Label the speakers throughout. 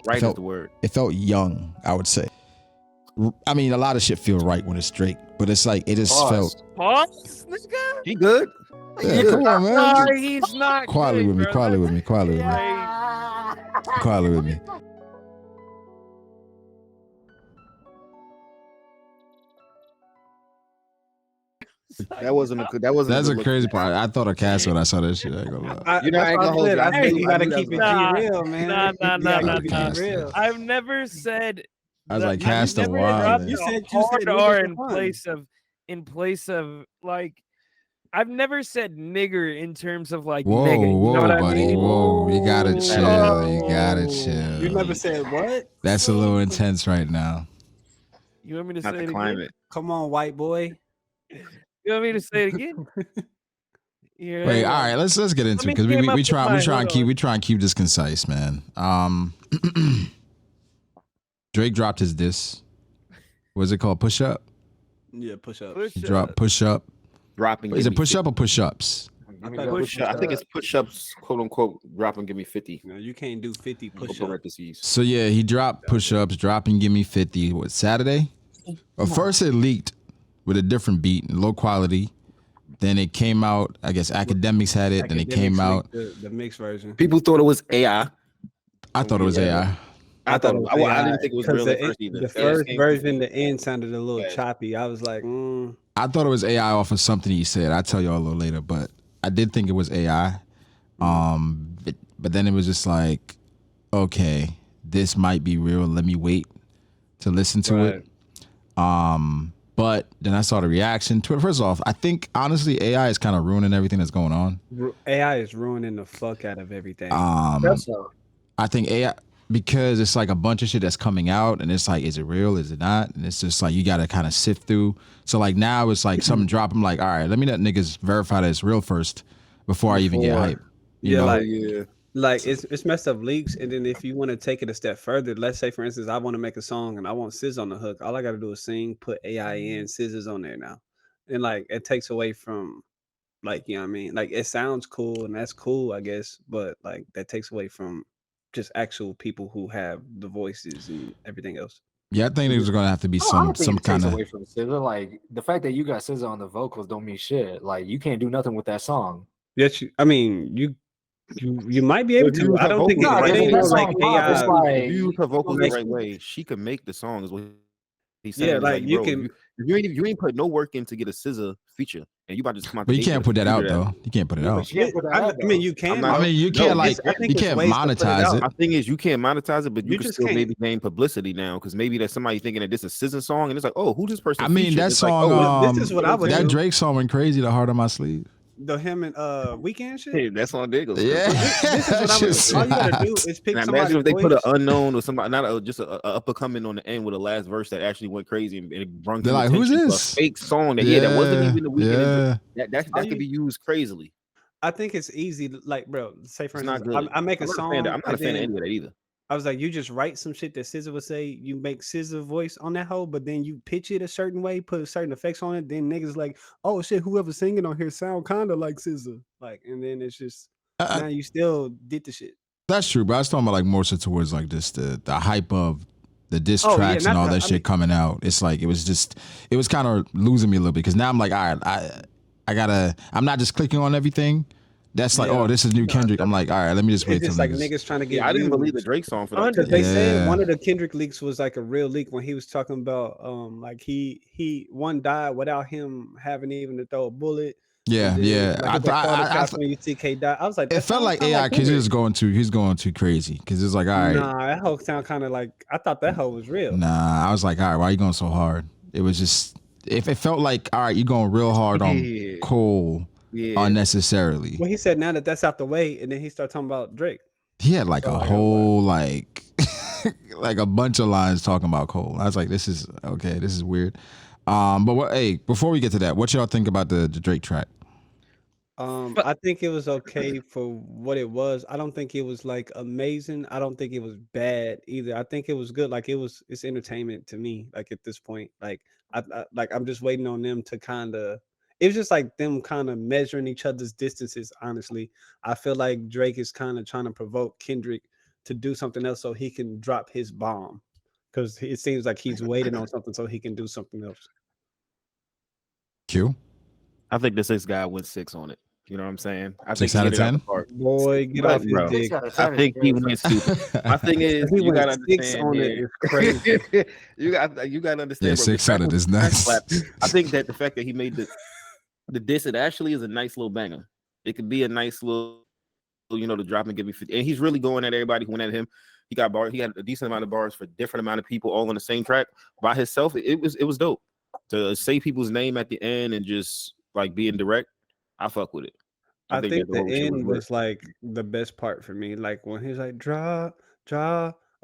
Speaker 1: Right is the word.
Speaker 2: It felt young, I would say. I mean, a lot of shit feel right when it's Drake, but it's like it just felt.
Speaker 3: Pause, nigga.
Speaker 1: He good.
Speaker 2: Yeah, come on, man.
Speaker 3: No, he's not.
Speaker 2: Quietly
Speaker 3: good,
Speaker 2: with me,
Speaker 3: bro.
Speaker 2: quietly with
Speaker 3: That's
Speaker 2: me, quietly with me,
Speaker 3: great.
Speaker 2: quietly with me.
Speaker 1: That wasn't a that wasn't.
Speaker 2: That's
Speaker 1: a
Speaker 2: a
Speaker 1: good
Speaker 2: crazy
Speaker 1: look.
Speaker 2: part. I thought of Cass when I saw that shit. I ain't gonna lie.
Speaker 1: You know, I ain't gonna hold you.
Speaker 4: I said
Speaker 1: knew-
Speaker 4: you
Speaker 1: I
Speaker 4: gotta
Speaker 1: knew that
Speaker 4: keep
Speaker 1: was
Speaker 4: it
Speaker 1: gonna-
Speaker 3: Nah,
Speaker 4: real, man.
Speaker 3: Nah,
Speaker 2: Cast it.
Speaker 4: real.
Speaker 3: I've never said.
Speaker 2: I was like,
Speaker 3: I've
Speaker 2: Cass the
Speaker 3: never
Speaker 2: wild.
Speaker 3: dropped
Speaker 2: man.
Speaker 4: You
Speaker 3: a
Speaker 4: said
Speaker 3: hard
Speaker 4: niggas
Speaker 3: R
Speaker 4: for fun.
Speaker 3: in place of like. I've never said nigger in terms of like
Speaker 2: Whoa,
Speaker 3: nigga. You
Speaker 2: whoa,
Speaker 3: know what I
Speaker 2: buddy,
Speaker 3: mean?
Speaker 2: whoa! You gotta
Speaker 1: Oh.
Speaker 2: chill. You gotta chill.
Speaker 4: You never said what?
Speaker 2: That's a little intense right now.
Speaker 3: You want me to
Speaker 1: Not
Speaker 3: say
Speaker 1: the
Speaker 3: it again?
Speaker 1: climate.
Speaker 4: Come on, white boy.
Speaker 3: You want me to say it again? Yeah.
Speaker 2: Wait, all right, let's get into it
Speaker 3: me
Speaker 2: because
Speaker 3: came
Speaker 2: we
Speaker 3: up with
Speaker 2: try
Speaker 3: mine,
Speaker 2: and keep this concise, man. Drake dropped his diss. What's it called? Push up.
Speaker 4: Yeah, push up.
Speaker 2: Push up.
Speaker 1: Dropping.
Speaker 2: Is it push up or push ups?
Speaker 1: I think it's push ups, quote unquote. Drop and give me 50.
Speaker 4: No, you can't do 50 push ups.
Speaker 1: Parentheses.
Speaker 2: So yeah, he dropped push ups, drop and give me 50. What, Saturday? Well, first it leaked with a different beat, low quality. Then it came out. I guess Academics had it. Then it came out.
Speaker 4: The mixed version.
Speaker 1: People thought it was AI.
Speaker 2: I thought it was AI.
Speaker 1: I thought I didn't think it was real at first either.
Speaker 4: The first version, the end sounded a little choppy. I was like,
Speaker 2: I thought it was AI off of something he said. I'll tell y'all a little later, but I did think it was AI. But then it was just like, okay, this might be real. Let me wait to listen to it. But then I saw the reaction to it. First off, I think honestly AI is kind of ruining everything that's going on.
Speaker 4: AI is ruining the fuck out of everything.
Speaker 2: I think AI, because it's like a bunch of shit that's coming out and it's like, is it real? Is it not? And it's just like, you got to kind of sift through. So like now it's like something drop. I'm like, all right, let me let niggas verify that it's real first before I even get hype. You know?
Speaker 4: Like it's messed up leaks. And then if you want to take it a step further, let's say for instance, I want to make a song and I want SZA on the hook. All I got to do is sing, put AI in, SZA's on there now. And like, it takes away from like, you know what I mean? Like it sounds cool and that's cool, I guess. But like that takes away from just actual people who have the voices and everything else.
Speaker 2: Yeah, I think there's gonna have to be some kind of
Speaker 5: away from SZA. Like the fact that you got SZA on the vocals don't mean shit. Like you can't do nothing with that song.
Speaker 4: Yes, I mean you might be able to. I don't think it's like AI.
Speaker 1: If you use her vocals the right way, she could make the song. Is what he's saying.
Speaker 4: Yeah, like you can.
Speaker 1: You ain't put no work in to get a SZA feature, and you about to just come out.
Speaker 2: But you can't put that out though. You can't put it out.
Speaker 4: I mean, you can.
Speaker 2: I mean, you can't you can't monetize it.
Speaker 1: My thing is, you can't monetize it, but you can still maybe gain publicity now because maybe there's somebody thinking that this is a SZA song, and it's like, oh, who's this person?
Speaker 2: I mean, that song.
Speaker 4: This is what I would do.
Speaker 2: That Drake song went crazy. The Heart on My Sleeve.
Speaker 4: The him and Weekend shit.
Speaker 1: Hey, that's on Diggles.
Speaker 2: Yeah,
Speaker 4: this is what I would. All you gotta do is pick somebody.
Speaker 1: Imagine if they put an unknown or somebody, not just a up and coming on the end with a last verse that actually went crazy and it brought.
Speaker 2: They're like, who's this?
Speaker 1: Fake song that wasn't even the Weekend.
Speaker 2: Yeah.
Speaker 1: That could be used crazily.
Speaker 4: I think it's easy. Like, bro, say for instance, I make a song.
Speaker 1: I'm not a fan of any of that either.
Speaker 4: I was like, you just write some shit that SZA would say. You make SZA voice on that hoe, but then you pitch it a certain way, put certain effects on it. Then niggas like, oh shit, whoever's singing on here sound kind of like SZA. Like, and then it's just now you still did the shit.
Speaker 2: That's true, but I was talking about like more so towards like just the hype of the diss tracks and all that shit coming out. It's like it was kind of losing me a little bit because now I'm like, all right, I'm not just clicking on everything. That's like, oh, this is new Kendrick. I'm like, all right, let me just wait till
Speaker 4: like niggas trying to get.
Speaker 1: I didn't believe the Drake song for that.
Speaker 4: They said one of the Kendrick leaks was like a real leak when he was talking about like one died without him having even to throw a bullet.
Speaker 2: Yeah.
Speaker 4: Like I thought when UTK died, I was like,
Speaker 2: it felt like AI because he's going too crazy because it's like, all right,
Speaker 4: nah, that whole sound kind of like I thought that whole was real.
Speaker 2: Nah, I was like, all right, why are you going so hard? It was just if it felt like, all right, you're going real hard on Cole. Yeah. Unnecessarily.
Speaker 4: Well, he said now that that's out the way, and then he started talking about Drake.
Speaker 2: He had like a whole like like a bunch of lines talking about Cole. I was like, this is okay. This is weird. But before we get to that, what y'all think about the Drake track?
Speaker 4: I think it was okay for what it was. I don't think it was like amazing. I don't think it was bad either. I think it was good. Like it's entertainment to me. Like at this point, like I'm just waiting on them to kind of. It was just like them kind of measuring each other's distances. Honestly, I feel like Drake is kind of trying to provoke Kendrick to do something else so he can drop his bomb, because it seems like he's waiting on something so he can do something else.
Speaker 2: Q.
Speaker 1: I think the 6th guy went 6 on it. You know what I'm saying? I
Speaker 2: 6
Speaker 1: think
Speaker 2: out of 10.
Speaker 4: Boy, get off his dick.
Speaker 1: I think he went stupid. My thing is, you gotta understand.
Speaker 4: On it is crazy.
Speaker 1: you gotta understand.
Speaker 2: Yeah, 6 out of this nice.
Speaker 1: I think that the fact that he made the diss, it actually is a nice little banger. It could be a nice little, to drop and give me 50. And he's really going at everybody who went at him. He got bars. He had a decent amount of bars for different amount of people all on the same track by himself. It was dope to say people's name at the end and just like being direct. I fuck with it.
Speaker 4: I think the end was like the best part for me. Like when he's like draw.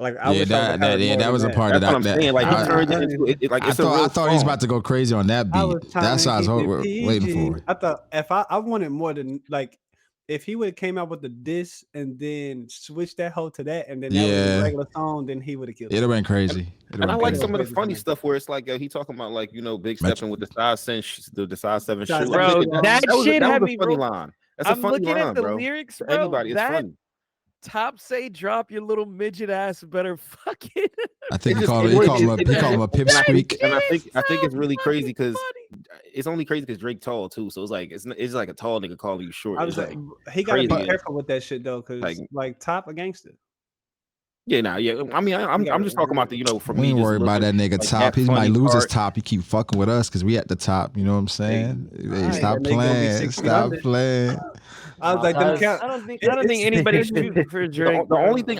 Speaker 4: Like
Speaker 2: that was a part
Speaker 1: That's
Speaker 2: of
Speaker 1: what I'm saying. Like he turned it into it, like it's
Speaker 2: I thought he was about to go crazy on that beat. That's what I was waiting for.
Speaker 4: I thought if I wanted more than like if he would have came out with the diss and then switched that whole to that and then that was a regular song, then he would have killed it.
Speaker 2: It'd have been crazy.
Speaker 1: And I like some of the funny stuff where it's like he talking about like big stepping with the size 7 shoe.
Speaker 3: Bro, that shit had me
Speaker 1: funny line. That's a funny line,
Speaker 3: at the
Speaker 1: bro.
Speaker 3: lyrics, bro.
Speaker 1: Anybody, it's funny.
Speaker 3: Top say drop your little midget ass better fucking.
Speaker 2: I think he called him a pipsqueak.
Speaker 1: And I think it's really crazy because it's only crazy because Drake tall too. So it's like a tall nigga calling you short.
Speaker 4: I was like, he gotta be careful with that shit though, because like Top a gangster.
Speaker 1: Yeah, I mean, I'm just talking about the from me.
Speaker 2: We ain't worried about that nigga like Top. He might lose his top. He keep fucking with us because we at the top. You know what I'm saying? Hey, stop playing. Stop playing.
Speaker 4: I was like,
Speaker 3: I don't think anybody's shooting for Drake.
Speaker 1: The only thing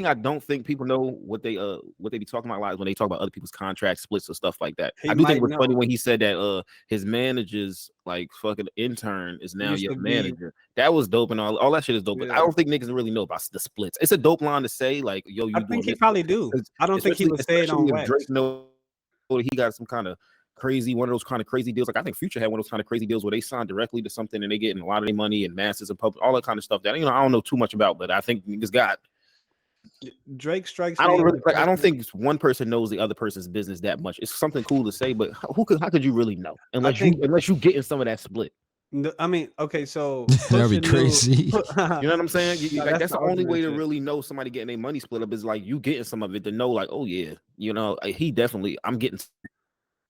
Speaker 1: I don't think people know what they be talking about a lot is when they talk about other people's contract splits or stuff like that. I do think it was funny when he said that his manager's like fucking intern is now your manager. That was dope and all that shit is dope. Yeah. But I don't think niggas really know about the splits. It's a dope line to say, like, yo, you.
Speaker 4: I think he probably do. I don't think he would say it on wax.
Speaker 1: Drake know he got some kind of one of those kind of crazy deals. Like I think Future had one of those kind of crazy deals where they signed directly to something and they getting a lot of their money and masters and public, all that kind of stuff that I don't know too much about, but I think niggas got.
Speaker 4: Drake strikes.
Speaker 1: I don't think one person knows the other person's business that much. It's something cool to say, but how could you really know unless you get in some of that split?
Speaker 4: I mean, okay, so
Speaker 2: that'd be crazy.
Speaker 1: You know what I'm saying? That's the only way to really know somebody getting their money split up is like you getting some of it to know, like, oh yeah, he definitely. I'm getting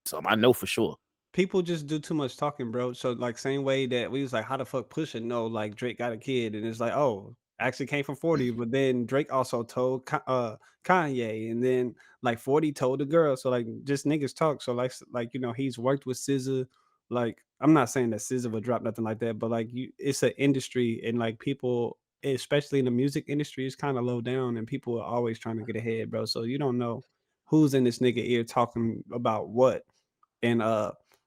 Speaker 1: some. I know for sure.
Speaker 4: People just do too much talking, bro. So like same way that we was like, how the fuck Pusha know like Drake got a kid, and it's like, oh, actually came from 40, but then Drake also told Kanye, and then like 40 told the girl. So like just niggas talk. So like he's worked with SZA. Like I'm not saying that SZA would drop nothing like that, but like it's an industry, and like people, especially in the music industry, is kind of low down, and people are always trying to get ahead, bro. So you don't know who's in this nigga ear talking about what. And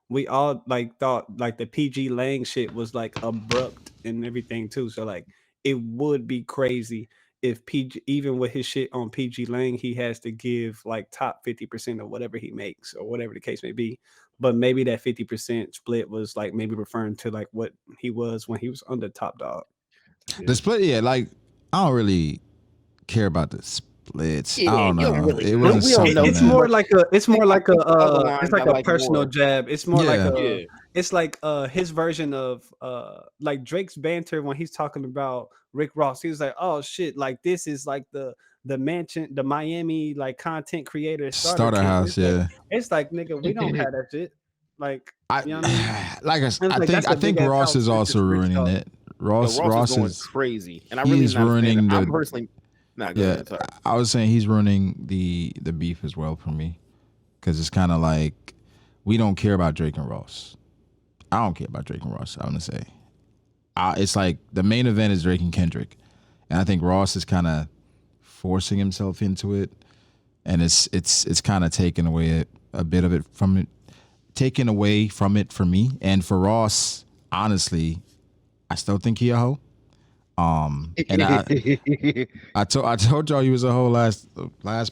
Speaker 4: we all like thought like the PG Lang shit was like abrupt and everything too. So like it would be crazy if PG, even with his shit on PG Lang, he has to give like top 50% of whatever he makes or whatever the case may be. But maybe that 50% split was like maybe referring to like what he was when he was under Top Dog.
Speaker 2: Yeah. The split, yeah, like I don't really care about the splits. I don't know. Really, it wasn't something.
Speaker 4: It's more like a personal jab. It's more it's like his version of like Drake's banter when he's talking about Rick Ross. He was like, oh shit, like this is like the mansion, the Miami like content creator starter house. It's like nigga, we don't have that shit. Like you know what I mean?
Speaker 2: I think Ross is also ruining it. Ross is going
Speaker 1: crazy, and
Speaker 2: he's ruining
Speaker 1: I'm personally.
Speaker 2: I was saying he's ruining the beef as well for me, because it's kind of like we don't care about Drake and Ross. I don't care about Drake and Ross. I want to say it's like the main event is Drake and Kendrick, and I think Ross is kind of forcing himself into it, and it's kind of taking away a bit of it from it, taking away from it for me. And for Ross, honestly, I still think he a hoe. And I told y'all he was a whole last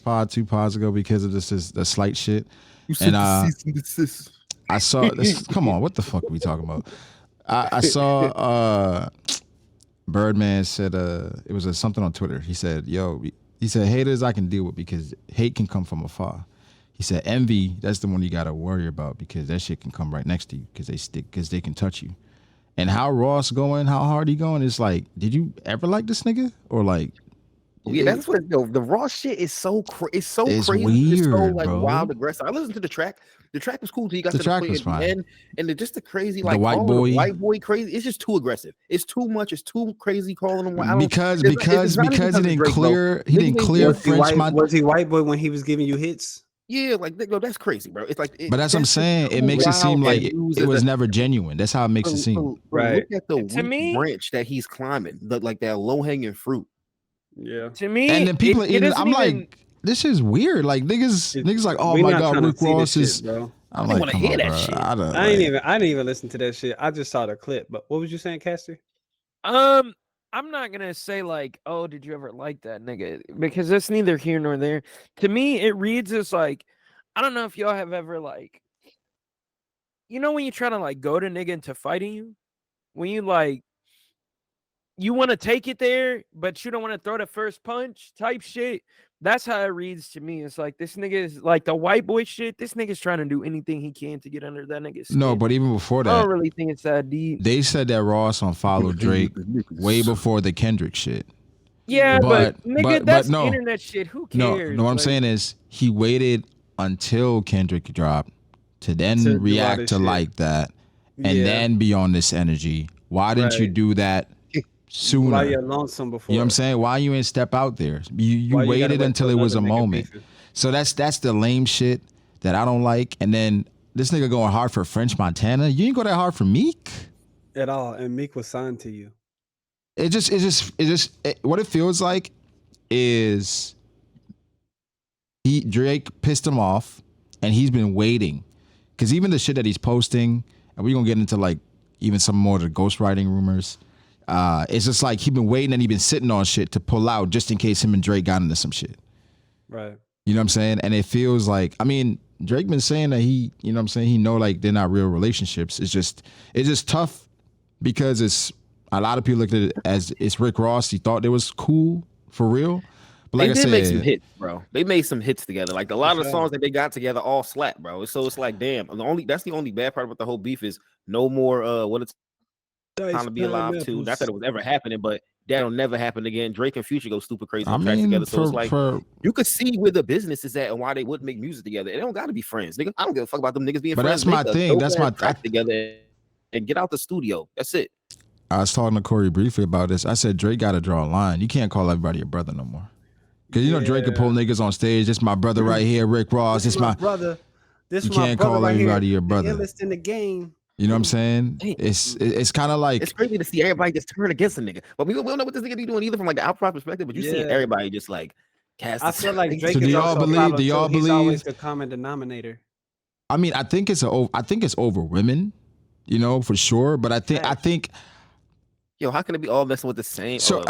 Speaker 2: pod 2 pods ago because of the slight shit.
Speaker 1: You said
Speaker 2: I saw this. Come on, what the fuck are we talking about? I saw Birdman said it was something on Twitter. He said, haters I can deal with because hate can come from afar. He said envy, that's the one you gotta worry about because that shit can come right next to you because they can touch you. And how Ross going, how hard he going, is like, did you ever like this nigga? Or like,
Speaker 1: Yeah, that's what the raw shit is so it's so
Speaker 2: It's
Speaker 1: crazy. It's so
Speaker 2: weird,
Speaker 1: like
Speaker 2: bro.
Speaker 1: wild aggressive. I listened to the track. The track was cool till you got
Speaker 2: The
Speaker 1: to the
Speaker 2: track
Speaker 1: point
Speaker 2: was
Speaker 1: at the
Speaker 2: fine.
Speaker 1: end, and just the crazy
Speaker 2: The
Speaker 1: like
Speaker 2: white
Speaker 1: calling
Speaker 2: boy.
Speaker 1: the white boy crazy. It's just too aggressive. It's too much. It's too crazy calling him.
Speaker 2: Because he didn't clear French Montana.
Speaker 4: Was he white boy when he was giving you hits?
Speaker 1: Yeah, like no, that's crazy, bro. It's like,
Speaker 2: But that's what I'm saying. It makes it seem like it was never genuine. That's how it makes it seem.
Speaker 1: Right. Look at the
Speaker 3: To me,
Speaker 1: branch that he's climbing, like that low hanging fruit.
Speaker 4: Yeah.
Speaker 3: To me,
Speaker 2: and then people, I'm
Speaker 3: even,
Speaker 2: like, this is weird. Like niggas like, oh my god, Rick Ross is.
Speaker 4: Bro.
Speaker 2: I'm like, come on, bro.
Speaker 1: Shit.
Speaker 4: I didn't even listen to that shit. I just saw the clip. But what was you saying, Caster?
Speaker 3: I'm not gonna say like, oh, did you ever like that nigga? Because that's neither here nor there. To me, it reads as like, I don't know if y'all have ever like, you know, when you try to like go to nigga into fighting you, when you like, you want to take it there, but you don't want to throw the first punch type shit. That's how it reads to me. It's like this nigga is like the white boy shit. This nigga's trying to do anything he can to get under that nigga's skin.
Speaker 2: No, but even before that,
Speaker 3: I don't really think it's that deep.
Speaker 2: They said that Ross unfollowed Drake way before the Kendrick shit.
Speaker 3: Yeah, but nigga, that's
Speaker 2: no,
Speaker 3: internet shit. Who cares?
Speaker 2: No, what I'm saying is he waited until Kendrick dropped to then react to like that and then be on this energy. Why didn't you do that sooner?
Speaker 4: Why you lonesome before?
Speaker 2: You know what I'm saying? Why you ain't step out there? You waited until it was a moment. So that's the lame shit that I don't like. And then this nigga going hard for French Montana. You ain't go that hard for Meek
Speaker 4: at all. And Meek was signed to you.
Speaker 2: What it feels like is Drake pissed him off, and he's been waiting, because even the shit that he's posting, and we're gonna get into like even some more of the ghostwriting rumors. It's just like he's been waiting and he's been sitting on shit to pull out just in case him and Drake got into some shit.
Speaker 4: Right.
Speaker 2: You know what I'm saying? And it feels like, I mean, Drake been saying that he, you know what I'm saying, he know like they're not real relationships. It's just tough because it's a lot of people look at it as it's Rick Ross. He thought it was cool for real. But like
Speaker 1: they
Speaker 2: I said,
Speaker 1: make some hits, bro. They made some hits together. Like a lot of the songs that they got together all slap, bro. So it's like, damn. That's the only bad part about the whole beef is no more what it's time to be alive too. Not that it was ever happening, but that'll never happen again. Drake and Future go stupid crazy on tracks together. So it's like you could see where the business is at and why they wouldn't make music together. They don't got to be friends, nigga. I don't give a fuck about them niggas being friends.
Speaker 2: But that's my thing. That's my
Speaker 1: track together and get out the studio. That's it.
Speaker 2: I was talking to Corey briefly about this. I said Drake got to draw a line. You can't call everybody your brother no more. Because you know Drake can pull niggas on stage. This my brother right here, Rick Ross. This my
Speaker 4: brother.
Speaker 2: You can't call everybody your brother.
Speaker 4: The illest in the game.
Speaker 2: You know what I'm saying? It's kind of like,
Speaker 1: it's crazy to see everybody just turn against a nigga. But we don't know what this nigga be doing either from like the outside perspective. But you see everybody just like cast.
Speaker 4: I feel like Drake
Speaker 2: so
Speaker 4: is
Speaker 2: do y'all believe? Do y'all believe?
Speaker 4: He's always the common denominator.
Speaker 2: I mean, I think it's over women, you know, for sure. But I think.
Speaker 1: Yo, how can it be all messing with the same?
Speaker 2: So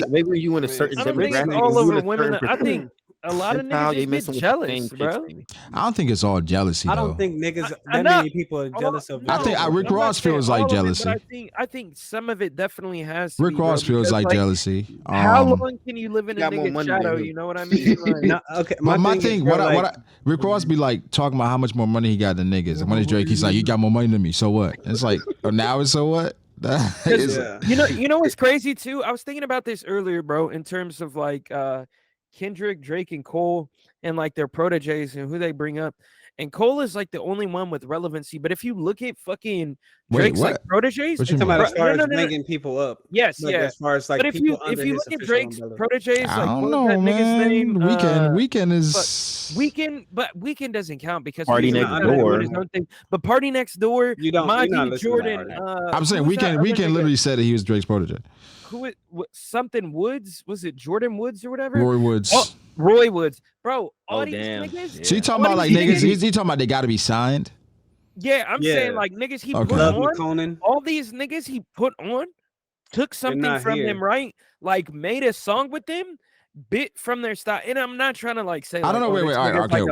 Speaker 1: maybe you in a certain demographic.
Speaker 3: All over women. I think a lot of niggas just get jealous, bro.
Speaker 2: I don't think it's all jealousy.
Speaker 4: I don't think niggas that many people are jealous of.
Speaker 2: I think Rick Ross feels like jealousy.
Speaker 3: I think some of it definitely has.
Speaker 2: Rick Ross feels like jealousy.
Speaker 3: How long can you live in a nigga's shadow? You know what I mean?
Speaker 4: Okay,
Speaker 2: my thing. Rick Ross be like talking about how much more money he got than niggas, and when it's Drake, he's like, "You got more money than me, so what?" And it's like, now it's so what?
Speaker 3: You know what's crazy too? I was thinking about this earlier, bro, in terms of like Kendrick, Drake, and Cole, and like their proteges and who they bring up. And Cole is like the only one with relevancy. But if you look at fucking Drake's like proteges,
Speaker 4: as far as bringing people up.
Speaker 3: Yes,
Speaker 4: like, as far as like,
Speaker 3: but if you look at Drake's proteges,
Speaker 2: I
Speaker 3: like
Speaker 2: don't know,
Speaker 3: that nigga's name?
Speaker 2: Weekend is
Speaker 3: Weekend doesn't count because
Speaker 1: Party Next Door.
Speaker 3: But Party Next Door,
Speaker 4: Monty,
Speaker 3: Jordan.
Speaker 2: I'm saying Weekend literally said that he was Drake's protege.
Speaker 3: Something Woods? Was it Jordan Woods or whatever?
Speaker 2: Roy Woods.
Speaker 3: Oh, Roy Woods, bro. All these niggas.
Speaker 2: So you talking about like niggas? He talking about they got to be signed?
Speaker 3: Yeah, I'm saying like niggas he put on. All these niggas he put on took something from them, right? Like made a song with them, bit from their style. And I'm not trying to like say.
Speaker 2: I don't know.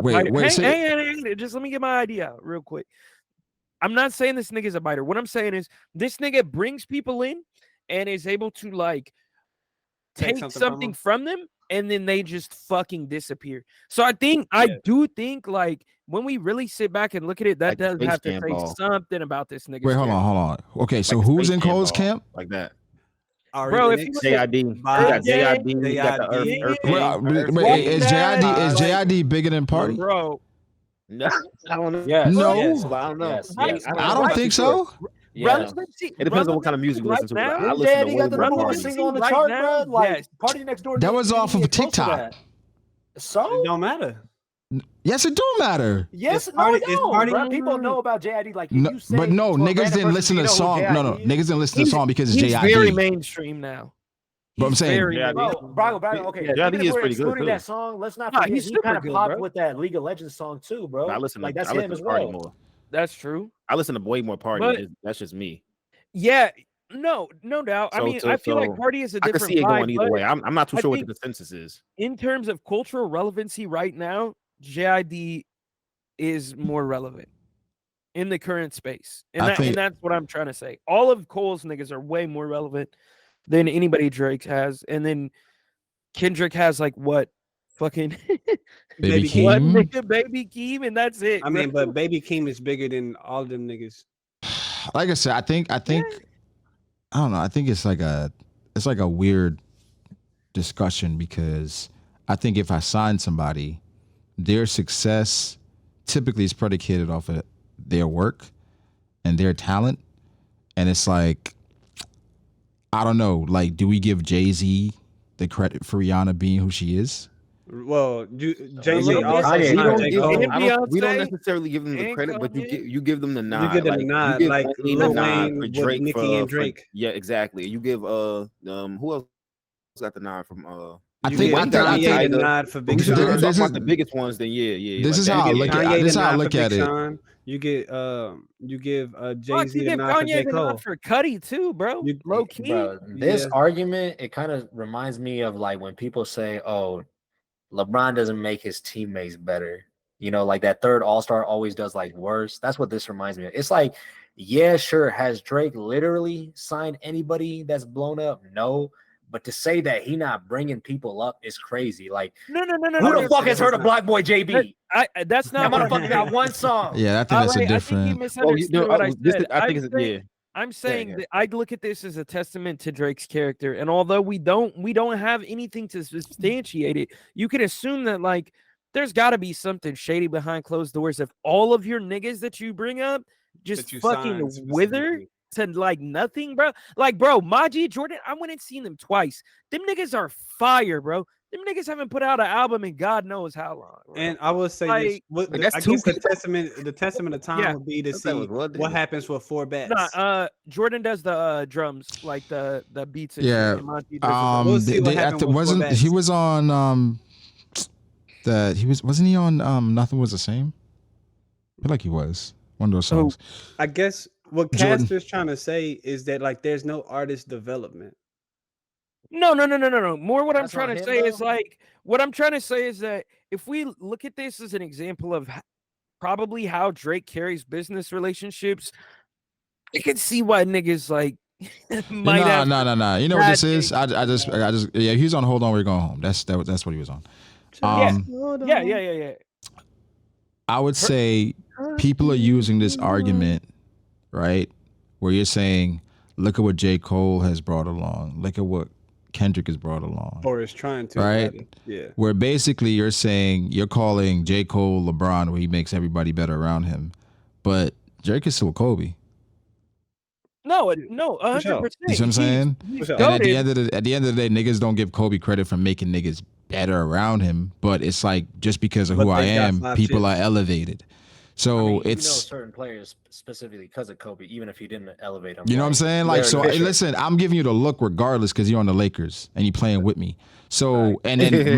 Speaker 2: Wait.
Speaker 3: Hey, just let me get my idea out real quick. I'm not saying this nigga's a biter. What I'm saying is this nigga brings people in and is able to like take something from them and then they just fucking disappear. So I do think like when we really sit back and look at it, that
Speaker 1: Like
Speaker 3: does
Speaker 1: Space
Speaker 3: have to
Speaker 1: Jam
Speaker 3: say
Speaker 1: ball.
Speaker 3: something about this nigga.
Speaker 2: Wait, hold on. Okay, so
Speaker 1: Like the
Speaker 2: who's
Speaker 1: Space
Speaker 2: in
Speaker 1: Jam
Speaker 2: Cole's
Speaker 1: ball,
Speaker 2: camp?
Speaker 1: like that?
Speaker 3: Bro, if you look at
Speaker 1: JID, you
Speaker 4: Bob,
Speaker 1: got JID, you got the
Speaker 4: JID.
Speaker 1: Earth
Speaker 2: Wait, is
Speaker 3: That,
Speaker 2: JID bigger than Party?
Speaker 3: bro.
Speaker 1: No, I don't know.
Speaker 5: Yes.
Speaker 2: No.
Speaker 5: Yes.
Speaker 1: I don't know.
Speaker 5: Yes.
Speaker 3: Right,
Speaker 5: Yes.
Speaker 2: I don't think so.
Speaker 5: Yeah.
Speaker 3: Relevancy,
Speaker 1: It depends on what kind of music you listen to.
Speaker 3: right
Speaker 1: Like,
Speaker 3: now,
Speaker 1: I
Speaker 5: Didn't
Speaker 1: listen to
Speaker 5: JID
Speaker 1: way
Speaker 5: got the
Speaker 1: more
Speaker 5: number one
Speaker 1: Party.
Speaker 5: single on the
Speaker 3: Right
Speaker 5: chart,
Speaker 3: now,
Speaker 5: bro? Like
Speaker 3: yes.
Speaker 5: Party Next Door.
Speaker 2: That was
Speaker 5: didn't
Speaker 2: off of
Speaker 5: get close to
Speaker 2: TikTok.
Speaker 5: that.
Speaker 4: It
Speaker 5: So
Speaker 4: don't matter.
Speaker 2: Yes, it do matter.
Speaker 5: yes,
Speaker 4: It's
Speaker 5: no,
Speaker 4: Party-
Speaker 5: it
Speaker 4: it's
Speaker 5: don't,
Speaker 4: Party-
Speaker 5: bro. People know about JID. Like if
Speaker 2: No,
Speaker 5: you say
Speaker 2: but no,
Speaker 5: to a
Speaker 2: niggas
Speaker 5: random
Speaker 2: didn't
Speaker 5: person,
Speaker 2: listen
Speaker 5: "Do
Speaker 2: to
Speaker 5: you
Speaker 2: the
Speaker 5: know who
Speaker 2: song. No,
Speaker 5: JID is?"
Speaker 2: niggas didn't listen to the song because it's
Speaker 3: He's very
Speaker 2: JID.
Speaker 3: mainstream now.
Speaker 2: But I'm
Speaker 3: He's
Speaker 2: saying-
Speaker 3: very
Speaker 1: Yeah,
Speaker 3: mainstream.
Speaker 5: Bro, Brago, okay.
Speaker 1: Yeah,
Speaker 5: Even
Speaker 1: he
Speaker 5: if
Speaker 1: is
Speaker 5: we're
Speaker 1: pretty good,
Speaker 5: excluding
Speaker 1: too.
Speaker 5: that song, let's not
Speaker 3: Nah,
Speaker 5: forget
Speaker 3: he's
Speaker 5: he
Speaker 3: super
Speaker 5: kind of
Speaker 3: good,
Speaker 5: popped
Speaker 3: bro.
Speaker 5: with that League of Legends song too, bro.
Speaker 1: I listen to
Speaker 5: Like that's
Speaker 1: I
Speaker 5: him
Speaker 1: listen
Speaker 5: as
Speaker 1: to Party
Speaker 5: well.
Speaker 1: more.
Speaker 3: That's true.
Speaker 1: I listen to way more Party.
Speaker 3: But-
Speaker 1: That's just me.
Speaker 3: Yeah, no doubt. I mean, I feel like Party is a
Speaker 1: I can
Speaker 3: different
Speaker 1: see it going
Speaker 3: vibe,
Speaker 1: either
Speaker 3: but
Speaker 1: way. I'm not too
Speaker 3: I
Speaker 1: sure what
Speaker 3: think-
Speaker 1: the consensus is.
Speaker 3: in terms of cultural relevancy right now, JID is more relevant in the current space. And, and that's what I'm trying to say. All of Cole's niggas are way more relevant than anybody Drake has. And then Kendrick has like what? Fucking
Speaker 2: Baby
Speaker 3: one
Speaker 2: Keem?
Speaker 3: nigga, Baby Keem, and that's it.
Speaker 4: I mean,
Speaker 3: bro.
Speaker 4: but Baby Keem is bigger than all them niggas.
Speaker 2: Like I said, I think I don't know. I think it's like a weird discussion because I think if I sign somebody, their success typically is predicated off of their work and their talent. And it's like, I don't know, like, do we give Jay-Z the credit for Rihanna being who she is?
Speaker 4: Well, Jay-Z
Speaker 5: little bit.
Speaker 4: also
Speaker 5: Kanye,
Speaker 4: signed
Speaker 5: J.
Speaker 4: J. Cole.
Speaker 1: We don't
Speaker 3: Beyonce
Speaker 1: necessarily give them the
Speaker 3: and
Speaker 1: credit, but
Speaker 3: Kanye.
Speaker 1: you give them the nod.
Speaker 4: You give them the nod,
Speaker 1: give
Speaker 4: like
Speaker 1: Wayne
Speaker 4: Lil
Speaker 1: the nod
Speaker 4: Wayne
Speaker 1: for
Speaker 4: with
Speaker 1: Drake
Speaker 4: Nicki and Drake.
Speaker 1: yeah, exactly. You give who else got the nod from
Speaker 2: I
Speaker 4: You
Speaker 2: think-
Speaker 4: give
Speaker 2: I think-
Speaker 4: Kanye the nod for Big
Speaker 1: We should
Speaker 2: This
Speaker 4: Sean.
Speaker 1: talk
Speaker 2: is-
Speaker 1: about the biggest ones. Then yeah.
Speaker 2: This
Speaker 1: like
Speaker 2: is
Speaker 1: that.
Speaker 2: how I
Speaker 1: You
Speaker 2: look
Speaker 1: give
Speaker 2: at
Speaker 4: Kanye
Speaker 2: this
Speaker 4: the
Speaker 2: how I
Speaker 4: nod
Speaker 2: look
Speaker 4: for
Speaker 2: at
Speaker 4: Big
Speaker 2: it.
Speaker 4: Sean. You give
Speaker 3: Fuck,
Speaker 4: Jay-Z
Speaker 3: you
Speaker 4: a
Speaker 3: give
Speaker 4: nod for
Speaker 3: Kanye
Speaker 4: J.
Speaker 3: the
Speaker 4: Cole.
Speaker 3: nod for Cudi too, bro.
Speaker 4: You-
Speaker 3: Low key.
Speaker 5: Bro, this
Speaker 4: Yeah.
Speaker 5: argument, it kind of reminds me of like when people say, "Oh, LeBron doesn't make his teammates better." You know, like that third All-Star always does like worse. That's what this reminds me of. It's like, yeah, sure. Has Drake literally signed anybody that's blown up? No. But to say that he not bringing people up is crazy. Like,
Speaker 3: No.
Speaker 5: who the fuck has heard of Black Boy JB?
Speaker 3: That's
Speaker 5: That
Speaker 3: not what
Speaker 5: motherfucker got one song.
Speaker 2: Yeah, I think that's a
Speaker 3: I think you
Speaker 2: different.
Speaker 3: misunderstood what I said.
Speaker 1: I think it's yeah.
Speaker 3: I'm saying
Speaker 1: yeah.
Speaker 3: that I look at this as a testament to Drake's character, and although we don't have anything to substantiate it, you can assume that like there's got to be something shady behind closed doors. If all of your niggas that you bring up just
Speaker 4: That you
Speaker 3: fucking
Speaker 4: signed
Speaker 3: wither
Speaker 4: specifically.
Speaker 3: to like nothing, bro. Like, bro, Maji Jordan, I went and seen them twice. Them niggas are fire, bro. Them niggas haven't put out an album in God knows how long. Bro.
Speaker 4: And I will say this:
Speaker 3: Like,
Speaker 1: that's
Speaker 4: I
Speaker 1: two
Speaker 4: guess the
Speaker 1: people.
Speaker 4: testament of time
Speaker 3: Yeah.
Speaker 4: would be to
Speaker 1: That
Speaker 4: see
Speaker 1: was one
Speaker 4: what
Speaker 1: nigga.
Speaker 4: happens with 4 bets.
Speaker 3: Nah, Jordan does the drums, like the beats. And
Speaker 2: Yeah,
Speaker 3: shit, and Maji does the
Speaker 4: We'll see what happened with
Speaker 2: wasn't
Speaker 4: Forbes.
Speaker 2: he was on wasn't he on Nothing Was the Same? I feel like he was one of those
Speaker 3: Oh.
Speaker 2: songs.
Speaker 4: I guess what
Speaker 2: Jordan.
Speaker 4: Casper's trying to say is that like there's no artist development.
Speaker 3: No. More what I'm
Speaker 5: That's
Speaker 3: trying
Speaker 5: on
Speaker 3: to
Speaker 5: him,
Speaker 3: say is
Speaker 5: though?
Speaker 3: like what I'm trying to say is that if we look at this as an example of probably how Drake carries business relationships, I can see why niggas like might have.
Speaker 2: No. You know what
Speaker 3: bad
Speaker 2: this is? I just yeah. He was on Hold On, We're Going Home. That's what he was on.
Speaker 3: Yeah.
Speaker 2: I would say people are using this argument, right, where you're saying, look at what J. Cole has brought along, look at what Kendrick has brought along,
Speaker 4: Or is trying to.
Speaker 2: Right.
Speaker 4: rather. Yeah.
Speaker 2: where basically you're calling J. Cole LeBron, where he makes everybody better around him, but Drake is still Kobe.
Speaker 3: No, 100%.
Speaker 2: You see what I'm saying?
Speaker 3: He's
Speaker 4: And
Speaker 2: And at the
Speaker 3: goated.
Speaker 2: end of the day, niggas don't give Kobe credit for making niggas better around him, but it's like just because of
Speaker 4: But
Speaker 2: who I
Speaker 4: they got
Speaker 2: am,
Speaker 4: 5
Speaker 2: people
Speaker 4: chips.
Speaker 2: are elevated. So
Speaker 5: I mean,
Speaker 2: it's
Speaker 5: certain players specifically because of Kobe, even if he didn't elevate them.
Speaker 2: you know what I'm saying? Like,
Speaker 5: Derek
Speaker 2: so hey,
Speaker 5: Fisher.
Speaker 2: listen, I'm giving you the look regardless because you're on the Lakers and you're playing with me. So and then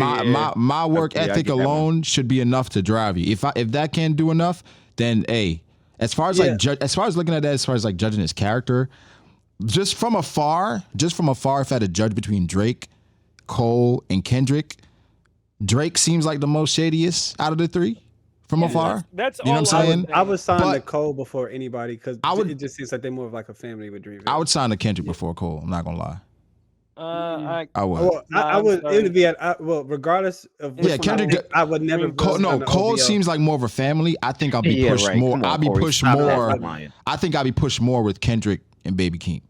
Speaker 2: my work
Speaker 1: Yeah, I
Speaker 2: ethic
Speaker 1: get that one.
Speaker 2: alone should be enough to drive you. If that can't do enough, then hey, as far as as far as looking at that, as far as like judging his character, just from afar, if I had to judge between Drake, Cole, and Kendrick, Drake seems like the most shadiest out of the three from afar.
Speaker 3: That's
Speaker 2: You know
Speaker 3: all
Speaker 2: what I'm saying?
Speaker 4: I would sign
Speaker 2: But-
Speaker 4: to Cole before anybody because
Speaker 2: I would-
Speaker 4: it just seems like they're more of like a family with Dream.
Speaker 2: I would sign to Kendrick before Cole. I'm not gonna lie.
Speaker 3: I
Speaker 2: I would.
Speaker 4: Well, I
Speaker 3: I'm
Speaker 4: would. It
Speaker 3: sorry.
Speaker 4: would be well, regardless of which
Speaker 2: Yeah,
Speaker 4: one
Speaker 2: Kendrick.
Speaker 4: I would never.
Speaker 2: Cole, no, Cole seems like more of a family. I think I'll be
Speaker 1: Yeah,
Speaker 2: pushed
Speaker 1: right.
Speaker 2: more.
Speaker 1: Come on,
Speaker 2: I'll be
Speaker 1: Corey,
Speaker 2: pushed
Speaker 1: stop that.
Speaker 2: more.
Speaker 1: Stop lying.
Speaker 2: I think I'll be pushed more with Kendrick and Baby Keem.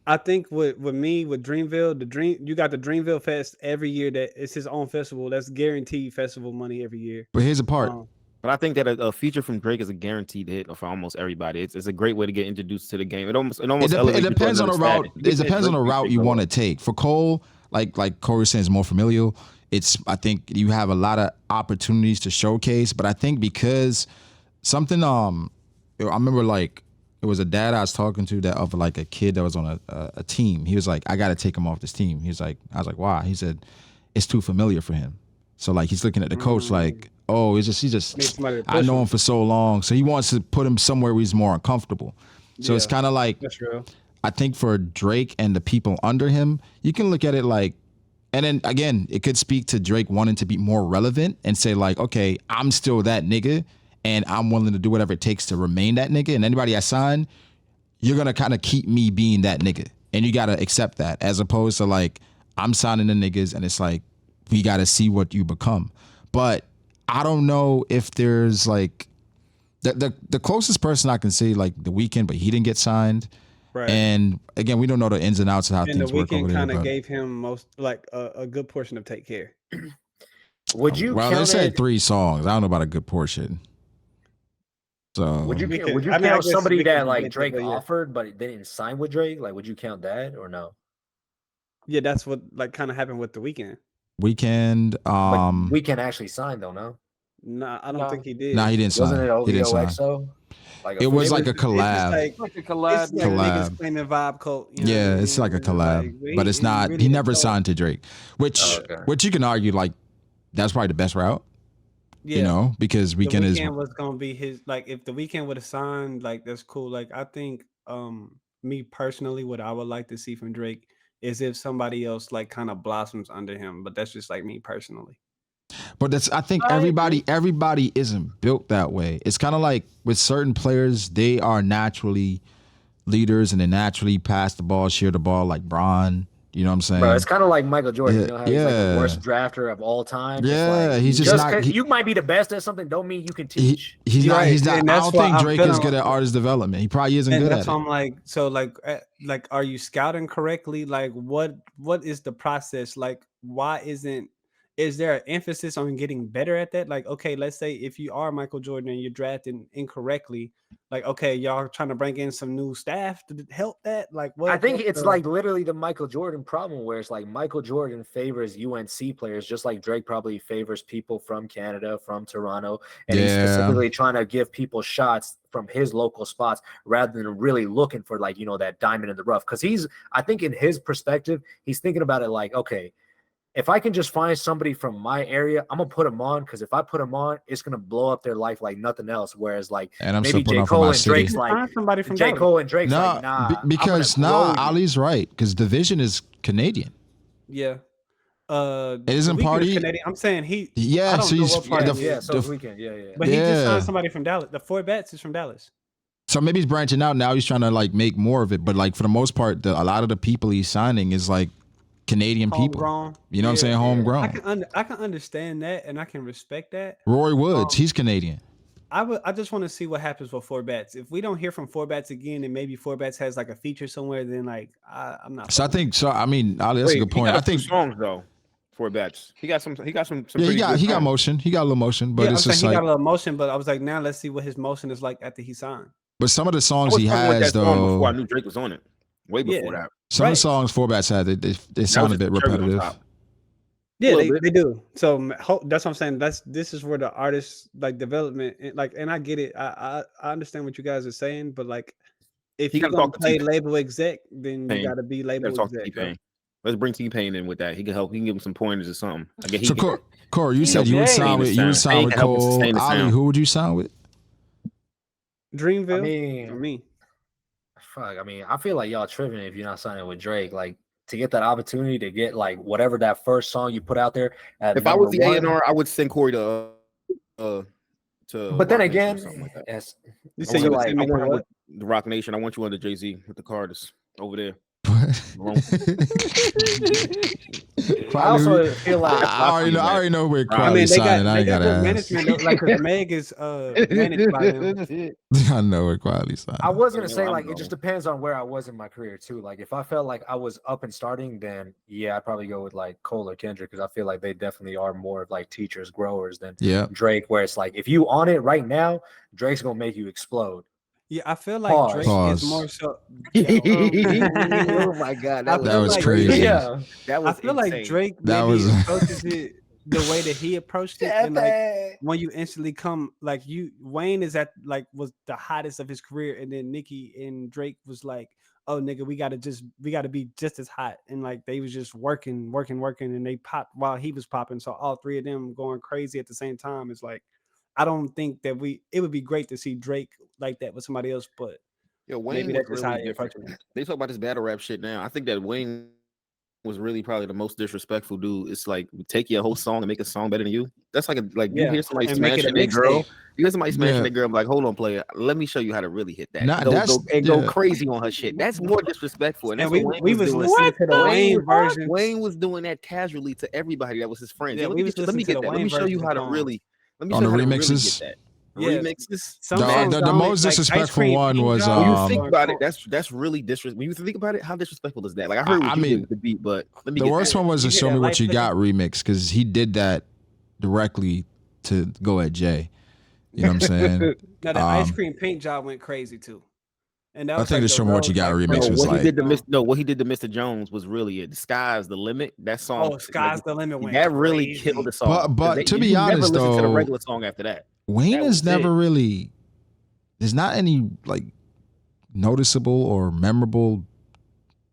Speaker 4: I think with me with Dreamville, you got the Dreamville Fest every year. That it's his own festival. That's guaranteed festival money every year.
Speaker 2: But here's the part.
Speaker 1: But I think that a feature from Drake is a guaranteed hit for almost everybody. It's a great way to get introduced to the game. It elevates
Speaker 2: It depends on the route. It depends on the route you want to take. For Cole, like Corey said, is more familial. I think you have a lot of opportunities to showcase. But I think because something I remember like it was a dad I was talking to that of like a kid that was on a team. He was like, I got to take him off this team. He was like, I was like, why? He said, it's too familiar for him. So like he's looking at the coach like, oh, he just I know him for so long. So he wants to put him somewhere where he's more uncomfortable. So it's kind of like,
Speaker 4: that's real.
Speaker 2: I think for Drake and the people under him, you can look at it like, and then again, it could speak to Drake wanting to be more relevant and say like, okay, I'm still that nigga and I'm willing to do whatever it takes to remain that nigga. And anybody I sign, you're going to kind of keep me being that nigga. And you got to accept that as opposed to like, I'm signing the niggas and it's like, we got to see what you become. But I don't know if there's like the closest person I can say like The Weeknd, but he didn't get signed. Right. And again, we don't know the ins and outs of how things work over there.
Speaker 4: And The Weeknd kind of gave him a good portion of Take Care.
Speaker 5: Would you?
Speaker 2: Well, they said 3 songs. I don't know about a good portion. So
Speaker 5: would you count somebody that like Drake offered, but they didn't sign with Drake? Like, would you count that or no?
Speaker 4: Yeah, that's what like kind of happened with The Weeknd.
Speaker 2: Weeknd.
Speaker 5: Weeknd actually signed though, no?
Speaker 4: Nah, I don't think he did.
Speaker 2: Nah, he didn't sign.
Speaker 5: Wasn't it
Speaker 2: OVO? Like it was like a collab.
Speaker 4: It's like a collab. It's like niggas playing the vibe cult.
Speaker 2: Yeah, it's like a collab, but it's not. He never signed to Drake, which you can argue like that's probably the best route. Yeah. You know, because Weeknd
Speaker 4: was gonna be his. Like, if The Weeknd would have signed, like that's cool. Like, I think, me personally, what I would like to see from Drake is if somebody else like kind of blossoms under him. But that's just like me personally.
Speaker 2: But I think everybody isn't built that way. It's kind of like with certain players, they are naturally leaders and they naturally pass the ball, share the ball, like Bron. You know what I'm saying?
Speaker 5: Bro, it's kind of like Michael Jordan. You know how he's like the worst drafter of all time.
Speaker 2: Yeah,
Speaker 5: like,
Speaker 2: he's just not.
Speaker 5: You might be the best at something, don't mean you can teach.
Speaker 2: He's not. I don't think Drake is good at artist development. He probably isn't good at it.
Speaker 4: That's why I'm like, so like, are you scouting correctly? Like, what is the process? Like, why isn't? Is there an emphasis on getting better at that? Like, okay, let's say if you are Michael Jordan and you're drafting incorrectly, like, okay, y'all are trying to bring in some new staff to help that. Like, what?
Speaker 5: I think it's like literally the Michael Jordan problem, where it's like Michael Jordan favors UNC players, just like Drake probably favors people from Canada, from Toronto, and he's specifically trying to give people shots from his local spots rather than really looking for like, you know, that diamond in the rough. Because I think in his perspective, he's thinking about it like, okay, if I can just find somebody from my area, I'm gonna put them on, because if I put them on, it's gonna blow up their life like nothing else. Whereas like maybe J. Cole and Drake's like
Speaker 4: somebody from
Speaker 5: J. Cole and Drake's like, nah,
Speaker 2: because Ali's right, because Division is Canadian.
Speaker 4: Yeah.
Speaker 2: It isn't party.
Speaker 4: Canadian. I'm saying he.
Speaker 2: Yeah, so he's
Speaker 5: so Weeknd. Yeah.
Speaker 4: But he just signed somebody from Dallas. The 4 Bats is from Dallas.
Speaker 2: So maybe he's branching out now. He's trying to like make more of it, but like for the most part, a lot of the people he's signing is like Canadian people. You know what I'm saying? Homegrown.
Speaker 4: I can understand that and I can respect that.
Speaker 2: Roy Woods, he's Canadian.
Speaker 4: I just want to see what happens with 4 Bats. If we don't hear from 4 Bats again, and maybe 4 Bats has like a feature somewhere, then like I'm not.
Speaker 2: So I think so. I mean, Ali, that's a good point. I think
Speaker 1: songs though. 4 Bats. He got some.
Speaker 2: Yeah, he got motion. He got a little motion, but it's just
Speaker 4: he
Speaker 2: like
Speaker 4: got a little motion. But I was like, now let's see what his motion is like after he signed.
Speaker 2: But some of the songs he has though.
Speaker 1: Before I knew Drake was on it. Way before that.
Speaker 2: Some of the songs 4 Bats had, they sound a bit repetitive.
Speaker 4: Yeah, they do. So that's what I'm saying. This is where the artist like development and I get it. I understand what you guys are saying, but like if you're gonna play label exec, then you gotta be label exec.
Speaker 1: Let's bring T-Pain in with that. He can help. He can give him some pointers or something.
Speaker 2: Corey, you said you would sign with Cole. Ali, who would you sign with?
Speaker 4: Dreamville. For me.
Speaker 5: Fuck, I mean, I feel like y'all tripping if you're not signing with Drake. Like, to get that opportunity to get like whatever that first song you put out there.
Speaker 1: If I was the A&R, I would send Corey to.
Speaker 5: But then again,
Speaker 1: like you say you like I want the Rock Nation. I want you under Jay-Z with the Carters over there.
Speaker 5: I also feel like
Speaker 2: I already know where
Speaker 4: I
Speaker 2: Quality
Speaker 4: mean, they
Speaker 2: signing.
Speaker 4: got
Speaker 2: I ain't
Speaker 4: good
Speaker 2: gotta ask.
Speaker 4: management though, like 'cause Meg is managed by them.
Speaker 2: I know where Quality signing.
Speaker 5: I was gonna say like it just depends on where I was in my career too. Like if I felt like I was up and starting, then yeah, I'd probably go with like Cole or Kendrick because I feel like they definitely are more of like teachers, growers than Drake. Where it's like if you on it right now, Drake's gonna make you explode.
Speaker 4: Yeah, I feel like Drake is more so.
Speaker 1: Oh my god,
Speaker 2: that was crazy.
Speaker 5: Yeah,
Speaker 1: that was.
Speaker 4: I feel
Speaker 1: insane.
Speaker 4: like Drake
Speaker 2: That
Speaker 4: really
Speaker 2: was
Speaker 4: approaches it the way that he approached it, and like when you instantly come, like Wayne is at like was the hottest of his career, and then Nicki and Drake was like, oh nigga, we gotta be just as hot, and like they was just working, and they popped while he was popping. So all three of them going crazy at the same time is like. I don't think that it would be great to see Drake like that with somebody else, but
Speaker 1: Wayne was really different. They talk about this battle rap shit now. I think that Wayne was really probably the most disrespectful dude. It's like take your whole song and make a song better than you. That's like you hear somebody smashing their girl. You hear somebody smashing their girl, I'm like, hold on, player. Let me show you how to really hit that. Go crazy on her shit. That's more disrespectful. And that's what we was listening to the Wayne version. Wayne was doing that casually to everybody that was his friend. Let me show you how to really.
Speaker 2: On the remixes,
Speaker 1: remixes.
Speaker 2: The most disrespectful one was.
Speaker 1: When you think about it, that's really disrespectful. When you think about it, how disrespectful is that? Like I heard what you did with the beat, but
Speaker 2: the worst one was the "Show Me What You Got" remix because he did that directly to go at Jay. You know what I'm saying?
Speaker 4: Now the ice cream paint job went crazy too. And
Speaker 2: I think the "Show Me What You Got" remix was like
Speaker 1: what he did to Mr. Jones was really it. The Sky's the Limit. That song.
Speaker 4: Oh, Sky's the Limit went
Speaker 1: that really killed the song.
Speaker 2: But to be honest, though,
Speaker 1: to the regular song after that.
Speaker 2: Wayne is never really. There's not any like noticeable or memorable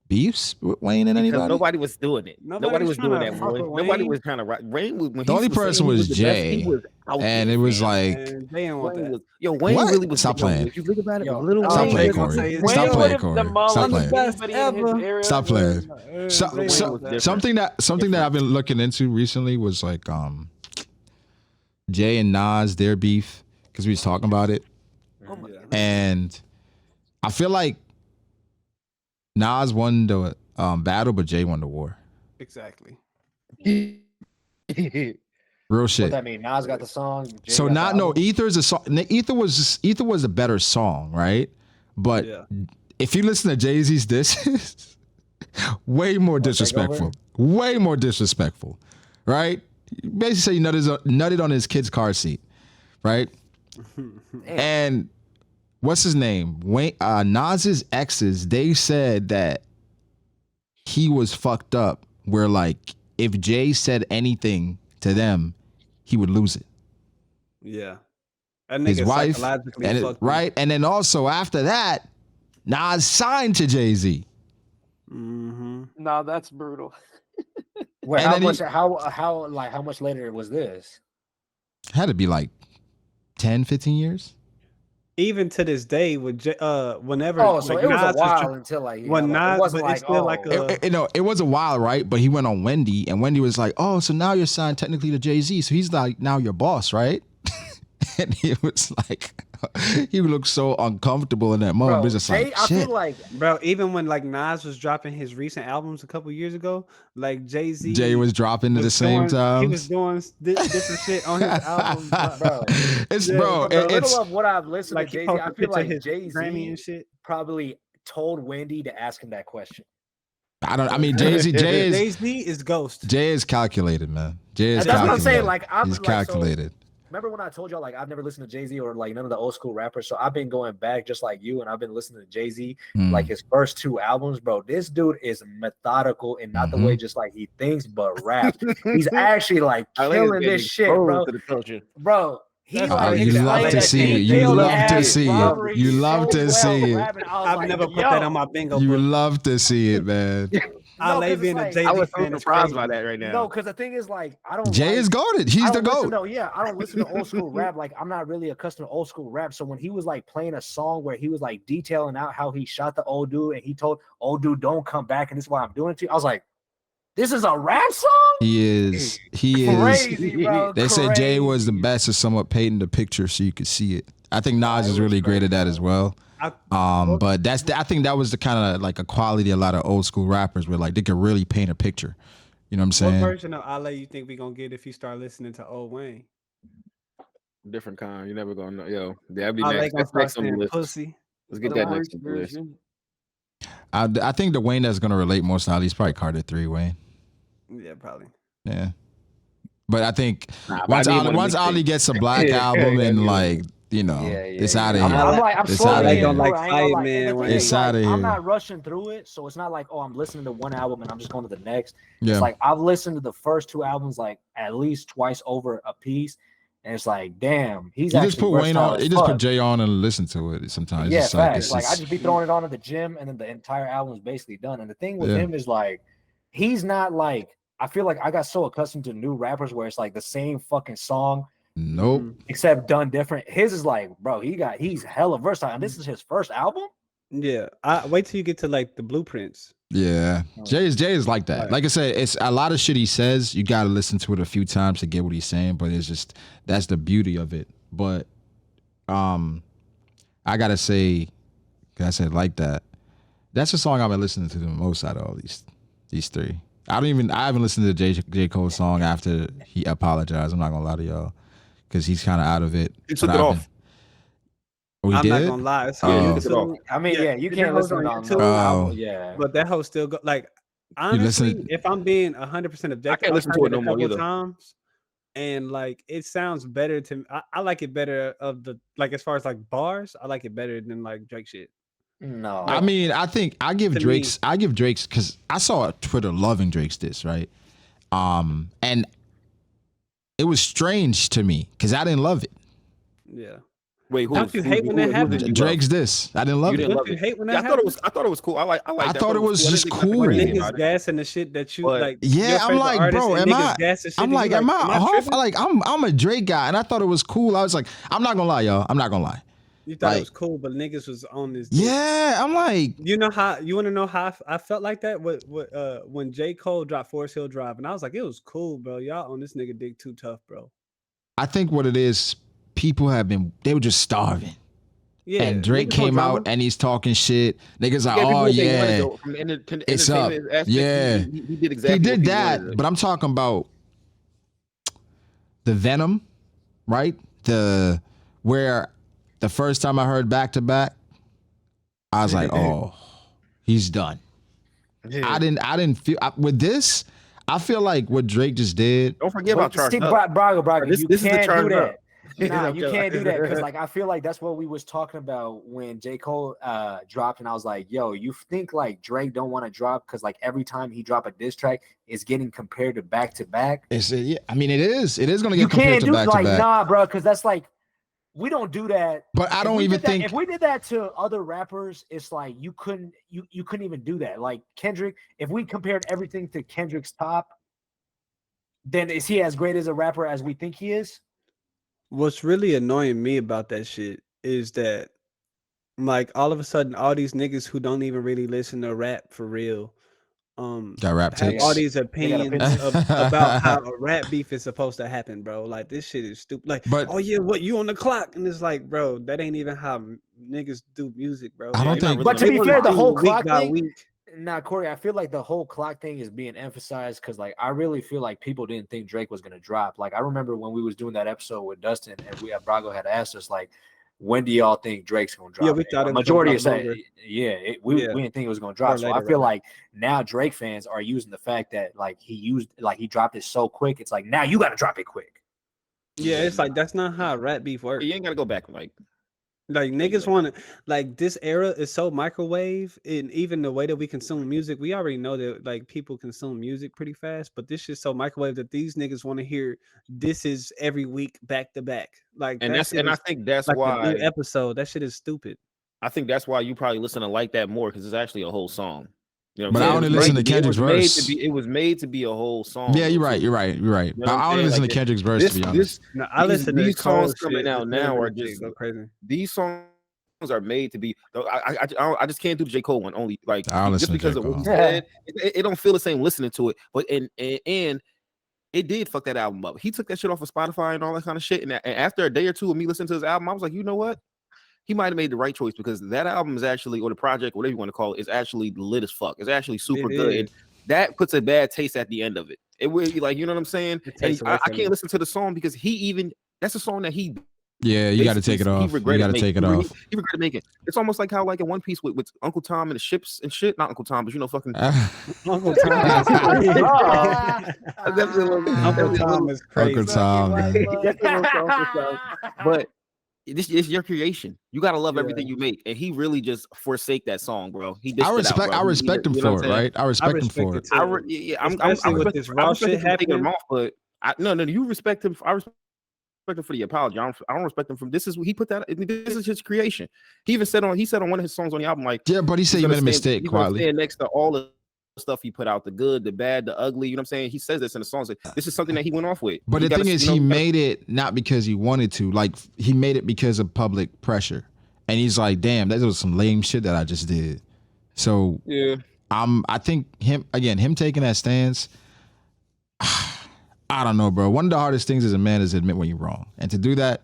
Speaker 2: beefs with Wayne and anybody.
Speaker 1: Nobody was doing it. Nobody was doing that. Nobody was trying to. Wayne was.
Speaker 2: The only person was Jay, and it was like.
Speaker 1: Wayne really was.
Speaker 2: Stop playing.
Speaker 1: If you think about it,
Speaker 2: Stop playing, Corey. Stop playing, Corey. Stop playing. Something that I've been looking into recently was like Jay and Nas, their beef, because we was talking about it, and I feel like Nas won the battle, but Jay won the war.
Speaker 4: Exactly.
Speaker 2: Real shit.
Speaker 5: What that mean? Nas got the song.
Speaker 2: So Ether is a song. Ether was a better song, right? But if you listen to Jay-Z's disses, way more disrespectful. Way more disrespectful, right? Basically, say you nutted on his kid's car seat, right? And what's his name? Nas's exes. They said that he was fucked up. Where like if Jay said anything to them, he would lose it.
Speaker 4: Yeah.
Speaker 2: His wife, and then also after that, Nas signed to Jay-Z.
Speaker 3: No, that's brutal.
Speaker 5: Wait, how much later was this?
Speaker 2: Had to be like 10, 15 years.
Speaker 4: Even to this day, with whenever
Speaker 5: it was a while until like it wasn't like
Speaker 2: it was a while, right? But he went on Wendy, and Wendy was like, "Oh, so now you're signed technically to Jay-Z, so he's like now your boss, right?" And he was like, he looked so uncomfortable in that moment. Bro, just like,
Speaker 5: I feel like,
Speaker 4: bro, even when like Nas was dropping his recent albums a couple years ago, like Jay
Speaker 2: was dropping at the same time.
Speaker 4: He was doing different shit on his albums, bro.
Speaker 2: It's
Speaker 5: little of what I've listened
Speaker 4: like
Speaker 5: to Jay-Z. I feel like Jay-Z probably told Wendy to ask him that question.
Speaker 2: Jay-Z
Speaker 4: is ghost.
Speaker 2: Jay is calculated, man.
Speaker 5: That's what I'm saying. Like
Speaker 2: he's calculated.
Speaker 5: Remember when I told y'all like I've never listened to Jay-Z or like none of the old school rappers, so I've been going back just like you, and I've been listening to Jay-Z like his first 2 albums, bro. This dude is methodical and not the way just like he thinks, but raps. He's actually like killing this shit, bro. Bro,
Speaker 2: you love to see it. You love to see it. You love to see it.
Speaker 4: I've never put that on my bingo.
Speaker 2: You love to see it, man.
Speaker 4: I was so
Speaker 1: surprised by that right now.
Speaker 5: No, because the thing is, like, I don't.
Speaker 2: Jay is goated. He's the GOAT.
Speaker 5: I don't listen to old school rap. Like, I'm not really accustomed to old school rap. So when he was like playing a song where he was like detailing out how he shot the old dude and he told old dude, "Don't come back," and this is why I'm doing it to you. I was like, this is a rap song?
Speaker 2: He is.
Speaker 5: Crazy, bro.
Speaker 2: They said Jay was the best, or somewhat painting the picture so you could see it. I think Nas is really great at that as well. But I think that was the kind of like a quality a lot of old school rappers were like they could really paint a picture. You know what I'm saying?
Speaker 4: What version of Ale you think we gonna get if you start listening to Old Wayne?
Speaker 1: Different kind. You're never gonna know. Yo, that'd be
Speaker 4: Ale
Speaker 1: next.
Speaker 4: gonna
Speaker 1: That's
Speaker 4: start
Speaker 1: next on the
Speaker 4: saying
Speaker 1: list.
Speaker 4: pussy.
Speaker 1: Let's get
Speaker 3: The
Speaker 1: that
Speaker 3: worst
Speaker 1: next on the list.
Speaker 3: version.
Speaker 2: I think the Wayne that's gonna relate most to Ali is probably Carter 3 Wayne.
Speaker 4: Yeah, probably.
Speaker 2: Yeah. But I think
Speaker 1: Nah, but
Speaker 2: once
Speaker 1: I need one of
Speaker 2: once
Speaker 1: these
Speaker 2: Ali
Speaker 1: things.
Speaker 2: gets a black album and like, you know, it's out of here.
Speaker 5: I'm
Speaker 2: It's
Speaker 5: slowly
Speaker 2: outta
Speaker 5: getting
Speaker 2: here.
Speaker 5: through it. I ain't gonna lie.
Speaker 4: Man,
Speaker 5: And the thing
Speaker 2: It's
Speaker 5: is, like,
Speaker 2: outta
Speaker 5: I'm
Speaker 2: here.
Speaker 5: not rushing through it, so it's not like, oh, I'm listening to one album and I'm just going to the next.
Speaker 2: Yeah.
Speaker 5: It's like I've listened to the first 2 albums like at least twice over a piece, and it's like, damn, he's
Speaker 2: You
Speaker 5: actually
Speaker 2: just put Wayne
Speaker 5: versatile
Speaker 2: on.
Speaker 5: as
Speaker 2: You just put
Speaker 5: fuck.
Speaker 2: Jay on and listen to it. Sometimes,
Speaker 5: Yeah,
Speaker 2: it's like,
Speaker 5: facts.
Speaker 2: it's
Speaker 5: Like I
Speaker 2: just,
Speaker 5: just be throwing it on at the gym, and then the entire album is basically done. And the thing with
Speaker 2: Yeah.
Speaker 5: him is like, he's not like. I feel like I got so accustomed to new rappers where it's like the same fucking song,
Speaker 2: nope.
Speaker 5: except done different. His is like, bro, he's hella versatile, and this is his first album.
Speaker 4: Yeah, I wait till you get to like the blueprints.
Speaker 2: Yeah, Jay is like that.
Speaker 4: Right.
Speaker 2: Like I said, it's a lot of shit he says. You got to listen to it a few times to get what he's saying. But it's just that's the beauty of it. But I gotta say, 'cause I said like that. That's the song I've been listening to the most out of all these 3. I haven't listened to the J. Cole song after he apologized. I'm not gonna lie to y'all, because he's kind of out of it.
Speaker 1: He took it off.
Speaker 2: Oh, he
Speaker 4: I'm
Speaker 2: did?
Speaker 4: not gonna lie. It's
Speaker 2: Yeah,
Speaker 4: on
Speaker 2: you
Speaker 1: took it
Speaker 4: YouTube.
Speaker 1: off.
Speaker 5: I mean,
Speaker 4: Yeah,
Speaker 5: yeah, you
Speaker 4: the
Speaker 5: can't
Speaker 4: hoes
Speaker 5: listen
Speaker 4: on
Speaker 5: on
Speaker 4: YouTube.
Speaker 5: no
Speaker 2: Oh.
Speaker 5: album. Yeah,
Speaker 4: But that hoe still go like honestly.
Speaker 2: listen-
Speaker 4: If I'm being 100% objective,
Speaker 1: can't listen
Speaker 4: I've
Speaker 1: to
Speaker 4: heard
Speaker 1: it no
Speaker 4: a
Speaker 1: more
Speaker 4: couple
Speaker 1: either.
Speaker 4: times, and like it sounds better to me. I like it better of the like as far as like bars. I like it better than like Drake shit.
Speaker 5: no.
Speaker 2: I mean, I think I give
Speaker 4: To
Speaker 2: Drake's because I saw Twitter loving Drake's diss, right? And it was strange to me because I didn't love it.
Speaker 4: Yeah.
Speaker 1: Wait,
Speaker 4: Don't you hate when that happens?
Speaker 2: Drake's diss, I didn't love
Speaker 1: You
Speaker 2: it.
Speaker 1: didn't
Speaker 4: Don't
Speaker 1: love
Speaker 4: you
Speaker 1: it.
Speaker 4: hate when
Speaker 1: Yeah,
Speaker 4: that
Speaker 1: I thought it
Speaker 4: happens?
Speaker 1: was. I thought it was cool. I like that.
Speaker 2: thought it was
Speaker 1: cool. I
Speaker 2: just
Speaker 1: didn't think nothing
Speaker 2: cool.
Speaker 1: crazy
Speaker 4: Niggas
Speaker 1: about it.
Speaker 4: gassing the shit that you
Speaker 1: But-
Speaker 4: like.
Speaker 2: Yeah,
Speaker 4: your
Speaker 2: I'm
Speaker 4: favorite
Speaker 2: like,
Speaker 4: artist
Speaker 2: bro,
Speaker 4: and
Speaker 2: am
Speaker 4: niggas
Speaker 2: I?
Speaker 4: gassing shit
Speaker 2: I'm
Speaker 4: and you
Speaker 2: like, am I off?
Speaker 4: tripping?
Speaker 2: Like, I'm a Drake guy, and I thought it was cool. I was like, I'm not gonna lie, y'all. I'm not gonna lie.
Speaker 4: You thought
Speaker 2: like-
Speaker 4: it was cool, but niggas was on this. dick.
Speaker 2: Yeah, I'm like,
Speaker 4: You know how you want to know how I felt like that? When J. Cole dropped Forest Hill Drive, and I was like, it was cool, bro. Y'all on this nigga dick too tough, bro.
Speaker 2: I think what it is, people they were just starving.
Speaker 4: Yeah.
Speaker 2: And Drake
Speaker 4: niggas want
Speaker 2: came out
Speaker 4: drama.
Speaker 2: and he's talking shit. Niggas like,
Speaker 1: Yeah, people
Speaker 2: oh
Speaker 1: did what they wanted,
Speaker 2: yeah,
Speaker 1: though. From the
Speaker 2: It's up.
Speaker 1: entertainment aspect,
Speaker 2: Yeah.
Speaker 1: he did exactly.
Speaker 2: he did
Speaker 1: what people
Speaker 2: that.
Speaker 1: wanted.
Speaker 2: But I'm talking about the Venom, right? Where the first time I heard Back to Back, I was like, oh, he's done.
Speaker 1: Yeah.
Speaker 2: I didn't feel with this. I feel like what Drake just did.
Speaker 1: Don't forget about
Speaker 5: See,
Speaker 1: Charged Up.
Speaker 5: Brago,
Speaker 1: This
Speaker 5: you
Speaker 1: is the
Speaker 5: can't do
Speaker 1: Charged
Speaker 5: that.
Speaker 1: Up.
Speaker 5: Nah, you
Speaker 1: Okay.
Speaker 5: can't do that because like I feel like that's what we was talking about when J. Cole dropped, and I was like, yo, you think like Drake don't want to drop because like every time he drop a diss track is getting compared to back.
Speaker 2: Yeah, I mean, it is going to
Speaker 5: You
Speaker 2: get compared
Speaker 5: can't
Speaker 2: to
Speaker 5: do
Speaker 2: Back to
Speaker 5: like
Speaker 2: Back.
Speaker 5: nah, bro, because that's like we don't do that.
Speaker 2: But I
Speaker 5: If
Speaker 2: don't
Speaker 5: we
Speaker 2: even
Speaker 5: did that-
Speaker 2: think
Speaker 5: if we did that to other rappers, it's like you couldn't even do that. Like Kendrick, if we compared everything to Kendrick's top, then is he as great as a rapper as we think he is?
Speaker 4: What's really annoying me about that shit is that, like, all of a sudden, all these niggas who don't even really listen to rap for real,
Speaker 2: got rap
Speaker 4: have
Speaker 2: takes.
Speaker 4: all these opinions
Speaker 5: opinions.
Speaker 4: about how a rap beef is supposed to happen, bro. Like, this shit is stupid. Like,
Speaker 2: But-
Speaker 4: oh yeah, what you on the clock? And it's like, bro, that ain't even how niggas do music, bro.
Speaker 2: I don't
Speaker 4: Like,
Speaker 2: think-
Speaker 5: But to
Speaker 4: they
Speaker 5: be
Speaker 4: wanna
Speaker 5: fair, the
Speaker 4: do
Speaker 5: whole
Speaker 4: week
Speaker 5: clock
Speaker 4: by
Speaker 5: thing.
Speaker 4: week.
Speaker 5: Nah, Corey, I feel like the whole clock thing is being emphasized because, like, I really feel like people didn't think Drake was gonna drop. Like, I remember when we was doing that episode with Dustin, and Brago had asked us, like, when do y'all think Drake's gonna drop?
Speaker 4: Yeah, we
Speaker 5: And
Speaker 4: thought
Speaker 5: the
Speaker 4: it was
Speaker 5: majority
Speaker 4: gonna
Speaker 5: of
Speaker 4: drop
Speaker 5: saying,
Speaker 4: longer.
Speaker 5: we
Speaker 4: Yeah.
Speaker 5: didn't think it was gonna drop.
Speaker 4: Or
Speaker 5: So I
Speaker 4: later,
Speaker 5: feel
Speaker 4: right.
Speaker 5: like now Drake fans are using the fact that like he dropped it so quick. It's like now you got to drop it quick.
Speaker 4: Yeah, it's like that's not how rap beef works.
Speaker 1: You ain't gotta go back.
Speaker 4: Like niggas want to, like this era is so microwave, and even the way that we consume music, we already know that like people consume music pretty fast, but this shit's so microwave that these niggas want to hear this is every week back to back. Like
Speaker 1: And
Speaker 4: that
Speaker 1: that's
Speaker 4: shit
Speaker 1: and I
Speaker 4: is
Speaker 1: think that's
Speaker 4: like a
Speaker 1: why
Speaker 4: new episode. That shit is stupid.
Speaker 1: I think that's why you probably listen to like that more because it's actually a whole song. You know what
Speaker 2: But
Speaker 1: I'm
Speaker 2: I
Speaker 1: saying?
Speaker 2: only
Speaker 1: It was
Speaker 2: listen
Speaker 1: made
Speaker 2: to Kendrick's
Speaker 1: it was made
Speaker 2: verse.
Speaker 1: It was made to be a whole song.
Speaker 2: Yeah, you're
Speaker 1: though,
Speaker 2: right.
Speaker 1: too.
Speaker 2: You're right. You're right.
Speaker 1: You know what
Speaker 2: I
Speaker 1: I'm
Speaker 2: only
Speaker 1: saying?
Speaker 2: listen
Speaker 1: Like,
Speaker 2: to Kendrick's verse
Speaker 1: This,
Speaker 2: to be honest.
Speaker 1: this,
Speaker 4: No, I listen
Speaker 1: these
Speaker 4: to Cole
Speaker 1: songs coming
Speaker 4: shit,
Speaker 1: out
Speaker 4: and
Speaker 1: now are
Speaker 4: Kendrick
Speaker 1: just
Speaker 4: shit go crazy.
Speaker 1: these songs are made to be. I just can't do the J. Cole one only like
Speaker 2: I don't
Speaker 1: just
Speaker 2: listen to
Speaker 1: because
Speaker 2: J.
Speaker 1: of what he
Speaker 2: Cole.
Speaker 1: said. It don't feel the same listening to it, but and it did fuck that album up. He took that shit off of Spotify and all that kind of shit. And after a day or two of me listening to his album, I was like, you know what? He might have made the right choice because that album is actually, or the project, whatever you want to call it, is actually lit as fuck. It's actually super good. And that puts a bad taste at the end of it. It really, like, you know what I'm saying? And I can't listen to the song because that's a song that he.
Speaker 2: Yeah, you got to take it off. You got to take it off.
Speaker 1: He regretted making it. It's almost like how, like, in One Piece with Uncle Tom and the ships and shit. Not Uncle Tom, but you know, fucking
Speaker 4: Uncle Tom. Uncle Tom is crazy.
Speaker 2: Uncle Tom.
Speaker 1: But this is your creation. You gotta love everything you make, and he really just forsake that song, bro.
Speaker 2: I respect him for it, right? I respect him for it.
Speaker 4: I'm with this raw shit happening.
Speaker 1: But you respect him. I respect him for the apology. I don't respect him from this. Is he put that? This is his creation. He even said on one of his songs on the album, like,
Speaker 2: yeah, but he said you made a mistake quietly.
Speaker 1: Stand next to all the stuff he put out, the good, the bad, the ugly. You know what I'm saying? He says this in the songs. Like, this is something that he went off with.
Speaker 2: But the thing is, he made it not because he wanted to. Like, he made it because of public pressure, and he's like, "Damn, that was some lame shit that I just did." So
Speaker 1: yeah,
Speaker 2: I think him taking that stance. I don't know, bro. One of the hardest things as a man is to admit when you're wrong, and to do that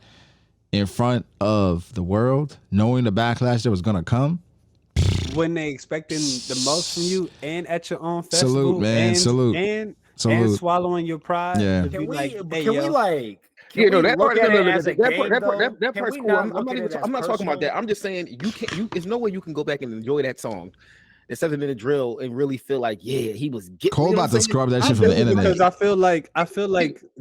Speaker 2: in front of the world, knowing the backlash that was gonna come.
Speaker 4: When they expecting the most from you and at your own festival.
Speaker 2: Salute, man. Salute.
Speaker 4: And
Speaker 2: Salute.
Speaker 4: swallowing your pride.
Speaker 2: Yeah.
Speaker 5: Can we
Speaker 4: that
Speaker 1: part's cool. I'm not talking about that. I'm just saying there's no way you can go back and enjoy that song, the 7-minute drill, and really feel like, yeah, he was getting.
Speaker 2: Cole about to scrub that shit from the internet.
Speaker 4: Because I feel like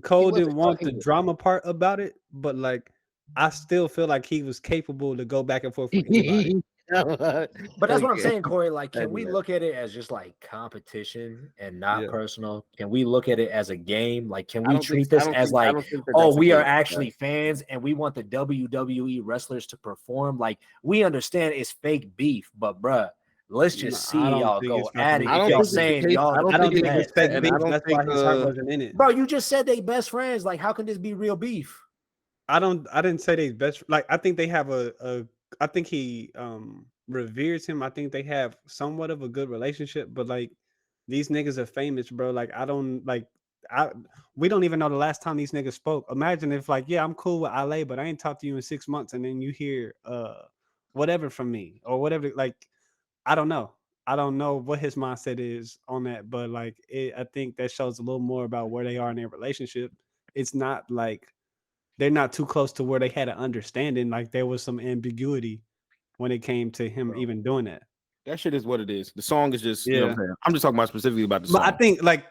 Speaker 4: Cole didn't want the drama part about it, but like I still feel like he was capable to go back and forth with anybody.
Speaker 5: But that's what I'm saying, Corey. Like, can we look at it as just like competition and not personal? Can we look at it as a game? Like, can we treat this as like, oh, we are actually fans and we want the WWE wrestlers to perform? Like, we understand it's fake beef, but bruh, let's just see y'all go at it. Y'all saying y'all,
Speaker 4: I don't think it's fake beef. That's why his heart wasn't in it.
Speaker 5: Bro, you just said they best friends. Like, how can this be real beef?
Speaker 4: I didn't say they best. Like, I think they have I think he reveres him. I think they have somewhat of a good relationship, but like these niggas are famous, bro. Like we don't even know the last time these niggas spoke. Imagine if like, yeah, I'm cool with Ale, but I ain't talked to you in 6 months, and then you hear whatever from me or whatever. Like, I don't know what his mindset is on that, but like I think that shows a little more about where they are in their relationship. It's not like they're not too close to where they had an understanding. Like, there was some ambiguity when it came to him even doing that.
Speaker 1: That shit is what it is. The song is just, you know what I'm saying? I'm just talking about specifically about the song.
Speaker 4: But I think like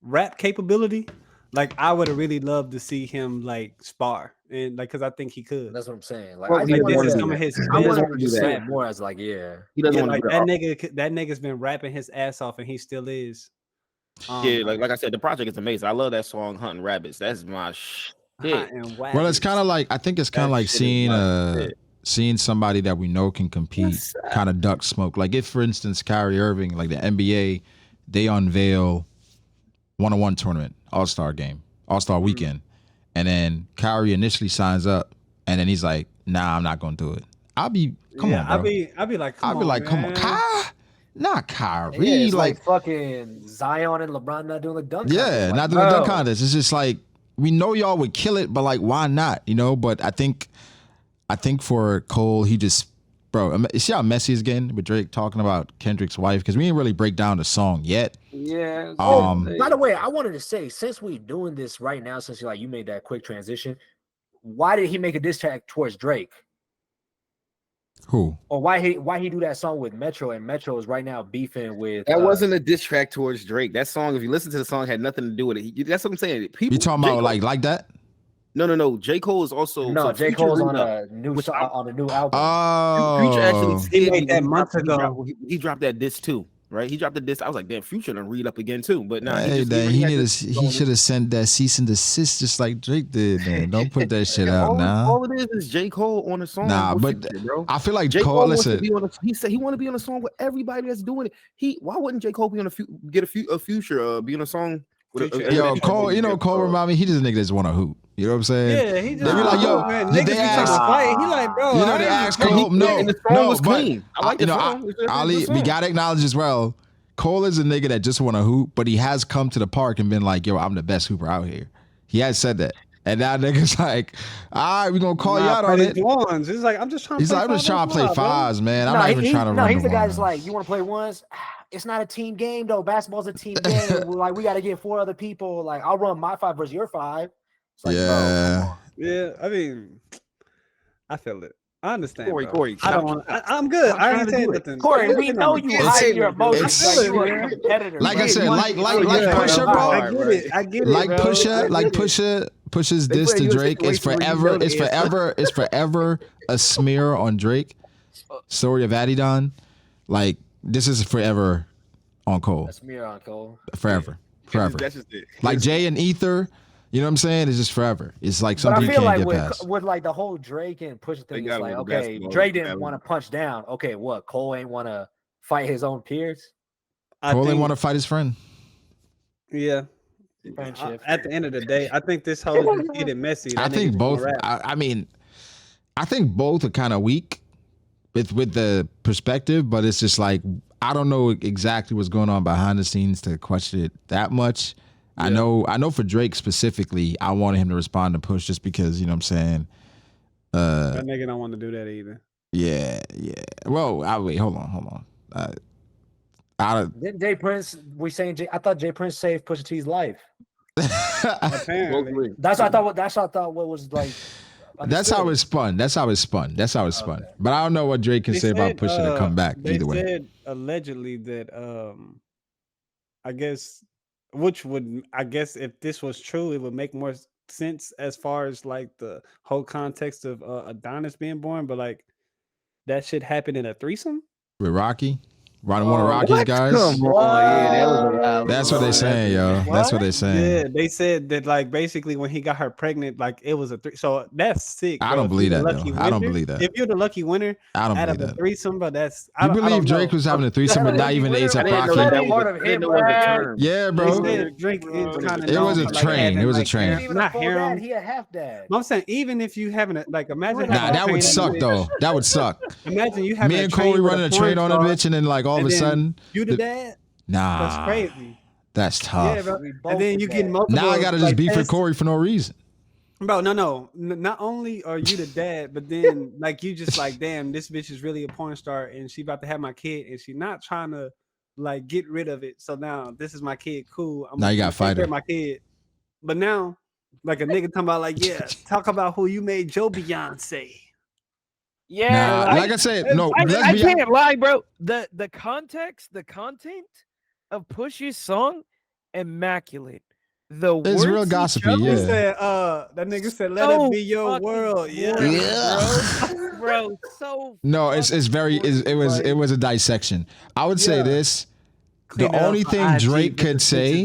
Speaker 4: rap capability, like I would have really loved to see him like spar, and like, cause I think he could.
Speaker 5: That's what I'm saying. Like,
Speaker 4: I think this is some of his.
Speaker 5: I want to say it more as like, yeah,
Speaker 1: he doesn't
Speaker 4: want
Speaker 1: like
Speaker 4: that nigga. That nigga's been rapping his ass off, and he still is.
Speaker 1: Yeah, like I said, the project is amazing. I love that song, Hunting Rabbits. That's my shit.
Speaker 2: Well, it's kind of like, I think it's kind of like seeing somebody that we know can compete, kind of duck smoke. Like if, for instance, Kyrie Irving, like the NBA, they unveil one-on-one tournament, All-Star game, All-Star weekend, and then Kyrie initially signs up, and then he's like, "Nah, I'm not gonna do it." Come on, bro.
Speaker 4: I'll be like, come on,
Speaker 2: not Kyrie.
Speaker 5: Yeah, it's like fucking Zion and LeBron not doing the dunk contest.
Speaker 2: Yeah, not doing the dunk contest. It's just like, we know y'all would kill it, but like, why not? You know, but I think for Cole, he just, bro, see how messy it's getting with Drake talking about Kendrick's wife? Because we didn't really break down the song yet.
Speaker 3: Yeah.
Speaker 5: By the way, I wanted to say, since we doing this right now, since you made that quick transition, why did he make a diss track towards Drake?
Speaker 2: Who?
Speaker 5: Or why he do that song with Metro, and Metro is right now beefing with.
Speaker 1: That wasn't a diss track towards Drake. That song, if you listen to the song, had nothing to do with it. That's what I'm saying.
Speaker 2: You talking about like that?
Speaker 1: No. J. Cole is also
Speaker 5: J. Cole's on a new album.
Speaker 2: Oh,
Speaker 1: Future actually
Speaker 4: he made that months ago.
Speaker 1: He dropped that diss too, right? He dropped the diss. I was like, damn, Future done read up again too. But now
Speaker 2: he should have sent that cease and desist just like Drake did. Man, don't put that shit out now.
Speaker 1: All it is J. Cole on a song.
Speaker 2: Nah, but Future, bro. I feel like
Speaker 1: J.
Speaker 2: Cole. Listen,
Speaker 1: he said he want to be on a song with everybody that's doing it. Why wouldn't J. Cole be on get a Future be on a song?
Speaker 2: Cole. Cole remind me, he just a nigga that just want to hoop. You know what I'm saying?
Speaker 4: Yeah, he just
Speaker 2: they be like, yo,
Speaker 4: man, niggas be trying to fight. He like, bro,
Speaker 2: you know, they ask Cole, no,
Speaker 1: was clean. I like
Speaker 2: Ali, we gotta acknowledge as well. Cole is a nigga that just want to hoop, but he has come to the park and been like, yo, I'm the best hooper out here. He has said that. And now niggas like, all right, we gonna call you out on it.
Speaker 4: Ones. He's like, I'm just trying to play
Speaker 2: I'm just trying to play fives, man. I'm not even trying to run.
Speaker 5: No, he's the guy
Speaker 2: that's
Speaker 5: like, you want to play ones? It's not a team game though. Basketball's a team game. Like, we got to get 4 other people. Like, I'll run my 5 versus your 5. It's like,
Speaker 2: yeah.
Speaker 4: Yeah, I mean, I feel it. I understand.
Speaker 1: Corey,
Speaker 4: I'm good. I ain't saying nothing.
Speaker 5: Corey, we know you hide your emotions. Like, you are a competitor.
Speaker 2: Like I said, like Pusha, bro.
Speaker 4: I get it.
Speaker 2: Like Pusha's diss to Drake is forever. It's forever a smear on Drake. Story of Adidon. Like, this is forever on Cole.
Speaker 5: A smear on Cole.
Speaker 2: Forever.
Speaker 1: That's just it.
Speaker 2: Like Jay and Ether. You know what I'm saying? It's just forever. It's like something you can't get past.
Speaker 5: With like the whole Drake and Pusha thing, it's like, okay, Drake didn't want to punch down. Okay, what? Cole ain't want to fight his own peers?
Speaker 2: Cole ain't want to fight his friend.
Speaker 4: Yeah. At the end of the day, I think this whole getting messy.
Speaker 2: I think both. I mean, I think both are kind of weak with the perspective, but it's just like, I don't know exactly what's going on behind the scenes to question it that much. Yeah. I know for Drake specifically, I wanted him to respond to Push just because, you know what I'm saying?
Speaker 4: That nigga don't want to do that either.
Speaker 2: Yeah. Well, wait, hold on.
Speaker 5: Didn't Jay Prince, I thought Jay Prince saved Pusha T's life.
Speaker 4: Apparently.
Speaker 5: That's what I thought what was like.
Speaker 2: That's how it's spun. Okay. But I don't know what Drake can say about Pusha to come back either way.
Speaker 4: They said allegedly that I guess if this was true, it would make more sense as far as like the whole context of Adonis being born, but like that shit happened in a threesome
Speaker 2: with Rocky. One of Rocky's guys.
Speaker 1: Come on, that was a wild.
Speaker 2: That's what they saying, yo.
Speaker 5: What?
Speaker 2: That's what they saying.
Speaker 4: Yeah, they said that like basically when he got her pregnant, like it was so that's sick.
Speaker 2: I don't believe that though. I don't believe that.
Speaker 4: If you're the lucky winner,
Speaker 2: I don't
Speaker 4: out
Speaker 2: believe
Speaker 4: of
Speaker 2: that.
Speaker 4: a threesome, but that's
Speaker 2: you believe Drake was having a threesome, but not even ASAP Rocky. Yeah, bro.
Speaker 4: Drake is kind of.
Speaker 2: It was a train. It was a train.
Speaker 5: Even not harem. He a half dad.
Speaker 4: I'm saying even if you having it, like imagine.
Speaker 2: Nah, that would suck though. That would suck.
Speaker 4: Imagine you having
Speaker 2: me and Coley running a train on a bitch, and then like all of a sudden.
Speaker 4: You the dad?
Speaker 2: Nah,
Speaker 4: that's crazy.
Speaker 2: That's tough.
Speaker 4: Yeah, bro. And then you get multiple.
Speaker 2: Now I gotta just beef with Corey for no reason.
Speaker 4: Bro, no. Not only are you the dad, but then like you just like, damn, this bitch is really a porn star, and she about to have my kid, and she not trying to like get rid of it. So now this is my kid. Cool.
Speaker 2: Now you got to fight her.
Speaker 4: My kid. But now, like a nigga talking about like, yeah, talk about who you made your Beyonce.
Speaker 3: Yeah,
Speaker 2: nah, like I said, no.
Speaker 3: I can't lie, bro. The context, the content of Pusha's song, immaculate.
Speaker 2: It's real gossipy. Yeah.
Speaker 4: Said, that nigga said, "Let it be your world."
Speaker 2: Yeah.
Speaker 3: Bro. So
Speaker 2: no, it was a dissection. I would say this. The only thing Drake could say,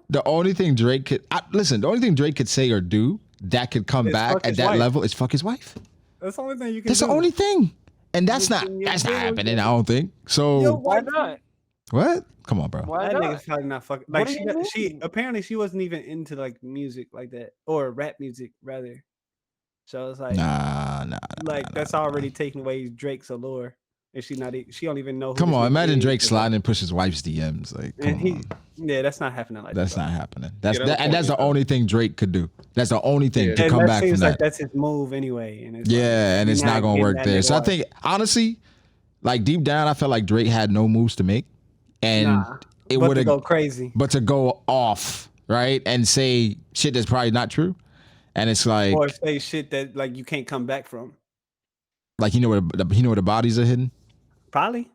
Speaker 2: the only thing Drake could say or do that could come back at that level is fuck his wife.
Speaker 4: That's the only thing you can.
Speaker 2: That's the only thing, and that's not happening. I don't think so.
Speaker 3: Yo, why not?
Speaker 2: What? Come on, bro.
Speaker 4: That nigga's probably not fucking. Like she apparently she wasn't even into like music like that or rap music rather. So it's like
Speaker 2: nah.
Speaker 4: That's already taking away Drake's allure. And she don't even know.
Speaker 2: Come on, imagine Drake sliding and push his wife's DMs. Like,
Speaker 4: yeah, that's not happening. Like
Speaker 2: that's not happening. That's the only thing Drake could do. That's the only thing to come back from that.
Speaker 4: Like that's his move anyway. And
Speaker 2: it's not gonna work there. So I think honestly, like deep down, I felt like Drake had no moves to make, and it would have
Speaker 4: go crazy.
Speaker 2: But to go off right and say shit that's probably not true, and it's like
Speaker 4: or say shit that like you can't come back from.
Speaker 2: Like where the bodies are hidden.
Speaker 4: Probably.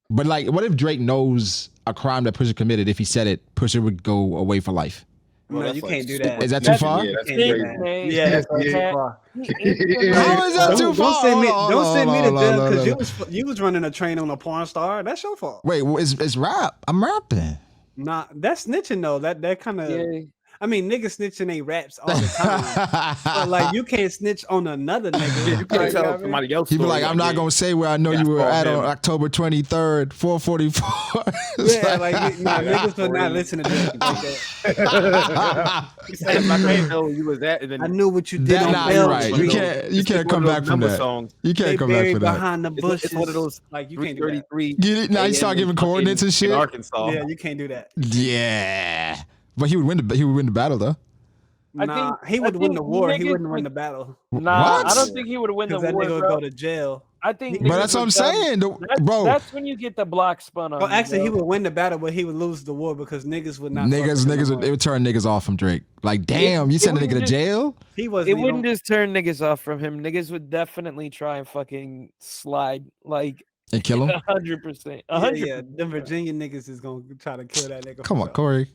Speaker 2: But like, what if Drake knows a crime that Pusha committed? If he said it, Pusha would go away for life.
Speaker 4: Well, no, you can't do that.
Speaker 2: Is that too far?
Speaker 4: Yeah, that's too far.
Speaker 2: How is that too far?
Speaker 4: Don't send me to jail because you was running a train on a porn star. That's your fault.
Speaker 2: Wait, it's rap. I'm rapping.
Speaker 4: Nah, that's snitching though. That kind of. Yeah. I mean, niggas snitching they raps all the time, but like you can't snitch on another nigga.
Speaker 1: You can't
Speaker 4: Like,
Speaker 1: tell somebody else.
Speaker 2: He be like, I'm not gonna say where I know you were at on October 23rd, 444.
Speaker 4: Yeah, like niggas would not listen to Drake like that.
Speaker 1: He said, "I'm not gonna know where you was at." And then
Speaker 4: I knew what you did on
Speaker 2: Nah,
Speaker 4: Bell.
Speaker 2: you're right. You can't come back from that.
Speaker 1: Songs.
Speaker 2: You can't come back from that.
Speaker 4: Behind the bushes.
Speaker 1: It's one of those
Speaker 4: like you can't do that.
Speaker 1: 3:33.
Speaker 2: Get it? Now you start giving coordinates and shit.
Speaker 1: In Arkansas.
Speaker 4: Yeah, you can't do that.
Speaker 2: Yeah, but he would win the battle though.
Speaker 4: Nah, he would win the war. He wouldn't win the battle.
Speaker 3: Nah,
Speaker 2: What?
Speaker 3: I don't think he would win the
Speaker 4: Because that
Speaker 3: war,
Speaker 4: nigga would
Speaker 3: bro.
Speaker 4: go to jail.
Speaker 3: I think.
Speaker 2: But that's what I'm saying, bro.
Speaker 3: That's when you get the block spun on.
Speaker 4: Oh, actually,
Speaker 3: bro.
Speaker 4: he would win the battle, but he would lose the war because niggas would not.
Speaker 2: It would turn niggas off from Drake. Like, damn, you send a nigga to jail?
Speaker 4: He was.
Speaker 3: It wouldn't just turn niggas off from him. Niggas would definitely try and fucking slide like
Speaker 2: And kill him?
Speaker 3: 100%.
Speaker 4: Yeah, the Virginia niggas is gonna try to kill that nigga.
Speaker 2: Come on, Corey.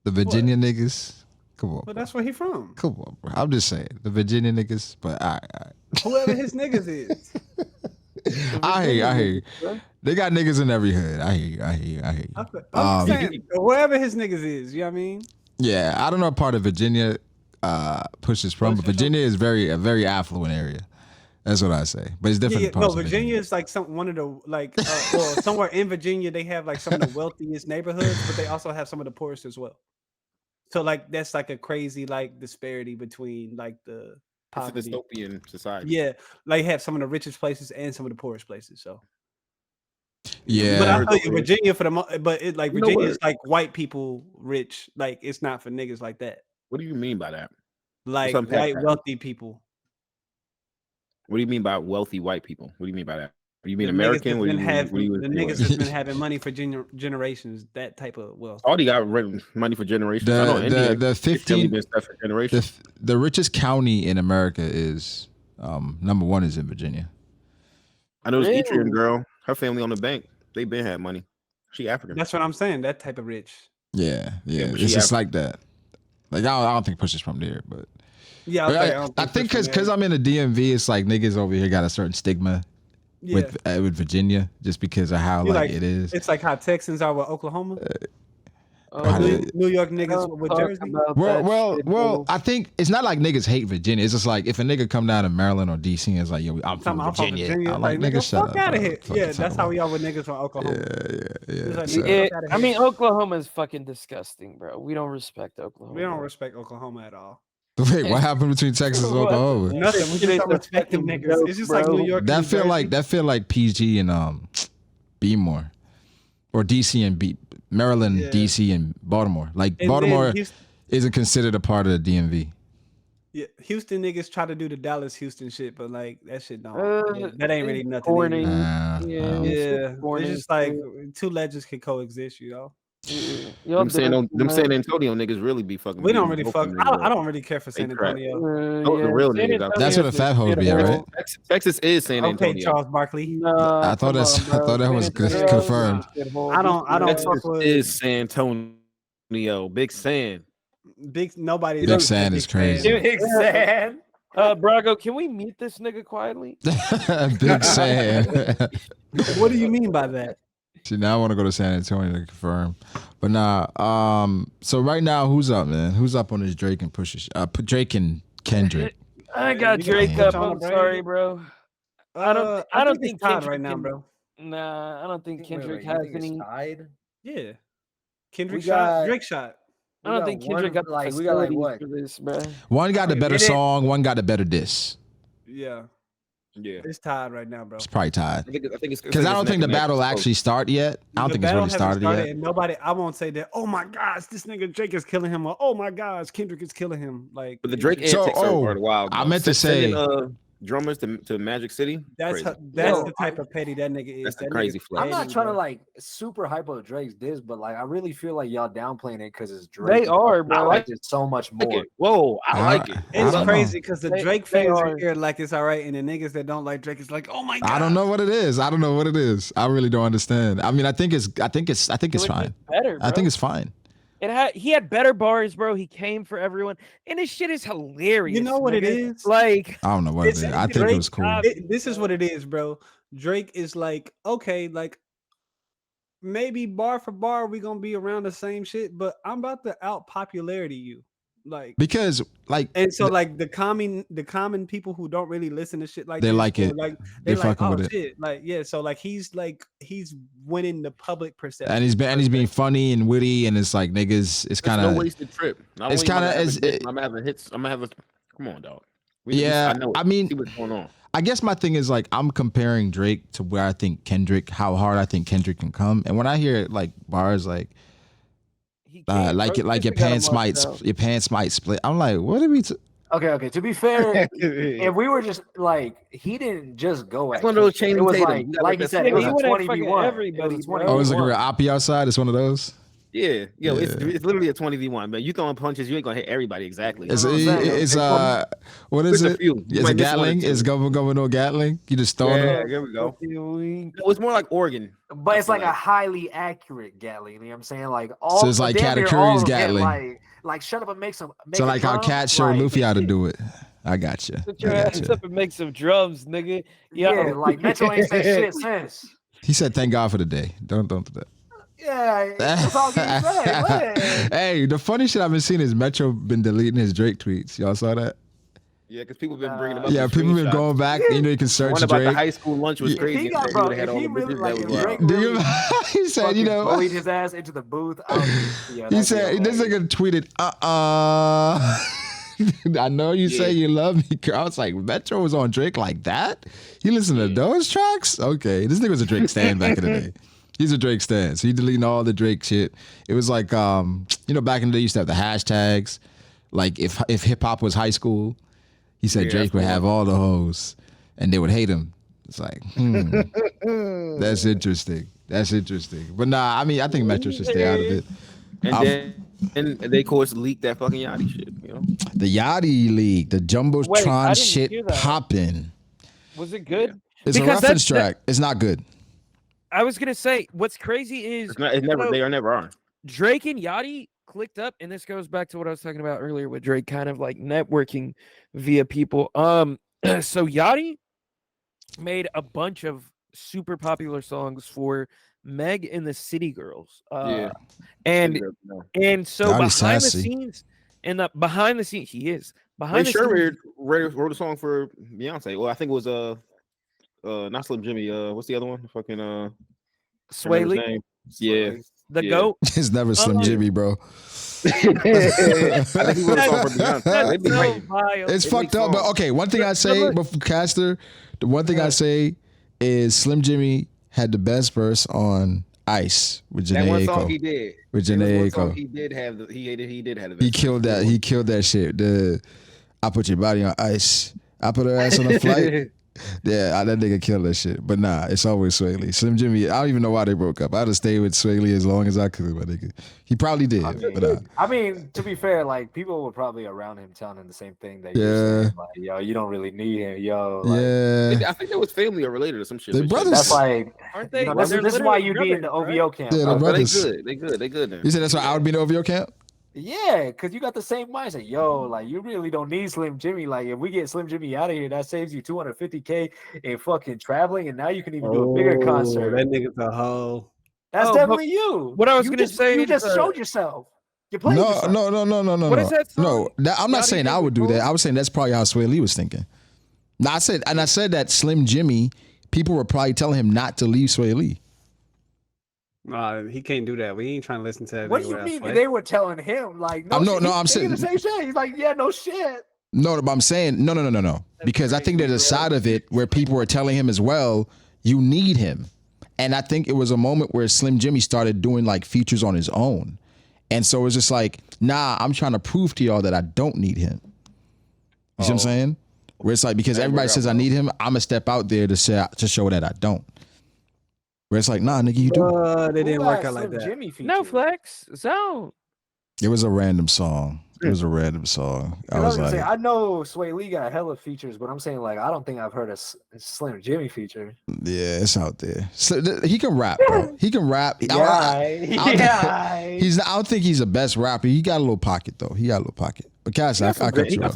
Speaker 2: The Virginia niggas. Come on.
Speaker 4: But that's where he from.
Speaker 2: Come on, bro. I'm just saying. The Virginia niggas. But all right.
Speaker 4: Whoever his niggas is.
Speaker 2: I hear you. They got niggas in every hood. I hear you.
Speaker 4: I'm saying, wherever his niggas is, you know what I mean?
Speaker 2: Yeah, I don't know what part of Virginia Pusha's from, but Virginia is a very affluent area. That's what I say. But it's different.
Speaker 4: No, Virginia is like one of the well, somewhere in Virginia they have like some of the wealthiest neighborhoods, but they also have some of the poorest as well. So like that's like a crazy like disparity between like the poverty.
Speaker 1: It's a dystopian society.
Speaker 4: Yeah, like have some of the richest places and some of the poorest places. So
Speaker 2: yeah,
Speaker 4: but I'll tell you, Virginia but it like Virginia is like white people rich. Like it's not for niggas like that.
Speaker 1: What do you mean by that?
Speaker 4: Like white wealthy people.
Speaker 1: What do you mean by wealthy white people? What do you mean by that? You mean
Speaker 4: the
Speaker 1: American?
Speaker 4: The niggas that's been having money for generations. That type of wealth.
Speaker 1: Already got money for generations.
Speaker 2: The 15 the richest county in America is number 1 is in Virginia.
Speaker 1: I know this Adrian girl. Her family on the bank. They been had money. She African.
Speaker 4: That's what I'm saying. That type of rich.
Speaker 2: Yeah. It's just like that. Like I don't think Pusha's from there, but
Speaker 4: yeah.
Speaker 2: I think because I'm in the DMV, it's like niggas over here got a certain stigma. With Virginia, just because of how it is.
Speaker 4: It's like how Texans are with Oklahoma. New York niggas with Jersey.
Speaker 2: Well, I think it's not like niggas hate Virginia. It's just like if a nigga come down to Maryland or DC and it's like, yo, I'm from Virginia. I'm like, nigga, shut up.
Speaker 4: Out of here. Yeah, that's how we are with niggas from Oklahoma.
Speaker 2: Yeah.
Speaker 3: I mean, Oklahoma is fucking disgusting, bro. We don't respect Oklahoma.
Speaker 4: We don't respect Oklahoma at all.
Speaker 2: Wait, what happened between Texas and Oklahoma?
Speaker 4: Nothing. We just don't respect them niggas. It's just like New York.
Speaker 2: That feel like PG and Bmore, or DC and Maryland, DC and Baltimore. Like and Baltimore isn't considered a part of the DMV.
Speaker 4: Yeah, Houston niggas try to do the Dallas Houston shit, but like that shit don't. That ain't really nothing. It's just like two legends can coexist, you know.
Speaker 1: Them San Antonio niggas really be fucking.
Speaker 4: We don't really fuck. I don't really care for San Antonio.
Speaker 1: The real niggas.
Speaker 2: That's where the fat hoes be at, right?
Speaker 1: Texas is San Antonio.
Speaker 4: Okay, Charles Barkley.
Speaker 2: I thought that was confirmed.
Speaker 4: I don't.
Speaker 1: Texas is San Antonio. Big San.
Speaker 2: Big San is crazy.
Speaker 3: Big San. Brago, can we meet this nigga quietly?
Speaker 2: Big San.
Speaker 4: What do you mean by that?
Speaker 2: See, now I want to go to San Antonio to confirm. But nah, so right now, who's up, man? Who's up on this Drake and Pusha? Drake and Kendrick.
Speaker 3: I got Drake up. I'm sorry, bro. I don't think
Speaker 4: Kendrick right now, bro.
Speaker 3: Nah, I don't think Kendrick has any.
Speaker 5: Tied?
Speaker 4: Yeah. Kendrick shot, Drake shot.
Speaker 3: I don't think Kendrick got the facilities for this, bro.
Speaker 2: One got the better song, one got the better diss.
Speaker 4: Yeah.
Speaker 1: Yeah,
Speaker 4: it's tied right now, bro.
Speaker 2: It's probably tied.
Speaker 1: I think it's
Speaker 2: because I don't think the battle actually started yet. I don't think it's really started yet.
Speaker 4: And nobody, I won't say that. Oh my gosh, this nigga Drake is killing him. Or oh my gosh, Kendrick is killing him. Like,
Speaker 1: but the Drake antics are wild.
Speaker 2: I meant to say
Speaker 1: drummers to Magic City.
Speaker 4: That's the type of petty that nigga is.
Speaker 1: That's the crazy flag.
Speaker 5: I'm not trying to like super hype up Drake's diss, but like I really feel like y'all downplaying it because it's Drake.
Speaker 3: They are, bro.
Speaker 5: I like it so much more.
Speaker 1: Whoa, I like it.
Speaker 4: It's crazy because the Drake fans are here like it's all right, and the niggas that don't like Drake is like, oh my god.
Speaker 2: I don't know what it is. I really don't understand. I mean, I think it's fine.
Speaker 3: Better,
Speaker 2: I think it's fine.
Speaker 3: He had better bars, bro. He came for everyone, and his shit is hilarious.
Speaker 4: You know what it is?
Speaker 3: Like,
Speaker 2: I don't know what it is. I think it was cool.
Speaker 4: This is what it is, bro. Drake is like, okay, like maybe bar for bar we gonna be around the same shit, but I'm about to out popularity you. Like
Speaker 2: because like
Speaker 4: and so like the common people who don't really listen to shit like
Speaker 2: they
Speaker 4: this,
Speaker 2: like
Speaker 4: or
Speaker 2: it.
Speaker 4: like
Speaker 2: They
Speaker 4: they're like,
Speaker 2: fucking
Speaker 4: oh
Speaker 2: with it.
Speaker 4: shit, so like he's winning the public perception.
Speaker 2: And he's being funny and witty, and it's like niggas. It's kind
Speaker 1: no
Speaker 2: of
Speaker 1: wasted trip. Not
Speaker 2: it's
Speaker 1: only am I
Speaker 2: kind of
Speaker 1: gonna have
Speaker 2: as
Speaker 1: a diss, I'm gonna have a hits. I'm gonna have a. Come on, dog.
Speaker 2: yeah.
Speaker 1: I know.
Speaker 2: I mean,
Speaker 1: see what's going on.
Speaker 2: I guess my thing is like I'm comparing Drake to where I think Kendrick, how hard I think Kendrick can come, and when I hear like bars like like your pants might split, I'm like, what are we?
Speaker 5: Okay. To be fair, if we were just like, he didn't just go at
Speaker 1: one of those
Speaker 5: Kendrick.
Speaker 1: Channing
Speaker 5: It was
Speaker 1: Tatum.
Speaker 5: like you said, it was a 20v1.
Speaker 3: Everybody,
Speaker 2: Oh, it's like a real Oppie outside. It's one of those.
Speaker 1: Yeah, it's literally a 20v1, man. You throwing punches, you ain't gonna hit everybody exactly.
Speaker 2: It's what is it? It's a Gatling. It's Governor Gatling. You just throw
Speaker 1: yeah,
Speaker 2: them.
Speaker 1: there we go. No, it's more like Oregon,
Speaker 5: but it's like a highly accurate Gatling. You know what I'm saying? Like all.
Speaker 2: So it's like Katakuri's Gatling.
Speaker 5: Like shut up and make some.
Speaker 2: So like how Cat showed Luffy how to do it. I got you.
Speaker 3: Put your ass up and make some drums, nigga.
Speaker 5: Yeah, like Metro ain't said shit since.
Speaker 2: He said, "Thank God for the day." Don't do that.
Speaker 5: Yeah, that's all he said.
Speaker 2: Hey, the funny shit I've been seeing is Metro been deleting his Drake tweets. Y'all saw that?
Speaker 1: Yeah, because people been bringing them up.
Speaker 2: Yeah, people been going back. You know, you can search
Speaker 1: one about
Speaker 2: Drake.
Speaker 1: The high school lunch was crazy.
Speaker 5: He got, bro, if he really like,
Speaker 2: Do you? He said, you know,
Speaker 5: bullied his ass into the booth.
Speaker 2: He said, this nigga tweeted, I know you say you love me. I was like, Metro was on Drake like that? You listen to those tracks? Okay, this nigga was a Drake stan back in the day. He's a Drake stan, so he deleting all the Drake shit. It was like, you know, back in the day, you used to have the hashtags. Like if hip hop was high school, he said Drake would have all the hoes, and they would hate him. It's like, that's interesting. That's interesting. But nah, I mean, I think Metro should stay out of it.
Speaker 1: And they of course leaked that fucking Yachty shit. You know,
Speaker 2: the Yachty leak, the Jumbotron shit popping.
Speaker 3: Was it good?
Speaker 2: It's a reference track. It's not good.
Speaker 3: I was gonna say, what's crazy is
Speaker 1: it's never. They are never are.
Speaker 3: Drake and Yachty clicked up, and this goes back to what I was talking about earlier with Drake, kind of like networking via people. So Yachty made a bunch of super popular songs for Meg and the City Girls. And so behind the scenes, he is behind the scenes.
Speaker 1: Wrote a song for Beyonce. Well, I think it was not Slim Jimmy. What's the other one? Fucking
Speaker 3: Sway Lee.
Speaker 1: Yeah,
Speaker 3: the GOAT.
Speaker 2: It's never Slim Jimmy, bro.
Speaker 1: I think he wrote a song for Beyonce.
Speaker 2: It's fucked up, but okay. One thing I say, before Caster, the one thing I say is Slim Jimmy had the best verse on Ice with Janae Aiko.
Speaker 1: That one song he did.
Speaker 2: With Janae Aiko.
Speaker 1: He did have the best.
Speaker 2: He killed that. He killed that shit. I put your body on ice. I put her ass on a flight. Yeah, that nigga killed that shit. But nah, it's always Sway Lee. Slim Jimmy, I don't even know why they broke up. I'd have stayed with Sway Lee as long as I could, my nigga. He probably did.
Speaker 5: I mean, to be fair, like people were probably around him telling him the same thing that you're saying, like, yo, you don't really need him, yo. Like,
Speaker 2: yeah.
Speaker 1: I think they was family or related or some shit.
Speaker 2: They brothers.
Speaker 5: That's like,
Speaker 3: aren't they?
Speaker 5: This is why you be in the OVO camp.
Speaker 2: Yeah, brothers.
Speaker 1: They good. Then.
Speaker 2: You said that's why I would be in the OVO camp?
Speaker 5: Yeah, because you got the same mindset. Yo, like, you really don't need Slim Jimmy. Like, if we get Slim Jimmy out of here, that saves you $250K in fucking traveling, and now you can even do a bigger concert.
Speaker 4: That nigga's a hoe.
Speaker 5: That's definitely you.
Speaker 3: What I was going to say,
Speaker 5: you just showed yourself. You played
Speaker 2: No.
Speaker 5: What
Speaker 2: is
Speaker 3: that song?
Speaker 2: No, I'm not saying I would do that. I was saying that's probably how Sway Lee was thinking. Now, I said that Slim Jimmy, people were probably telling him not to leave Sway Lee.
Speaker 4: He can't do that. We ain't trying to listen to that.
Speaker 5: What do you mean they were telling him? Like,
Speaker 2: I'm saying
Speaker 5: the same shit. He's like, yeah, no shit.
Speaker 2: No, but I'm saying no. Because I think there's a side of it where people were telling him as well, you need him. And I think it was a moment where Slim Jimmy started doing like features on his own. And so it's just like, nah, I'm trying to prove to y'all that I don't need him. You see what I'm saying? Where it's like, because everybody says I need him, I'm gonna step out there to show that I don't. Where it's like, nah, nigga, you do.
Speaker 4: They didn't work out like that.
Speaker 3: No flex zone.
Speaker 2: It was a random song. I was
Speaker 5: gonna say, I know Sway Lee got hella features, but I'm saying, like, I don't think I've heard a Slim Jimmy feature.
Speaker 2: Yeah, it's out there. So, he can rap, bro. He can rap.
Speaker 5: I
Speaker 2: don't think he's the best rapper. He got a little pocket though. But Cass, I cut you off.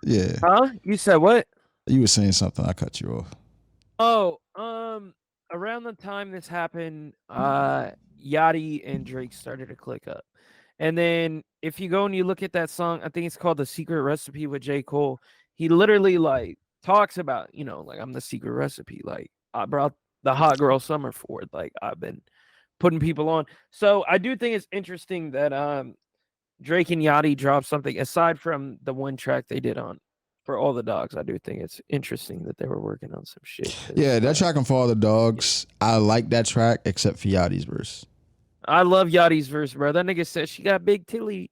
Speaker 2: Yeah.
Speaker 3: Huh? You said what?
Speaker 2: You were saying something. I cut you off.
Speaker 3: Oh, around the time this happened, Yachty and Drake started to click up. And then if you go and you look at that song, I think it's called The Secret Recipe with J. Cole. He literally like talks about, like I'm the secret recipe. Like I brought the hot girl summer forward. Like I've been putting people on. So I do think it's interesting that Drake and Yachty dropped something aside from the one track they did on For All the Dogs. I do think it's interesting that they were working on some shit.
Speaker 2: Yeah, that track on For All the Dogs, I like that track except for Yachty's verse.
Speaker 3: I love Yachty's verse, bro. That nigga said she got big titties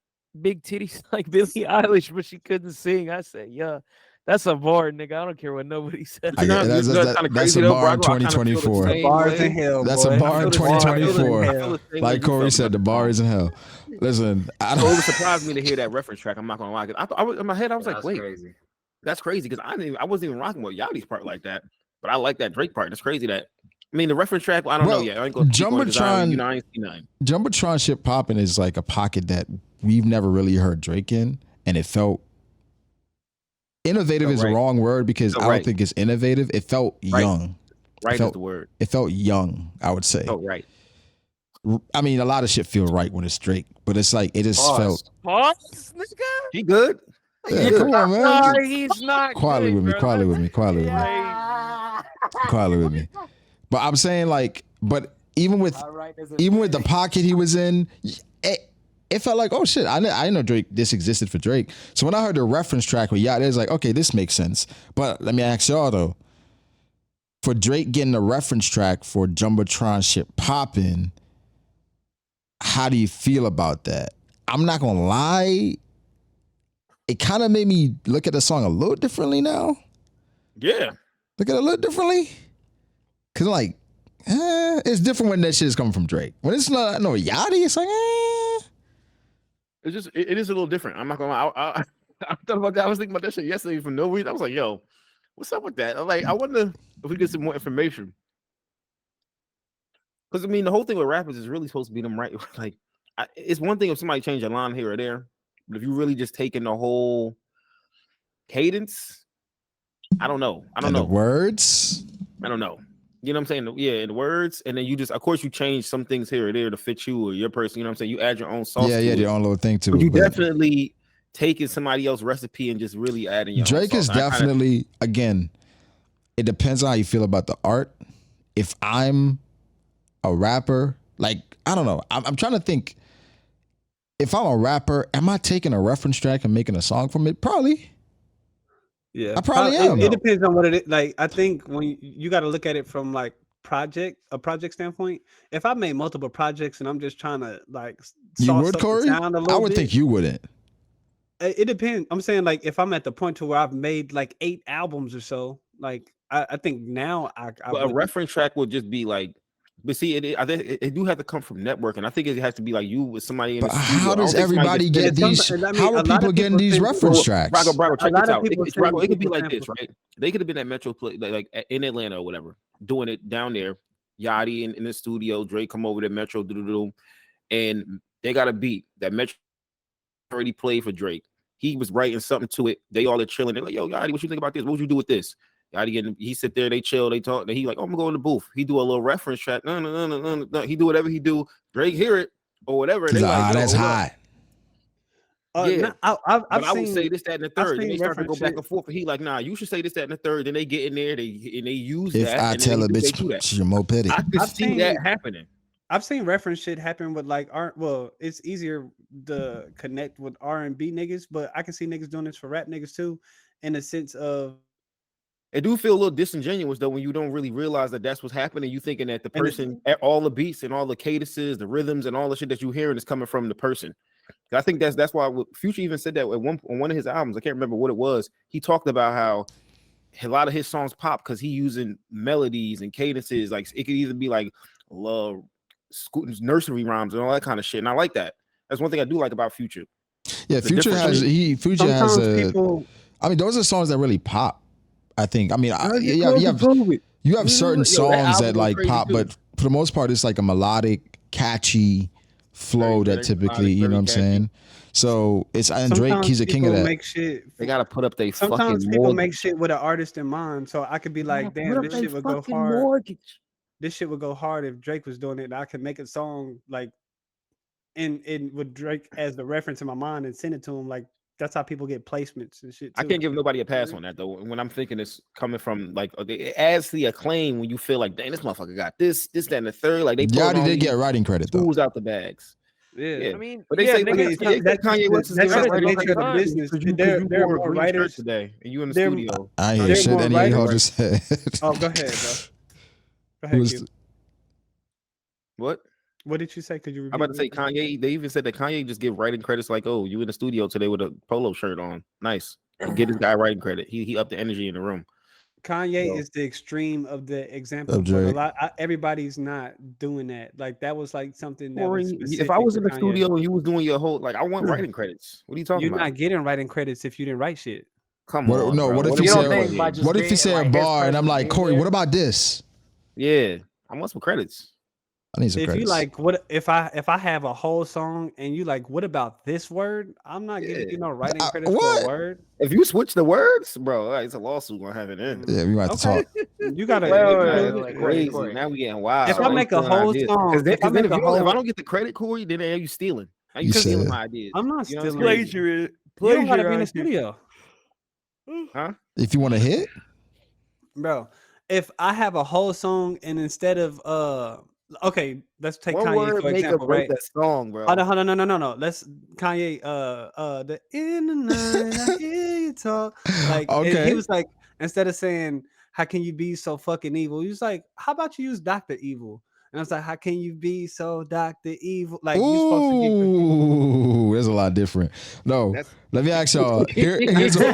Speaker 3: like Billie Eilish, but she couldn't sing. I said, yeah, that's a bar, nigga. I don't care what nobody says.
Speaker 2: That's a bar in 2024.
Speaker 4: Bars in hell.
Speaker 2: That's a bar in 2024. Like Corey said, the bar is in hell. Listen,
Speaker 1: it would surprise me to hear that reference track. I'm not gonna lie. I was in my head. I was like, wait,
Speaker 5: crazy.
Speaker 1: That's crazy because I wasn't even rocking with Yachty's part like that, but I like that Drake part. It's crazy that. I mean, the reference track, I don't know yet. I ain't gonna
Speaker 2: Jumbotron,
Speaker 1: I ain't seen nothing.
Speaker 2: Jumbotron shit popping is like a pocket that we've never really heard Drake in, and it felt innovative is the wrong word because I don't think it's innovative. It felt young.
Speaker 1: Right is the word.
Speaker 2: It felt young, I would say.
Speaker 1: Oh, right.
Speaker 2: I mean, a lot of shit feel right when it's Drake, but it's like it just felt.
Speaker 3: Pause, nigga.
Speaker 1: He good.
Speaker 2: Yeah, come on, man.
Speaker 3: Sorry, he's not.
Speaker 2: Quietly with me. Quietly with me. Quietly with me. Quietly with me. But I'm saying but even with the pocket he was in, it felt like, oh shit, I didn't know this existed for Drake. So when I heard the reference track with Yacht, it was like, okay, this makes sense. But let me ask y'all though, for Drake getting a reference track for Jumbotron shit popping, how do you feel about that? I'm not gonna lie, it kind of made me look at the song a little differently now.
Speaker 1: Yeah.
Speaker 2: Look at it a little differently. Cause I'm like, it's different when that shit is coming from Drake. When it's not no Yachty, it's like,
Speaker 1: it is a little different. I'm not gonna lie. I thought about that. I was thinking about that shit yesterday for no reason. I was like, yo, what's up with that? I'm like, I wonder if we get some more information. Because I mean, the whole thing with rappers is really supposed to be them right. Like, it's one thing if somebody changed a line here or there, but if you really just taking the whole cadence, I don't know.
Speaker 2: The words,
Speaker 1: I don't know. You know what I'm saying? Yeah, in the words, and then you just, of course, you change some things here or there to fit you or your person. You know what I'm saying? You add your own sauce.
Speaker 2: Yeah, your own little thing to it.
Speaker 1: But you definitely taking somebody else's recipe and just really adding your
Speaker 2: Drake
Speaker 1: own
Speaker 2: sauce. Is definitely, again, it depends on how you feel about the art. If I'm a rapper, like, I don't know. I'm trying to think. If I'm a rapper, am I taking a reference track and making a song from it? Probably.
Speaker 4: Yeah,
Speaker 2: I probably am.
Speaker 4: It depends on what it is. Like, I think when you got to look at it from like a project standpoint. If I made multiple projects and I'm just trying to like,
Speaker 2: you would, Corey? I would think you wouldn't.
Speaker 4: It depends. I'm saying like if I'm at the point to where I've made like 8 albums or so, like I think now
Speaker 1: a reference track would just be like. But see, it do have to come from networking. I think it has to be like you with somebody in the studio.
Speaker 2: How does everybody get these? How are people getting these reference tracks?
Speaker 1: Brago, check this out. It could be like this, right? They could have been at Metro, like in Atlanta or whatever, doing it down there. Yachty in the studio, Drake come over to Metro, and they got a beat that Metro already played for Drake. He was writing something to it. They all are chilling. They're like, yo, Yachty, what you think about this? What would you do with this? He sit there, they chill, they talk. Then he like, oh, I'm gonna go in the booth. He do a little reference track. No. He do whatever he do. Drake hear it or whatever. They like,
Speaker 2: that's hot.
Speaker 1: Yeah, I would say this, that, and the third. Then they start to go back and forth. And he like, nah, you should say this, that, and the third. Then they get in there, they use
Speaker 2: if
Speaker 1: that.
Speaker 2: If I tell a bitch, you're more petty.
Speaker 1: I can see that happening.
Speaker 4: I've seen reference shit happen with like art. Well, it's easier to connect with R&B niggas, but I can see niggas doing this for rap niggas too, in the sense of.
Speaker 1: It do feel a little disingenuous though when you don't really realize that that's what's happening. You thinking that the person, all the beats and all the cadences, the rhythms, and all the shit that you hearing is coming from the person. I think that's why Future even said that on one of his albums. I can't remember what it was. He talked about how a lot of his songs pop because he using melodies and cadences. Like it could either be like love, nursery rhymes and all that kind of shit. And I like that. That's one thing I do like about Future.
Speaker 2: Yeah, Future has people. I mean, those are songs that really pop. I think. I mean, you have certain songs that like pop, but for the most part, it's like a melodic, catchy flow that typically, you know what I'm saying? So it's and Drake, he's a king of that.
Speaker 1: They gotta put up their
Speaker 4: sometimes people make shit with an artist in mind. So I could be like, damn, this shit would go hard. this shit would go hard if Drake was doing it. And I could make a song like in with Drake as the reference in my mind and send it to him. Like that's how people get placements and shit too.
Speaker 1: I can't give nobody a pass on that though. When I'm thinking it's coming from like it adds the acclaim when you feel like, dang, this motherfucker got this, that, and the third. Like they
Speaker 2: Yachty did get writing credit though.
Speaker 1: tools out the bags.
Speaker 4: Yeah.
Speaker 3: I mean,
Speaker 1: but they
Speaker 3: yeah,
Speaker 1: say
Speaker 3: Kanye
Speaker 4: West is
Speaker 3: that's
Speaker 4: the
Speaker 3: right
Speaker 4: nature of the
Speaker 3: on
Speaker 4: business.
Speaker 1: You
Speaker 4: There are
Speaker 1: wore a
Speaker 4: more
Speaker 1: green shirt
Speaker 4: writers
Speaker 1: today, and you in the
Speaker 4: There-
Speaker 1: studio.
Speaker 2: I ain't
Speaker 4: There
Speaker 2: hear
Speaker 4: are
Speaker 2: shit
Speaker 4: more
Speaker 2: any
Speaker 4: writers-
Speaker 2: y'all just said.
Speaker 4: Oh, go ahead, bro. Go ahead,
Speaker 2: Was-
Speaker 4: Q.
Speaker 1: What?
Speaker 4: What did you say? Could you repeat?
Speaker 1: I'm about to say Kanye. They even said that Kanye just give writing credits like, oh, you in the studio today with a polo shirt on. Nice. And get this guy writing credit. He upped the energy in the room.
Speaker 4: Kanye
Speaker 1: So-
Speaker 4: is the extreme of the example.
Speaker 2: Of
Speaker 4: But a
Speaker 2: Drake.
Speaker 4: lot, everybody's not doing that. Like that was like something that
Speaker 1: Corey,
Speaker 4: was
Speaker 1: if I
Speaker 4: specific
Speaker 1: was
Speaker 4: to
Speaker 1: in the
Speaker 4: Kanye.
Speaker 1: studio and you was doing your whole like, I want writing credits. What are you talking
Speaker 4: You're
Speaker 1: about?
Speaker 4: not getting writing credits if you didn't write shit.
Speaker 1: Come
Speaker 2: What-
Speaker 1: on.
Speaker 2: no,
Speaker 1: bro.
Speaker 2: what if
Speaker 1: are
Speaker 2: he
Speaker 1: you
Speaker 2: said-
Speaker 1: doing
Speaker 5: think by
Speaker 1: here?
Speaker 5: just
Speaker 2: What if he
Speaker 5: being,
Speaker 2: say a
Speaker 5: like, his
Speaker 2: bar and I'm
Speaker 5: presence
Speaker 2: like,
Speaker 5: being
Speaker 2: Corey,
Speaker 5: there?
Speaker 2: what about this?
Speaker 1: Yeah, I want some credits.
Speaker 2: I need some
Speaker 4: If
Speaker 2: credits.
Speaker 4: you like, what if I have a whole song and you like, what about this word? I'm not giving you no writing
Speaker 2: I-
Speaker 4: credits for
Speaker 2: what?
Speaker 4: a word.
Speaker 1: If you switch the words, bro, it's a lawsuit gonna have it in.
Speaker 2: Yeah, we might have to
Speaker 4: Okay.
Speaker 2: talk.
Speaker 4: You gotta.
Speaker 3: Wait,
Speaker 4: you
Speaker 3: wait,
Speaker 4: gotta-
Speaker 3: wait,
Speaker 5: like,
Speaker 1: Crazy.
Speaker 5: Corey.
Speaker 1: Now we getting wild.
Speaker 4: If I
Speaker 1: Now
Speaker 4: make
Speaker 1: you
Speaker 4: a
Speaker 1: stealing
Speaker 4: whole
Speaker 1: ideas.
Speaker 4: song,
Speaker 1: 'Cause then,
Speaker 4: if I
Speaker 1: 'cause then
Speaker 4: make
Speaker 1: if,
Speaker 4: a
Speaker 1: you don't, if I
Speaker 4: whole-
Speaker 1: don't get the credit, Corey, then you stealing. Now
Speaker 2: You
Speaker 1: you stealing
Speaker 2: said-
Speaker 1: my ideas.
Speaker 4: I'm not
Speaker 1: You know what I'm
Speaker 4: stealing.
Speaker 1: saying?
Speaker 3: Plagiarism.
Speaker 4: You don't gotta be in the studio,
Speaker 1: Huh?
Speaker 2: If you want to hit,
Speaker 4: bro. If I have a whole song and instead of okay, let's take
Speaker 1: One
Speaker 4: Kanye
Speaker 1: word
Speaker 4: for
Speaker 1: make
Speaker 4: example,
Speaker 1: or break
Speaker 4: right?
Speaker 1: that song, bro.
Speaker 4: Hold on, no. Let's Kanye, the in the night I hear you talk. Like, and he
Speaker 2: Okay.
Speaker 4: was like, instead of saying, "How can you be so fucking evil?" He was like, "How about you use Doctor Evil?" And I was like, "How can you be so Doctor Evil?" Like, you supposed to be.
Speaker 2: ooh, there's a lot different. No,
Speaker 1: That's-
Speaker 2: let me ask y'all. Here's a,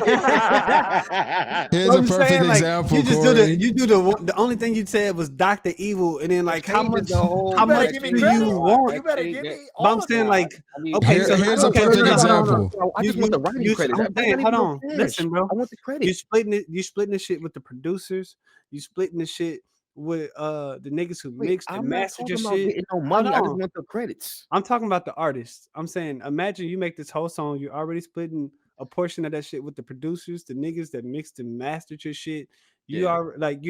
Speaker 2: here's a
Speaker 4: I'm
Speaker 2: perfect
Speaker 4: saying, like,
Speaker 2: example,
Speaker 4: you just
Speaker 2: Corey.
Speaker 4: do the only thing you said was Doctor Evil, and then like how much
Speaker 1: how
Speaker 5: You better
Speaker 4: much
Speaker 5: give me
Speaker 4: do
Speaker 5: credit.
Speaker 4: you want?
Speaker 5: You better give me
Speaker 4: But I'm
Speaker 5: all of
Speaker 4: saying
Speaker 5: that.
Speaker 4: like,
Speaker 1: I mean,
Speaker 4: okay, so
Speaker 2: here's a
Speaker 4: okay,
Speaker 2: perfect
Speaker 4: no.
Speaker 2: example.
Speaker 1: I just want the writing credit.
Speaker 4: I'm saying, hold on, listen, bro.
Speaker 1: I want the credit.
Speaker 4: You splitting it. You splitting the shit with the producers. You splitting the shit with the niggas who
Speaker 1: Wait,
Speaker 4: mixed and
Speaker 1: I'm not
Speaker 4: mastered your
Speaker 1: talking about
Speaker 4: shit.
Speaker 1: getting no money. I
Speaker 4: Hold
Speaker 1: just
Speaker 4: on.
Speaker 1: want the credits.
Speaker 4: I'm talking about the artists. I'm saying, imagine you make this whole song. You're already splitting a portion of that shit with the producers, the niggas that mixed and mastered your shit. You
Speaker 1: Yeah.
Speaker 4: are like,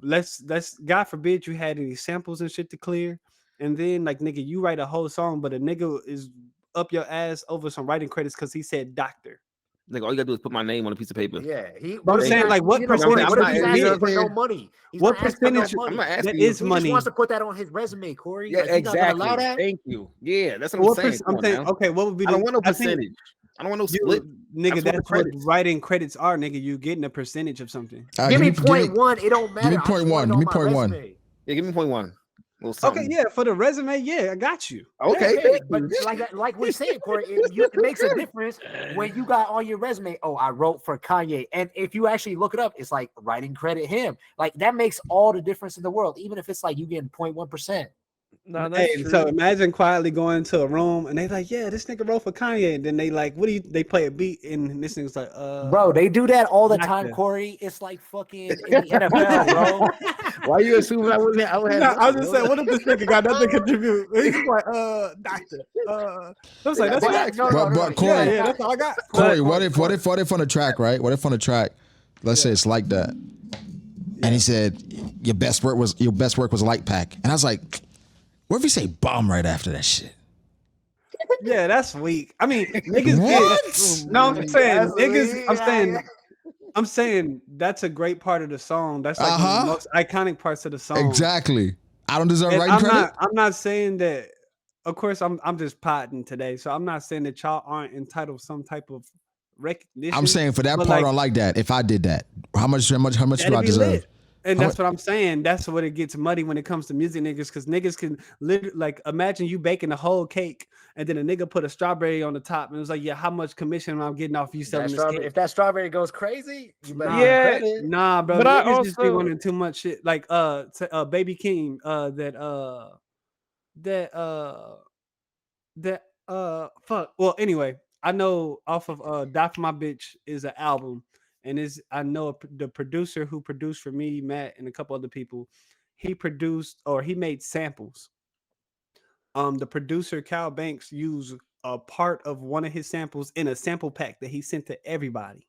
Speaker 4: let's God forbid you had any samples and shit to clear, and then like nigga, you write a whole song, but a nigga is up your ass over some writing credits because he said doctor.
Speaker 1: Like all you gotta do is put my name on a piece of paper.
Speaker 5: Yeah,
Speaker 4: But I'm
Speaker 5: he's
Speaker 4: saying,
Speaker 5: not-
Speaker 4: like, what
Speaker 5: you know,
Speaker 4: percentage
Speaker 5: What if
Speaker 1: would
Speaker 5: he's
Speaker 1: you
Speaker 5: asking
Speaker 1: get?
Speaker 5: for no money? He's
Speaker 4: What
Speaker 5: not asking for no
Speaker 4: percentage-
Speaker 5: money.
Speaker 1: I'm not
Speaker 4: That
Speaker 1: asking you.
Speaker 4: is
Speaker 5: He
Speaker 4: money.
Speaker 5: just wants to put that on his resume, Corey.
Speaker 1: Yeah,
Speaker 5: Like, he's not gonna
Speaker 1: exactly.
Speaker 5: allow that.
Speaker 1: Thank you. Yeah, that's what
Speaker 4: What
Speaker 1: I'm saying.
Speaker 4: I'm
Speaker 1: Come on
Speaker 4: saying,
Speaker 1: now.
Speaker 4: okay, what would be
Speaker 1: I don't want no
Speaker 4: I think
Speaker 1: percentage. I don't want no
Speaker 4: you-
Speaker 1: split.
Speaker 4: nigga,
Speaker 1: just want the
Speaker 4: that's what
Speaker 1: credits.
Speaker 4: writing credits are, nigga. You getting a percentage of something.
Speaker 2: All right,
Speaker 5: Give me
Speaker 2: give
Speaker 5: point one. It don't matter.
Speaker 2: me
Speaker 5: I just
Speaker 2: point
Speaker 5: want
Speaker 2: one.
Speaker 5: it
Speaker 2: Give
Speaker 5: on
Speaker 2: me
Speaker 5: my
Speaker 2: point one.
Speaker 5: resume.
Speaker 1: Yeah, give me point one. Little
Speaker 4: Okay,
Speaker 1: something.
Speaker 4: yeah, for the resume, yeah, I got you.
Speaker 1: Okay,
Speaker 5: Yeah,
Speaker 1: thank
Speaker 5: but
Speaker 1: you.
Speaker 5: like we said, Corey, it makes a difference when you got on your resume. Oh, I wrote for Kanye, and if you actually look it up, it's like writing credit him. Like that makes all the difference in the world, even if it's like you getting 0.1%.
Speaker 3: No, that's
Speaker 4: Hey,
Speaker 3: true.
Speaker 4: so imagine quietly going into a room and they like, yeah, this nigga wrote for Kanye, and then they like, what do you? They play a beat, and this nigga's like,
Speaker 5: Bro, they do that all the
Speaker 4: Not
Speaker 5: time,
Speaker 4: that.
Speaker 5: Corey. It's like fucking in the NFL, bro.
Speaker 1: Why you assuming I wouldn't? I would have.
Speaker 4: No, I was just saying, what if this nigga got nothing to contribute? He's just like, doctor. I was like, that's
Speaker 1: But-
Speaker 4: facts,
Speaker 5: no,
Speaker 4: bro.
Speaker 5: no,
Speaker 2: But
Speaker 5: no,
Speaker 2: Corey-
Speaker 4: Yeah, that's all I got.
Speaker 2: Corey, what if on the track, right? What if on the track, let's say it's like that, and he said your best work was light pack, and I was like, what if he say bomb right after that shit?
Speaker 4: Yeah, that's weak. I mean, niggas
Speaker 2: What?
Speaker 4: get. No, I'm saying
Speaker 5: That's
Speaker 4: niggas.
Speaker 5: weak.
Speaker 4: I'm saying that's a great part of the song. That's like one of
Speaker 2: Uh-huh.
Speaker 4: the most iconic parts of the song.
Speaker 2: Exactly. I don't deserve
Speaker 4: And
Speaker 2: writing credit.
Speaker 4: I'm not saying that. Of course, I'm just potting today, so I'm not saying that y'all aren't entitled to some type of recognition.
Speaker 2: I'm saying for that
Speaker 4: but,
Speaker 2: part,
Speaker 4: like,
Speaker 2: I like that. If I did that, how much do
Speaker 4: that'd
Speaker 2: I
Speaker 4: be
Speaker 2: deserve?
Speaker 4: lit. And
Speaker 2: How
Speaker 4: that's what I'm saying. That's what it gets muddy when it comes to music niggas, because niggas can literally, like, imagine you baking a whole cake and then a nigga put a strawberry on the top and it was like, yeah, how much commission am I getting off you selling this cake?
Speaker 5: If that strawberry goes crazy, you better
Speaker 4: Nah,
Speaker 5: give
Speaker 3: Yeah.
Speaker 5: credit.
Speaker 4: Nah, bro.
Speaker 3: But I
Speaker 4: Niggas just be
Speaker 3: also-
Speaker 4: wanting too much shit. Like Baby King, fuck. Well, anyway, I know off of Die For My Bitch is an album, and I know the producer who produced for me, Matt, and a couple other people, he made samples. The producer Cal Banks used a part of one of his samples in a sample pack that he sent to everybody.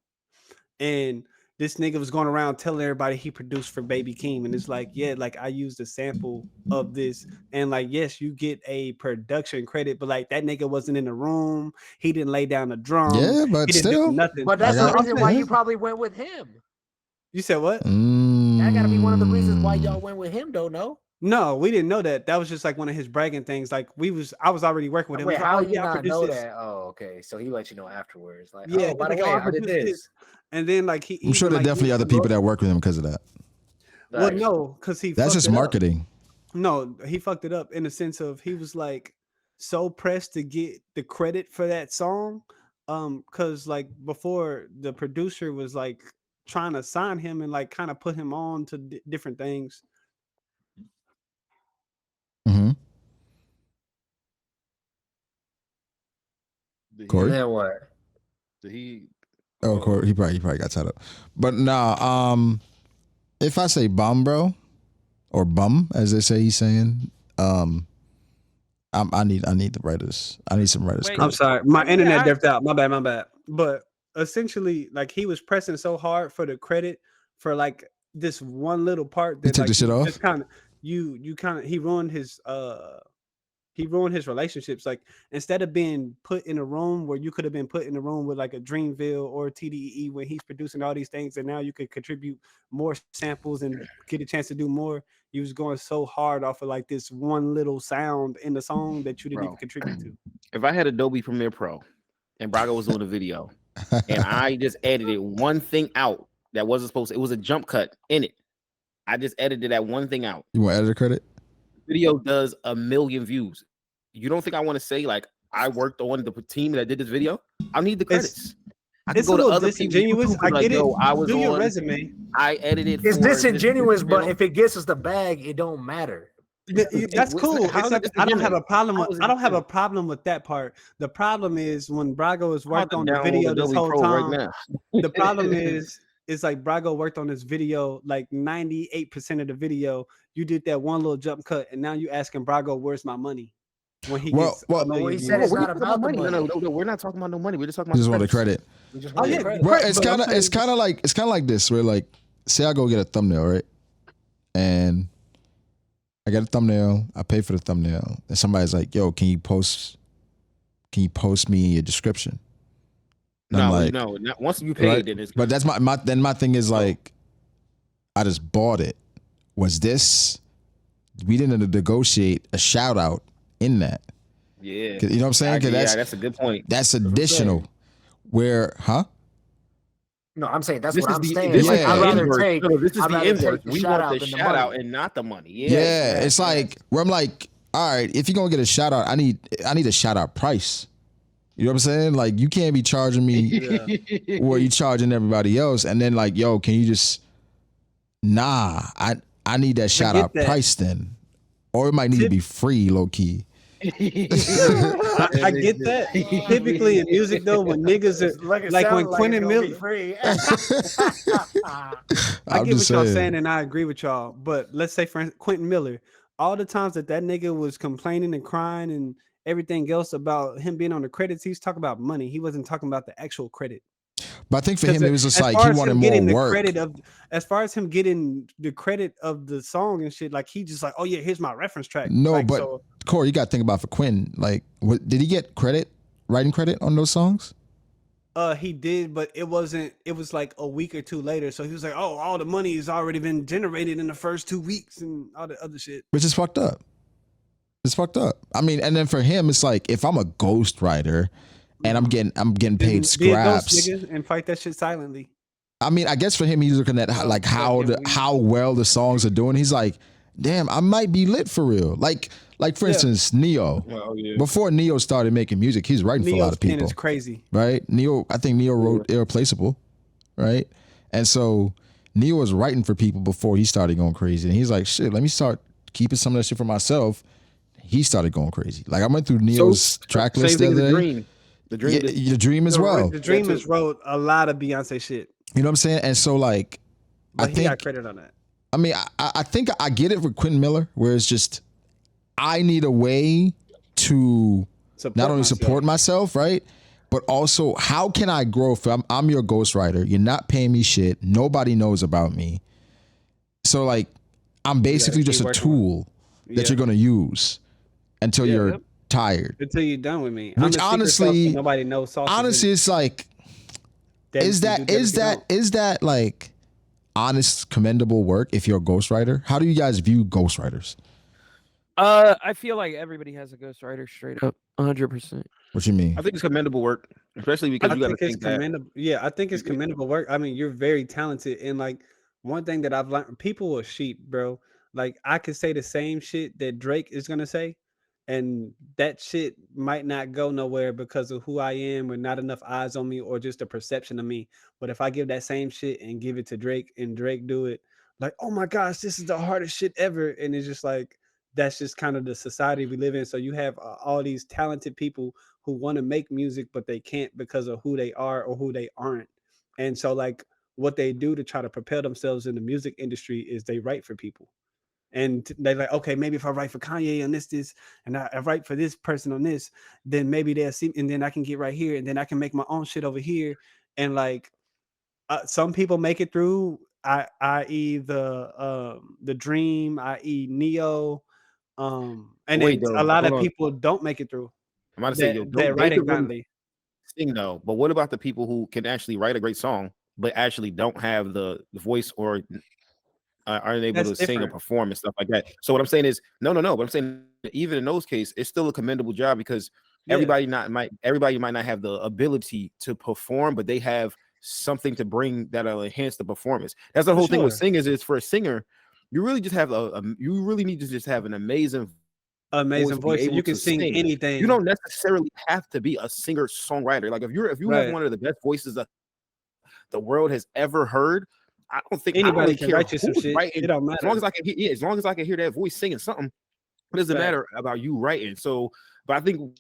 Speaker 4: And this nigga was going around telling everybody he produced for Baby Keem, and it's like, yeah, like I used a sample of this, and like, yes, you get a production credit, but like that nigga wasn't in the room, he didn't lay down a drum,
Speaker 2: Yeah, but
Speaker 4: he didn't do
Speaker 2: still,
Speaker 4: nothing.
Speaker 5: But that's the
Speaker 2: got-
Speaker 5: reason why you probably went with him.
Speaker 4: You said what?
Speaker 5: That got to be one of the reasons why y'all went with him, though.
Speaker 4: No, we didn't know that. That was just like one of his bragging things. Like I was already working with him.
Speaker 5: Wait,
Speaker 4: Like,
Speaker 5: how
Speaker 4: oh,
Speaker 5: you
Speaker 4: yeah, I
Speaker 5: not
Speaker 4: produced
Speaker 5: know
Speaker 4: this.
Speaker 5: that? Oh, okay. So he let you know afterwards. Like,
Speaker 4: Yeah,
Speaker 5: oh, by the
Speaker 4: like,
Speaker 5: way,
Speaker 4: oh,
Speaker 5: I did
Speaker 4: produced
Speaker 5: this.
Speaker 4: And then like
Speaker 2: I'm sure there are definitely other people that work with him because of that.
Speaker 4: Well, no, because he
Speaker 2: That's
Speaker 4: fucked
Speaker 2: just
Speaker 4: it up.
Speaker 2: marketing.
Speaker 4: No, he fucked it up in the sense of he was like so pressed to get the credit for that song. Because like before the producer was like trying to sign him and like kind of put him on to different things.
Speaker 2: Mm-hmm. Corey?
Speaker 5: And then what?
Speaker 1: Did he?
Speaker 2: Oh, Corey, he probably got tied up. But nah, if I say bum, bro, or bum, as they say, he's saying, I need the writers. I need some writers.
Speaker 3: Wait.
Speaker 4: I'm sorry, my
Speaker 3: Yeah,
Speaker 4: internet dipped out. My bad. But essentially, like he was pressing so hard for the credit for like this one little part that
Speaker 2: took
Speaker 4: like
Speaker 2: the shit off?
Speaker 4: just kind of he ruined his relationships. Like instead of being put in a room where you could have been put in a room with like a Dreamville or TDE when he's producing all these things, and now you could contribute more samples and get a chance to do more. You was going so hard off of like this one little sound in the song that you didn't even contribute to.
Speaker 1: If I had Adobe Premiere Pro and Brago was doing a video and I just edited one thing out that wasn't supposed to, it was a jump cut in it. I just edited that one thing out.
Speaker 2: You want editor credit?
Speaker 1: Video does 1 million views. You don't think I want to say like I worked on the team that did this video? I need the credits. I can
Speaker 4: It's
Speaker 1: go
Speaker 4: a
Speaker 1: to
Speaker 4: little
Speaker 1: other people.
Speaker 4: disingenuous. I
Speaker 1: Like,
Speaker 4: get it.
Speaker 1: yo, I was
Speaker 4: Do your
Speaker 1: on
Speaker 4: resume.
Speaker 1: I edited.
Speaker 5: It's
Speaker 1: for this
Speaker 5: disingenuous, but
Speaker 1: channel.
Speaker 5: if it gets us the bag, it don't matter.
Speaker 4: That's cool.
Speaker 1: How is it
Speaker 4: I don't have a
Speaker 1: disingenuous?
Speaker 4: problem
Speaker 1: How
Speaker 4: with
Speaker 1: is it
Speaker 4: I don't have a
Speaker 1: disingenuous?
Speaker 4: problem with that part. The problem is when Brago has
Speaker 1: I'm about
Speaker 4: worked
Speaker 1: to
Speaker 4: on the
Speaker 1: download
Speaker 4: video this
Speaker 1: Adobe
Speaker 4: whole
Speaker 1: Pro
Speaker 4: time.
Speaker 1: right now.
Speaker 4: The problem is like Brago worked on this video like 98% of the video. You did that one little jump cut, and now you asking Brago, "Where's my money?" When he gets
Speaker 2: Well,
Speaker 4: a million
Speaker 5: he
Speaker 4: views.
Speaker 5: said it's
Speaker 1: We're
Speaker 5: not
Speaker 1: talking
Speaker 5: about the
Speaker 1: money.
Speaker 5: money.
Speaker 1: No, we're not talking about no money. We're just talking
Speaker 2: You
Speaker 1: about
Speaker 2: just want the
Speaker 1: credits.
Speaker 2: credit.
Speaker 5: We just
Speaker 4: Oh,
Speaker 5: want
Speaker 4: yeah,
Speaker 5: the credit.
Speaker 2: Well,
Speaker 4: Right,
Speaker 2: it's
Speaker 4: but I'm
Speaker 2: kind of
Speaker 4: saying-
Speaker 2: like this. Where like, say I go get a thumbnail, right? And I get a thumbnail. I pay for the thumbnail, and somebody's like, "Yo, can you post me your description?" And I'm
Speaker 1: No,
Speaker 2: like,
Speaker 1: no. Not, once you paid,
Speaker 2: right?
Speaker 1: then it's
Speaker 2: But that's my thing is like, I just bought it. Was this? We didn't negotiate a shout out in that.
Speaker 1: yeah.
Speaker 2: 'Cause you know what I'm saying? 'Cause
Speaker 1: That's a good point.
Speaker 2: that's additional. Where, huh?
Speaker 5: No, I'm saying that's
Speaker 1: This
Speaker 5: what
Speaker 1: is
Speaker 5: I'm
Speaker 1: the
Speaker 5: saying.
Speaker 1: this
Speaker 5: Like,
Speaker 2: is
Speaker 5: I'd
Speaker 2: the
Speaker 5: rather
Speaker 1: inverse.
Speaker 5: take.
Speaker 1: No, this is
Speaker 5: I'd
Speaker 1: the
Speaker 5: rather
Speaker 1: inverse.
Speaker 5: take the
Speaker 1: We
Speaker 5: shout
Speaker 1: want
Speaker 5: out
Speaker 1: the
Speaker 5: than the
Speaker 1: shout out
Speaker 5: money.
Speaker 1: and not the money.
Speaker 2: Yeah, it's like where I'm like, all right, if you're gonna get a shout out, I need a shout out price. You know what I'm saying? Like you can't be charging me what you charging everybody else, and then like, yo, can you just I need that shout out
Speaker 4: that.
Speaker 2: price then, or it might need to be free, low key.
Speaker 4: I get that. Typically in music though, when niggas are like when Quentin Miller. I get what y'all saying, and I agree with y'all. But let's say, for instance, Quentin Miller, all the times that nigga was complaining and crying and everything else about him being on the credits, he's talking about money. He wasn't talking about the actual credit.
Speaker 2: But I think for him, it was just like he wanted more work.
Speaker 4: As far as him getting the credit of the song and shit, like he just like, oh yeah, here's my reference track.
Speaker 2: No,
Speaker 4: like,
Speaker 2: but Corey, you got to think about for Quinn. Like, did he get writing credit on those songs?
Speaker 4: He did, but it wasn't. It was like a week or two later. So he was like, "Oh, all the money has already been generated in the first 2 weeks and all the other shit."
Speaker 2: Which is fucked up. It's fucked up. I mean, and then for him, it's like if I'm a ghostwriter and I'm getting paid scraps,
Speaker 4: be a ghost, nigga, and fight that shit silently.
Speaker 2: I mean, I guess for him, he's looking at like how well the songs are doing. He's like, damn, I might be lit for real. Like for instance, Neo.
Speaker 1: Oh, yeah.
Speaker 2: Before Neo started making music, he's writing for a lot of people.
Speaker 4: It's crazy,
Speaker 2: right? I think Neo wrote Irreplaceable, right? And so Neo was writing for people before he started going crazy. And he's like, shit, let me start keeping some of that shit for myself. He started going crazy. Like I went through Neo's track list the other day. The Dream as well.
Speaker 4: The Dream has wrote a lot of Beyonce shit.
Speaker 2: You know what I'm saying? And so like,
Speaker 4: but he got credit on that.
Speaker 2: I mean, I think I get it with Quentin Miller, where it's just I need a way to not only support myself, right? but also how can I grow if I'm your ghostwriter? You're not paying me shit. Nobody knows about me. So like I'm basically just a tool that you're gonna use until you're tired.
Speaker 4: Until you're done with me.
Speaker 2: Which honestly,
Speaker 4: nobody knows.
Speaker 2: Honestly, it's like, is that like honest, commendable work if you're a ghostwriter? How do you guys view ghostwriters?
Speaker 3: I feel like everybody has a ghostwriter straight up, 100%.
Speaker 2: What you mean?
Speaker 1: I think it's commendable work, especially because you got to think that.
Speaker 4: Yeah, I think it's commendable work. I mean, you're very talented, and like one thing that I've learned, people are sheep, bro. Like I could say the same shit that Drake is gonna say, and that shit might not go nowhere because of who I am, or not enough eyes on me, or just a perception of me. But if I give that same shit and give it to Drake, and Drake do it, like, oh my gosh, this is the hardest shit ever, and it's just like that's just kind of the society we live in. So you have all these talented people who want to make music, but they can't because of who they are or who they aren't. And so like what they do to try to propel themselves in the music industry is they write for people. And they're like, okay, maybe if I write for Kanye on this, and I write for this person on this, then maybe they'll see, and then I can get right here, and then I can make my own shit over here. And like some people make it through, i.e. the Dream, i.e. Neo, and then a lot of people don't make it through.
Speaker 1: I'm about to say,
Speaker 4: they're writing badly.
Speaker 1: Sing though, but what about the people who can actually write a great song, but actually don't have the voice or aren't able to sing or perform and stuff like that? So what I'm saying is, no. But I'm saying even in those cases, it's still a commendable job because everybody might not have the ability to perform, but they have something to bring that'll enhance the performance. That's the whole thing with singers. Is for a singer, you really just have you really need to just have an amazing voice,
Speaker 4: and you can sing anything.
Speaker 1: You don't necessarily have to be a singer songwriter. Like if you have one of the best voices that the world has ever heard, I don't think
Speaker 4: anybody can write you some shit. It don't matter.
Speaker 1: As long as I can hear that voice singing something, it doesn't matter about you writing. So, but I think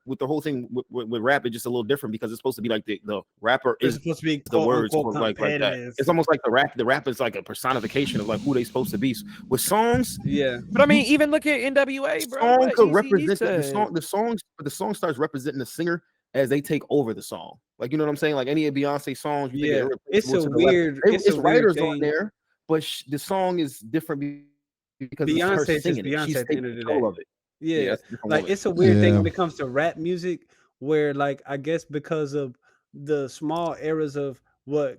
Speaker 1: with the whole thing with rap, it's just a little different because it's supposed to be like the rapper is supposed to be the words like that. It's almost like the rap is like a personification of like who they supposed to be. With songs,
Speaker 3: but I mean, even look at NWA, bro.
Speaker 1: Song could represent the song starts representing the singer as they take over the song. Like, you know what I'm saying? Like any of Beyonce songs,
Speaker 4: it's a weird.
Speaker 1: It's writers on there, but the song is different because
Speaker 4: Beyonce
Speaker 1: is
Speaker 4: singing. Beyonce at the end of the day.
Speaker 1: Of it.
Speaker 4: Yeah, like it's a weird thing when it comes to rap music, where like I guess because of the small eras of what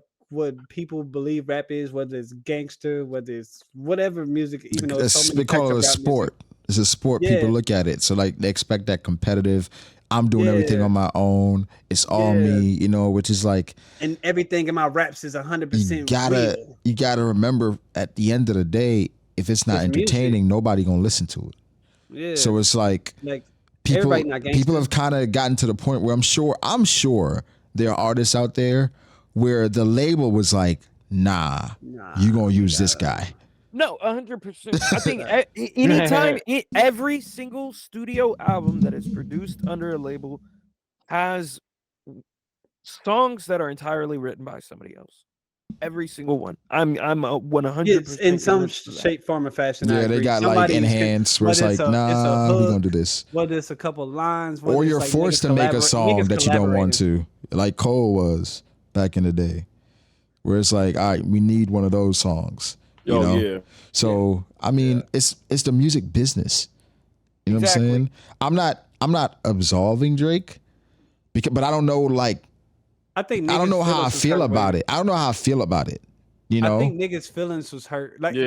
Speaker 4: people believe rap is, whether it's gangster, whether it's whatever music, even though
Speaker 2: they call it a sport. It's a sport. People look at it, so like they expect that competitive. I'm doing everything on my own. It's all me, which is like.
Speaker 4: And everything in my raps is 100%.
Speaker 2: You gotta remember, at the end of the day, if it's not entertaining, nobody gonna listen to it. Yeah. So it's like people have kind of gotten to the point where I'm sure there are artists out there where the label was like, nah you gonna use this guy.
Speaker 3: No, 100%. I think anytime, every single studio album that is produced under a label has songs that are entirely written by somebody else. Every single one. I'm 100%
Speaker 4: in some shape, form, or fashion.
Speaker 2: Yeah, they got like enhanced where it's like, nah, we're gonna do this.
Speaker 4: Whether it's a couple lines,
Speaker 2: or you're forced to make a song that you don't want to, like Cole was back in the day, where it's like, all right, we need one of those songs. So I mean, it's the music business. You know what I'm saying? I'm not absolving Drake, but I don't know, like. I don't know how I feel about it. I don't know how I feel about it. I
Speaker 4: think niggas' feelings was hurt. Like,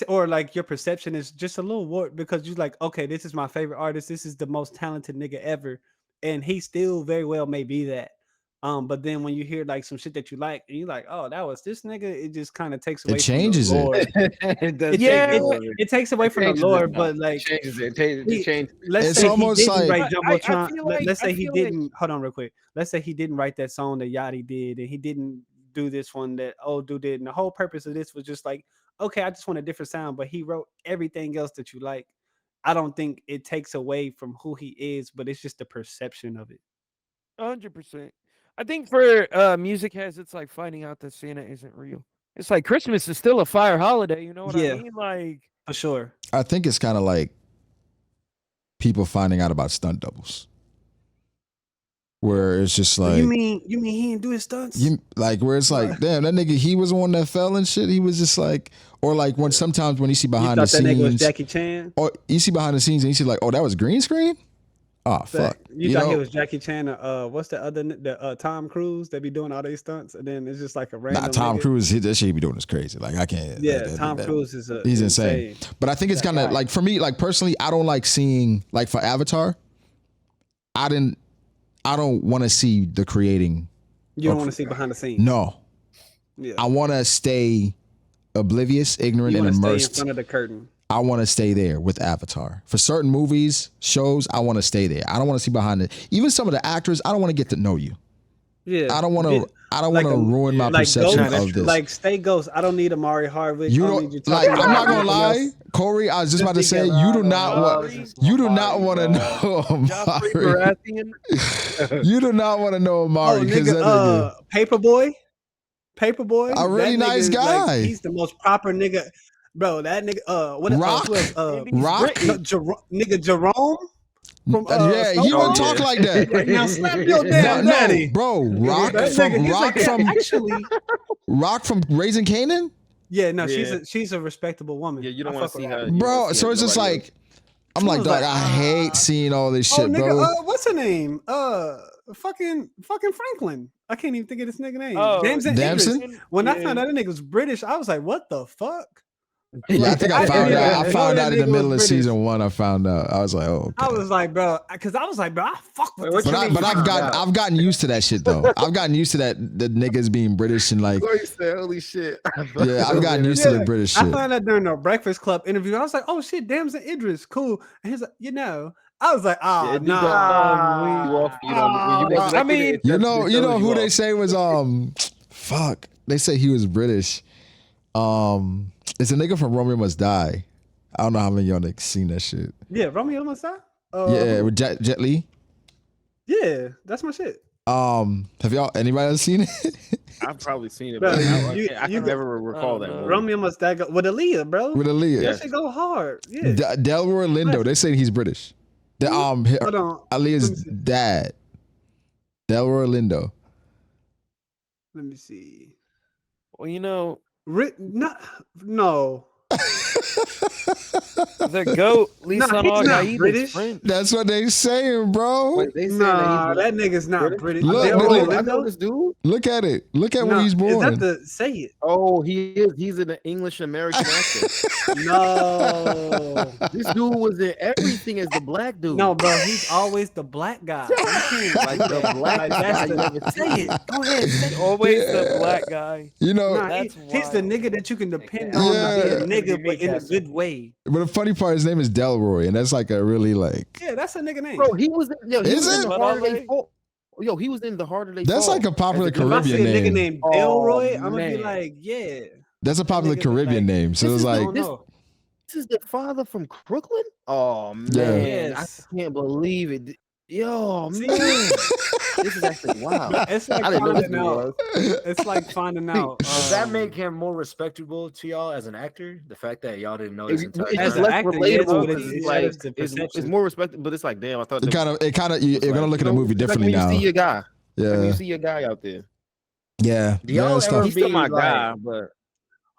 Speaker 4: or like your perception is just a little warped because you're like, okay, this is my favorite artist. This is the most talented nigga ever, and he still very well may be that. But then when you hear like some shit that you like, and you're like, oh, that was this nigga, it just kind of takes away.
Speaker 2: It changes
Speaker 4: from the lore. It takes away from the lore, but like
Speaker 5: changes it.
Speaker 2: Let's say
Speaker 4: almost he didn't write Jumbotron. Let's say he didn't. Hold on, real quick. Let's say he didn't write that song that Yachty did, and he didn't do this one that old dude did. And the whole purpose of this was just like, okay, I just want a different sound, but he wrote everything else that you like. I don't think it takes away from who he is, but it's just the perception of it.
Speaker 3: 100%. I think for music heads, it's like finding out that Santa isn't real. It's like Christmas is still a fire holiday. You know what I mean? Like,
Speaker 4: for sure.
Speaker 2: I think it's kind of like people finding out about stunt doubles. where it's just like
Speaker 4: you mean he didn't do his stunts?
Speaker 2: like where it's like, damn, that nigga, he was the one that fell and shit. He was just like, or like when sometimes when you see behind the
Speaker 4: that nigga was
Speaker 2: scenes,
Speaker 4: Jackie Chan,
Speaker 2: or you see behind the scenes and you see like, oh, that was green screen. Oh fuck!
Speaker 4: You thought he was Jackie Chan? What's the other? Tom Cruise. They be doing all these stunts, and then it's just like a random.
Speaker 2: Nah, Tom
Speaker 4: nigga.
Speaker 2: Cruise. That shit he be doing is crazy. Like I can't.
Speaker 4: Yeah,
Speaker 2: like,
Speaker 4: Tom Cruise is
Speaker 2: he's insane. But I think it's kind of like for me, like personally, I don't like seeing like for Avatar. I don't want to see the creating.
Speaker 4: You don't want to see behind the scenes.
Speaker 2: No.
Speaker 4: Yeah.
Speaker 2: I want to stay oblivious, ignorant, and immersed.
Speaker 4: Stay in front of the curtain.
Speaker 2: I want to stay there with Avatar. For certain movies, shows, I want to stay there. I don't want to see behind it. Even some of the actors, I don't want to get to know you.
Speaker 4: Yeah.
Speaker 2: I don't want to. I don't want to ruin my perception of this.
Speaker 4: Like stay Ghost. I don't need Amari Hardwick.
Speaker 2: You don't like. I'm not gonna lie, Corey. I was just about to say you do not want. You do not want to know Amari. You do not want to know Amari because
Speaker 4: Paperboy.
Speaker 2: A really nice guy.
Speaker 4: Like, he's the most proper nigga. Bro, that nigga,
Speaker 2: Rock? Rock?
Speaker 4: Nigga Jerome? From,
Speaker 2: yeah, he won't talk like that.
Speaker 4: Now slap your damn daddy.
Speaker 2: Bro, Rock from Raising Kanan?
Speaker 4: Yeah, no, she's a respectable woman.
Speaker 1: Yeah, you don't want to see her.
Speaker 2: Bro, so it's just like, I'm like, dog, I hate seeing all this shit,
Speaker 4: nigga,
Speaker 2: bro.
Speaker 4: What's her name? Fucking Franklin. I can't even think of this nigga name.
Speaker 2: Damson?
Speaker 4: When I found out that nigga was British, I was like, what the fuck?
Speaker 2: Yeah, I think I found out. I found out in the middle of season 1. I found out. I was like, oh. Okay.
Speaker 4: I was like, bro, I fuck with this.
Speaker 2: But I've gotten used to that shit though. I've gotten used to that the niggas being British and like.
Speaker 1: Holy shit.
Speaker 2: Yeah, I've gotten used to the British shit.
Speaker 4: I found out during the Breakfast Club interview. I was like, oh shit, Damson Idris, cool. And he's like, I was like, oh no.
Speaker 3: I mean,
Speaker 2: you know who they say was fuck. They say he was British. It's a nigga from Romeo Must Die. I don't know how many of y'all niggas seen that shit.
Speaker 4: Yeah, Romeo Must Die?
Speaker 2: Yeah, with Jet Li.
Speaker 4: Yeah, that's my shit.
Speaker 2: Have y'all anybody else seen it?
Speaker 1: I've probably seen it, but I can never recall that movie.
Speaker 4: Romeo Must Die with Aaliyah, bro.
Speaker 2: With Aaliyah.
Speaker 4: That shit go hard. Yeah.
Speaker 2: Delroy Lindo. They say he's British. Aaliyah's dad. Delroy Lindo.
Speaker 4: Let me see.
Speaker 3: Well, you know,
Speaker 4: no.
Speaker 3: The GOAT, Lisa
Speaker 4: British.
Speaker 2: That's what they saying, bro.
Speaker 1: Wait, they
Speaker 4: that nigga's not British.
Speaker 2: Look,
Speaker 1: I know this dude.
Speaker 2: Look at it. Look at where he's born.
Speaker 4: Is that say it?
Speaker 1: Oh, he is. He's an English American actor.
Speaker 4: No,
Speaker 1: this dude was in everything as the black dude.
Speaker 4: No, bro, he's always the black guy.
Speaker 1: Like the black guy.
Speaker 4: Say it. Go ahead. Say it.
Speaker 3: Always the black guy.
Speaker 2: You know,
Speaker 4: he's the nigga that you can depend on to be a nigga, but in a good way.
Speaker 2: But the funny part, his name is Delroy, and that's like a really like.
Speaker 4: Yeah, that's a nigga name.
Speaker 1: Bro, he was in the Harder They Fall.
Speaker 3: Yo,
Speaker 1: he was in the Harder They
Speaker 2: That's
Speaker 1: Fall.
Speaker 2: like a popular Caribbean
Speaker 4: name. If I see a nigga named Delroy, I'm gonna be
Speaker 1: man.
Speaker 4: like, yeah.
Speaker 2: That's a popular Caribbean name. So it's like
Speaker 1: this is the father from Crooklyn? Oh man,
Speaker 4: Yes.
Speaker 1: I can't believe it. Yo, man. This is actually wow.
Speaker 4: It's like finding out.
Speaker 5: Does that make him more respectable to y'all as an actor? The fact that y'all didn't know this entire
Speaker 1: It's
Speaker 5: time?
Speaker 1: less relatable.
Speaker 4: It's
Speaker 1: it's more respectable, but it's like, damn, I thought
Speaker 2: it kind of you're gonna look at the movie differently now.
Speaker 1: You see your guy.
Speaker 2: Yeah.
Speaker 1: You see your guy out there.
Speaker 2: Yeah.
Speaker 5: Do y'all ever
Speaker 1: He's still my
Speaker 5: be like,
Speaker 1: guy, but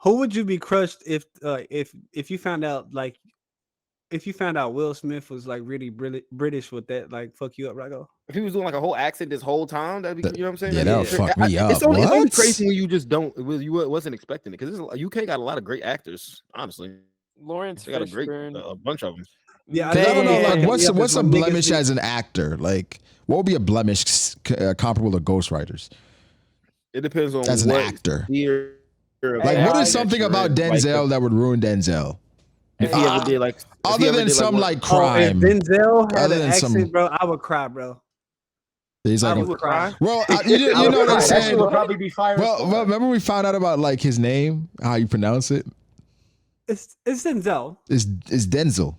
Speaker 4: who would you be crushed if you found out Will Smith was like really British with that, like fuck you up, Brago?
Speaker 1: if he was doing like a whole accent this whole time, that'd be, you know what I'm saying?
Speaker 2: Yeah, that would fuck me up.
Speaker 1: It's only
Speaker 2: What?
Speaker 1: crazy when you just you wasn't expecting it, because UK got a lot of great actors. Honestly,
Speaker 3: Lawrence
Speaker 1: they got
Speaker 3: Fishburne.
Speaker 1: a bunch of them.
Speaker 4: Yeah,
Speaker 2: I don't know. Like, what's a blemish
Speaker 4: niggas
Speaker 2: as an actor? Like, what would be a blemish comparable to Ghostwriters
Speaker 1: It depends on
Speaker 2: as an
Speaker 1: what
Speaker 2: actor?
Speaker 1: year of
Speaker 2: Like, what
Speaker 1: AI
Speaker 2: is something
Speaker 1: that you're
Speaker 2: about
Speaker 1: in.
Speaker 2: Denzel
Speaker 1: Like,
Speaker 2: that would ruin Denzel?
Speaker 1: if he ever did like,
Speaker 2: Other than some
Speaker 1: one-
Speaker 2: like
Speaker 4: if
Speaker 2: crime.
Speaker 4: Denzel had
Speaker 2: Other
Speaker 4: an
Speaker 2: than some-
Speaker 4: accent, bro, I would cry, bro.
Speaker 2: He's
Speaker 4: I
Speaker 2: like,
Speaker 4: would cry.
Speaker 2: well, you know what I'm
Speaker 5: That shit
Speaker 2: saying?
Speaker 5: would probably be fire.
Speaker 2: Well, remember we found out about like his name, how you pronounce it?
Speaker 4: It's Denzel.
Speaker 2: It's Denzel.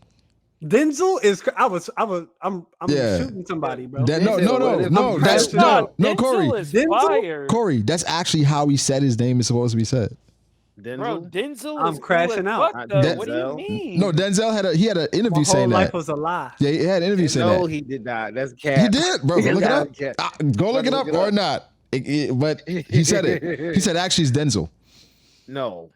Speaker 4: Denzel is. I'm
Speaker 2: Yeah.
Speaker 4: shooting somebody, bro.
Speaker 2: No, that's no,
Speaker 3: Denzel
Speaker 2: Corey.
Speaker 3: is
Speaker 4: Denzel?
Speaker 3: fire.
Speaker 2: Corey, that's actually how he said his name is supposed to be said.
Speaker 3: Bro,
Speaker 1: Denzel.
Speaker 3: Denzel
Speaker 4: I'm
Speaker 3: is
Speaker 4: crashing
Speaker 3: cool as
Speaker 4: out.
Speaker 3: fuck, though. What do you
Speaker 1: Denzel.
Speaker 3: mean?
Speaker 2: No, Denzel had an interview
Speaker 4: My whole
Speaker 2: saying
Speaker 4: life
Speaker 2: that.
Speaker 4: was a lie.
Speaker 2: Yeah, he had an interview saying
Speaker 1: No,
Speaker 2: that.
Speaker 1: he did not. That's cat.
Speaker 2: He did, bro. Go look it up.
Speaker 1: Cat.
Speaker 2: Go look it up or not. But he said it. He said actually it's Denzel.
Speaker 1: No.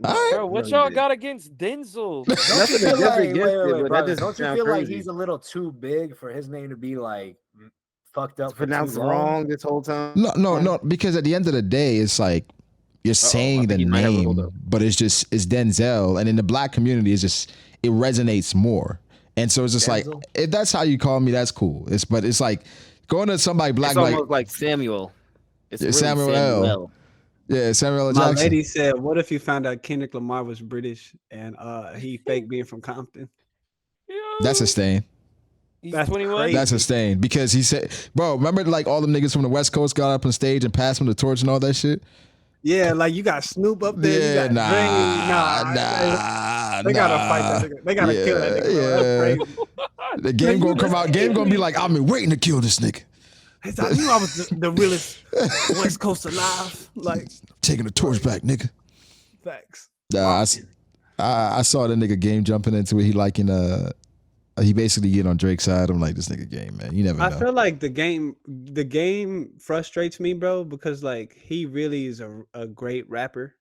Speaker 2: All right.
Speaker 3: Bro, what
Speaker 1: No,
Speaker 3: y'all
Speaker 1: he
Speaker 3: got against Denzel?
Speaker 5: Don't you
Speaker 1: Nothing
Speaker 5: feel
Speaker 1: against
Speaker 5: like,
Speaker 1: it, but that
Speaker 5: brother,
Speaker 1: doesn't
Speaker 5: don't you
Speaker 1: sound
Speaker 5: feel like
Speaker 1: crazy.
Speaker 5: he's a little too big for his name to be like fucked up
Speaker 1: It's
Speaker 5: for too
Speaker 1: pronounced
Speaker 5: long?
Speaker 1: wrong this whole time.
Speaker 2: No. Because at the end of the day, it's like you're saying the
Speaker 1: think you might have a hold
Speaker 2: name,
Speaker 1: up.
Speaker 2: but it's Denzel, and in the black community, it resonates more. And so it's just
Speaker 5: Denzel?
Speaker 2: like if that's how you call me, that's cool. But it's like going to somebody black
Speaker 1: It's almost like Samuel. It's really
Speaker 2: Samuel L. Yeah, Samuel L.
Speaker 4: My
Speaker 2: Jackson.
Speaker 4: lady said, "What if you found out Kendrick Lamar was British and he fake being from Compton?"
Speaker 2: That's a stain.
Speaker 3: He's
Speaker 4: That's
Speaker 3: 21.
Speaker 4: crazy.
Speaker 2: That's a stain because he said, bro, remember like all them niggas from the West Coast got up on stage and passed him the torch and all that shit?
Speaker 4: Yeah, like you got Snoop up there.
Speaker 2: Yeah,
Speaker 4: you got Dre. They gotta fight that nigga. They gotta kill that nigga. Bro. That's crazy.
Speaker 2: The game gonna come out. Game gonna be like, I've been waiting to kill this nigga.
Speaker 4: I knew I was the realest West Coast alive. Like
Speaker 2: Taking the torch back, nigga.
Speaker 4: facts.
Speaker 2: Nah, I saw the nigga game jumping into it. He basically get on Drake's side. I'm like, this nigga game, man. You never know.
Speaker 4: I feel like the game frustrates me, bro, because like he really is a great rapper.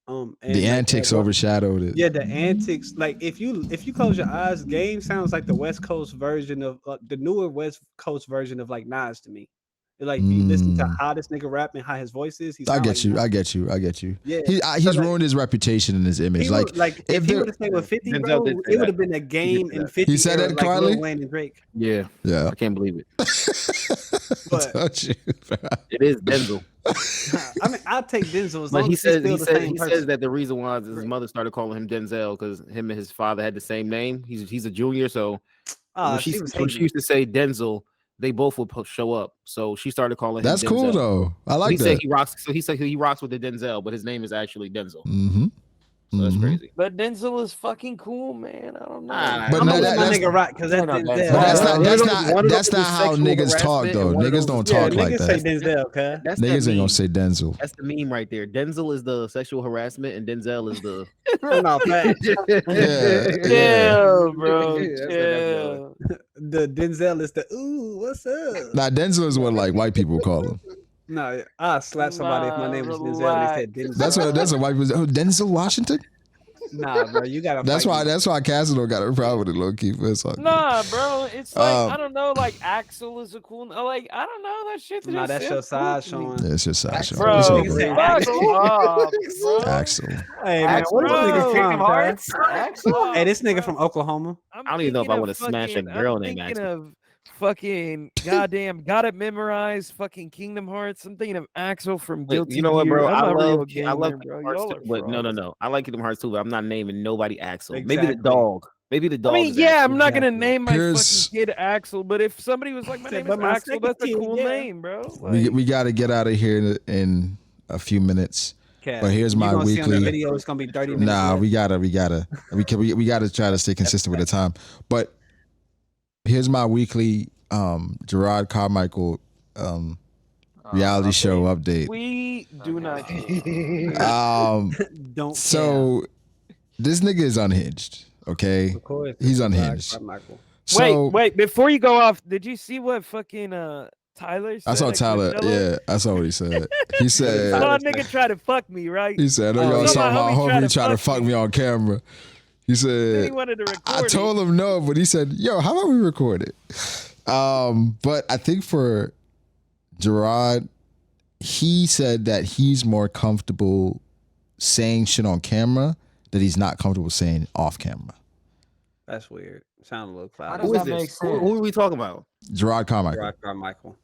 Speaker 4: And
Speaker 2: the
Speaker 4: like,
Speaker 2: antics overshadowed it.
Speaker 4: Yeah, the antics. Like if you close your eyes, Game sounds like the West Coast version of the newer West Coast version of like Nas to me. Like if you listen to how this nigga rap and how his voice is,
Speaker 2: I get you. Yeah, he's ruined his reputation and his image.
Speaker 4: Like if he would have stayed with 50, bro, it would have been a Game and 50.
Speaker 2: He said that
Speaker 4: like
Speaker 2: quietly.
Speaker 4: Lil Wayne and Drake.
Speaker 1: Yeah.
Speaker 2: Yeah.
Speaker 1: I can't believe it.
Speaker 4: But
Speaker 1: it is Denzel.
Speaker 4: I mean, I'll take Denzel as
Speaker 1: But
Speaker 4: long
Speaker 1: he
Speaker 4: as
Speaker 1: says
Speaker 4: he's still
Speaker 1: he says that the reason why is his mother started calling him Denzel because him and his father had the same name. He's a junior, so when she used to say Denzel, they both would show up. So she started calling him
Speaker 2: That's
Speaker 1: Denzel.
Speaker 2: cool though. I like
Speaker 1: he
Speaker 2: that.
Speaker 1: Said he rocks. So he said he rocks with the Denzel, but his name is actually Denzel.
Speaker 2: Mm-hmm.
Speaker 1: So that's crazy.
Speaker 3: But Denzel is fucking cool, man. I don't know.
Speaker 2: But
Speaker 4: I'm gonna let my nigga rock because that's
Speaker 2: not how niggas talk though. Niggas don't talk like that.
Speaker 4: Say Denzel, okay?
Speaker 2: Niggas ain't gonna say Denzel.
Speaker 1: That's the meme right there. Denzel is the sexual harassment, and Denzel is the
Speaker 3: Chill, bro. Chill.
Speaker 4: The Denzel is the ooh, what's up?
Speaker 2: Nah, Denzel is what like white people call him.
Speaker 4: No, I slap somebody if my name was Denzel and they said Denzel.
Speaker 2: That's what white people say. Oh, Denzel Washington?
Speaker 4: Nah, bro, you gotta.
Speaker 2: That's why Casino got a problem with it, low key.
Speaker 3: Nah, bro, it's like I don't know. Like Axel is a cool. Like I don't know that shit.
Speaker 4: Nah, that's your side, Sean.
Speaker 2: Yeah, it's your side, Sean.
Speaker 3: Bro,
Speaker 2: It's
Speaker 3: fuck
Speaker 2: over.
Speaker 3: off, bro.
Speaker 2: Axel.
Speaker 4: Hey man, where's this nigga
Speaker 5: Kingdom
Speaker 4: from?
Speaker 5: Hearts?
Speaker 4: Axel? Hey, this nigga from Oklahoma.
Speaker 1: I don't even know if I want to smash a girl named Axel.
Speaker 3: Of fucking goddamn, got it memorized. Fucking Kingdom Hearts. I'm thinking of Axel from Guilty.
Speaker 1: You know what, bro?
Speaker 3: Gear.
Speaker 1: I love
Speaker 3: Kingdom
Speaker 1: Kingdom Hearts too, but no. I like Kingdom Hearts too, but I'm not naming nobody Axel. Maybe
Speaker 4: Exactly.
Speaker 1: the dog. Maybe the dog.
Speaker 3: I mean,
Speaker 1: is
Speaker 3: yeah,
Speaker 1: Axel.
Speaker 3: I'm not gonna name my
Speaker 2: Here's-
Speaker 3: fucking kid Axel, but if somebody was like, my name is Axel, that's a cool name, bro. Like,
Speaker 2: We got to get out of here in a few minutes.
Speaker 4: Okay.
Speaker 2: But here's my
Speaker 4: See on the
Speaker 2: weekly.
Speaker 4: video, it's gonna be 30 minutes.
Speaker 2: Nah,
Speaker 4: left.
Speaker 2: we gotta try to stay consistent with the time. But here's my weekly Gerard Carmichael reality show update.
Speaker 3: we do not.
Speaker 4: Don't.
Speaker 2: So this nigga is unhinged. Okay,
Speaker 4: Of course,
Speaker 2: he's
Speaker 4: Gerard
Speaker 2: unhinged.
Speaker 4: Carmichael.
Speaker 2: So
Speaker 3: Wait, before you go off, did you see what fucking Tyler said?
Speaker 2: I saw
Speaker 3: at
Speaker 2: Tyler.
Speaker 3: Coachella?
Speaker 2: Yeah, I saw what he said. He said.
Speaker 3: Saw a nigga try to fuck me, right?
Speaker 2: He said, "I know y'all
Speaker 3: so
Speaker 2: saw
Speaker 3: my
Speaker 2: my
Speaker 3: homie
Speaker 2: homie try to fuck me on camera." He
Speaker 3: Then
Speaker 2: said,
Speaker 3: he wanted to record
Speaker 2: I told him no, but he said, "Yo, how about we record it?" But I think for Gerard, he said that he's more comfortable saying shit on camera that he's not comfortable saying off camera.
Speaker 4: That's weird. Sound a little
Speaker 5: How
Speaker 4: cloudy.
Speaker 5: does
Speaker 1: Who is
Speaker 5: that make
Speaker 1: this? Who
Speaker 5: sense?
Speaker 1: are we talking about?
Speaker 2: Gerard Carmichael.
Speaker 4: Gerard Carmichael.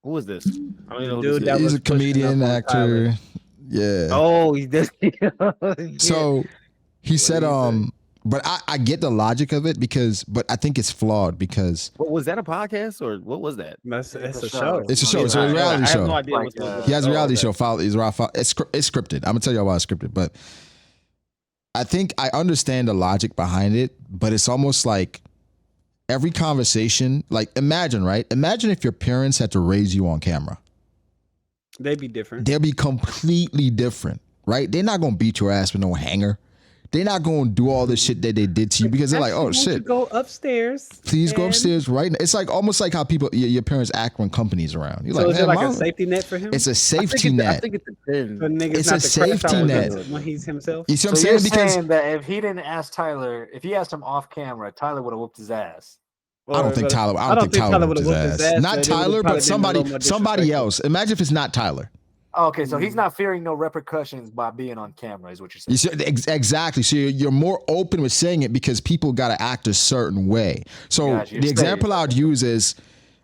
Speaker 1: Who is this? I don't even know who
Speaker 4: Dude,
Speaker 1: this
Speaker 4: that
Speaker 1: is.
Speaker 2: He's
Speaker 4: was
Speaker 2: a comedian,
Speaker 4: pushing up on
Speaker 2: actor.
Speaker 4: Tyler.
Speaker 2: Yeah.
Speaker 1: Oh, he does.
Speaker 2: So he said,
Speaker 1: did he say?
Speaker 2: but I get the logic of it but I think it's flawed because
Speaker 1: What was that, a podcast or what was that?
Speaker 4: It's a
Speaker 5: show.
Speaker 4: show.
Speaker 2: it's a show. It's a reality
Speaker 1: I
Speaker 2: show.
Speaker 1: have no idea
Speaker 5: Like,
Speaker 1: what's going on.
Speaker 2: He has a reality
Speaker 1: okay.
Speaker 2: show. It's scripted. I'm gonna tell you why it's scripted, but I think I understand the logic behind it. But it's almost like every conversation. Like imagine if your parents had to raise you on camera.
Speaker 4: They'd be different.
Speaker 2: They'll be completely different. right? They're not gonna beat your ass with no hanger. They're not gonna do all the shit that they did to you because they're like, oh shit.
Speaker 4: Go upstairs.
Speaker 2: Please go upstairs right now. It's like almost like how people, your parents act when company's around. You're
Speaker 4: So
Speaker 2: like,
Speaker 4: is it like
Speaker 2: Mom,
Speaker 4: a safety net for him?
Speaker 2: it's a safety net.
Speaker 1: I think it depends.
Speaker 4: For niggas
Speaker 2: It's
Speaker 4: not
Speaker 2: a
Speaker 4: to crash
Speaker 2: safety
Speaker 4: out
Speaker 2: net.
Speaker 4: when he's himself.
Speaker 2: You see what
Speaker 5: So
Speaker 2: I'm
Speaker 5: you're
Speaker 2: saying? Because
Speaker 5: saying that if he didn't ask Tyler, if he asked him off camera, Tyler would have whooped his ass.
Speaker 2: I don't think Tyler whooped his ass. Not Tyler, but somebody else. Imagine if it's not Tyler.
Speaker 5: Okay, so he's not fearing no repercussions by being on camera, is what you're saying.
Speaker 2: Exactly. So you're more open with saying it because people got to act a certain way. So
Speaker 5: Gotcha.
Speaker 2: the example I'd use is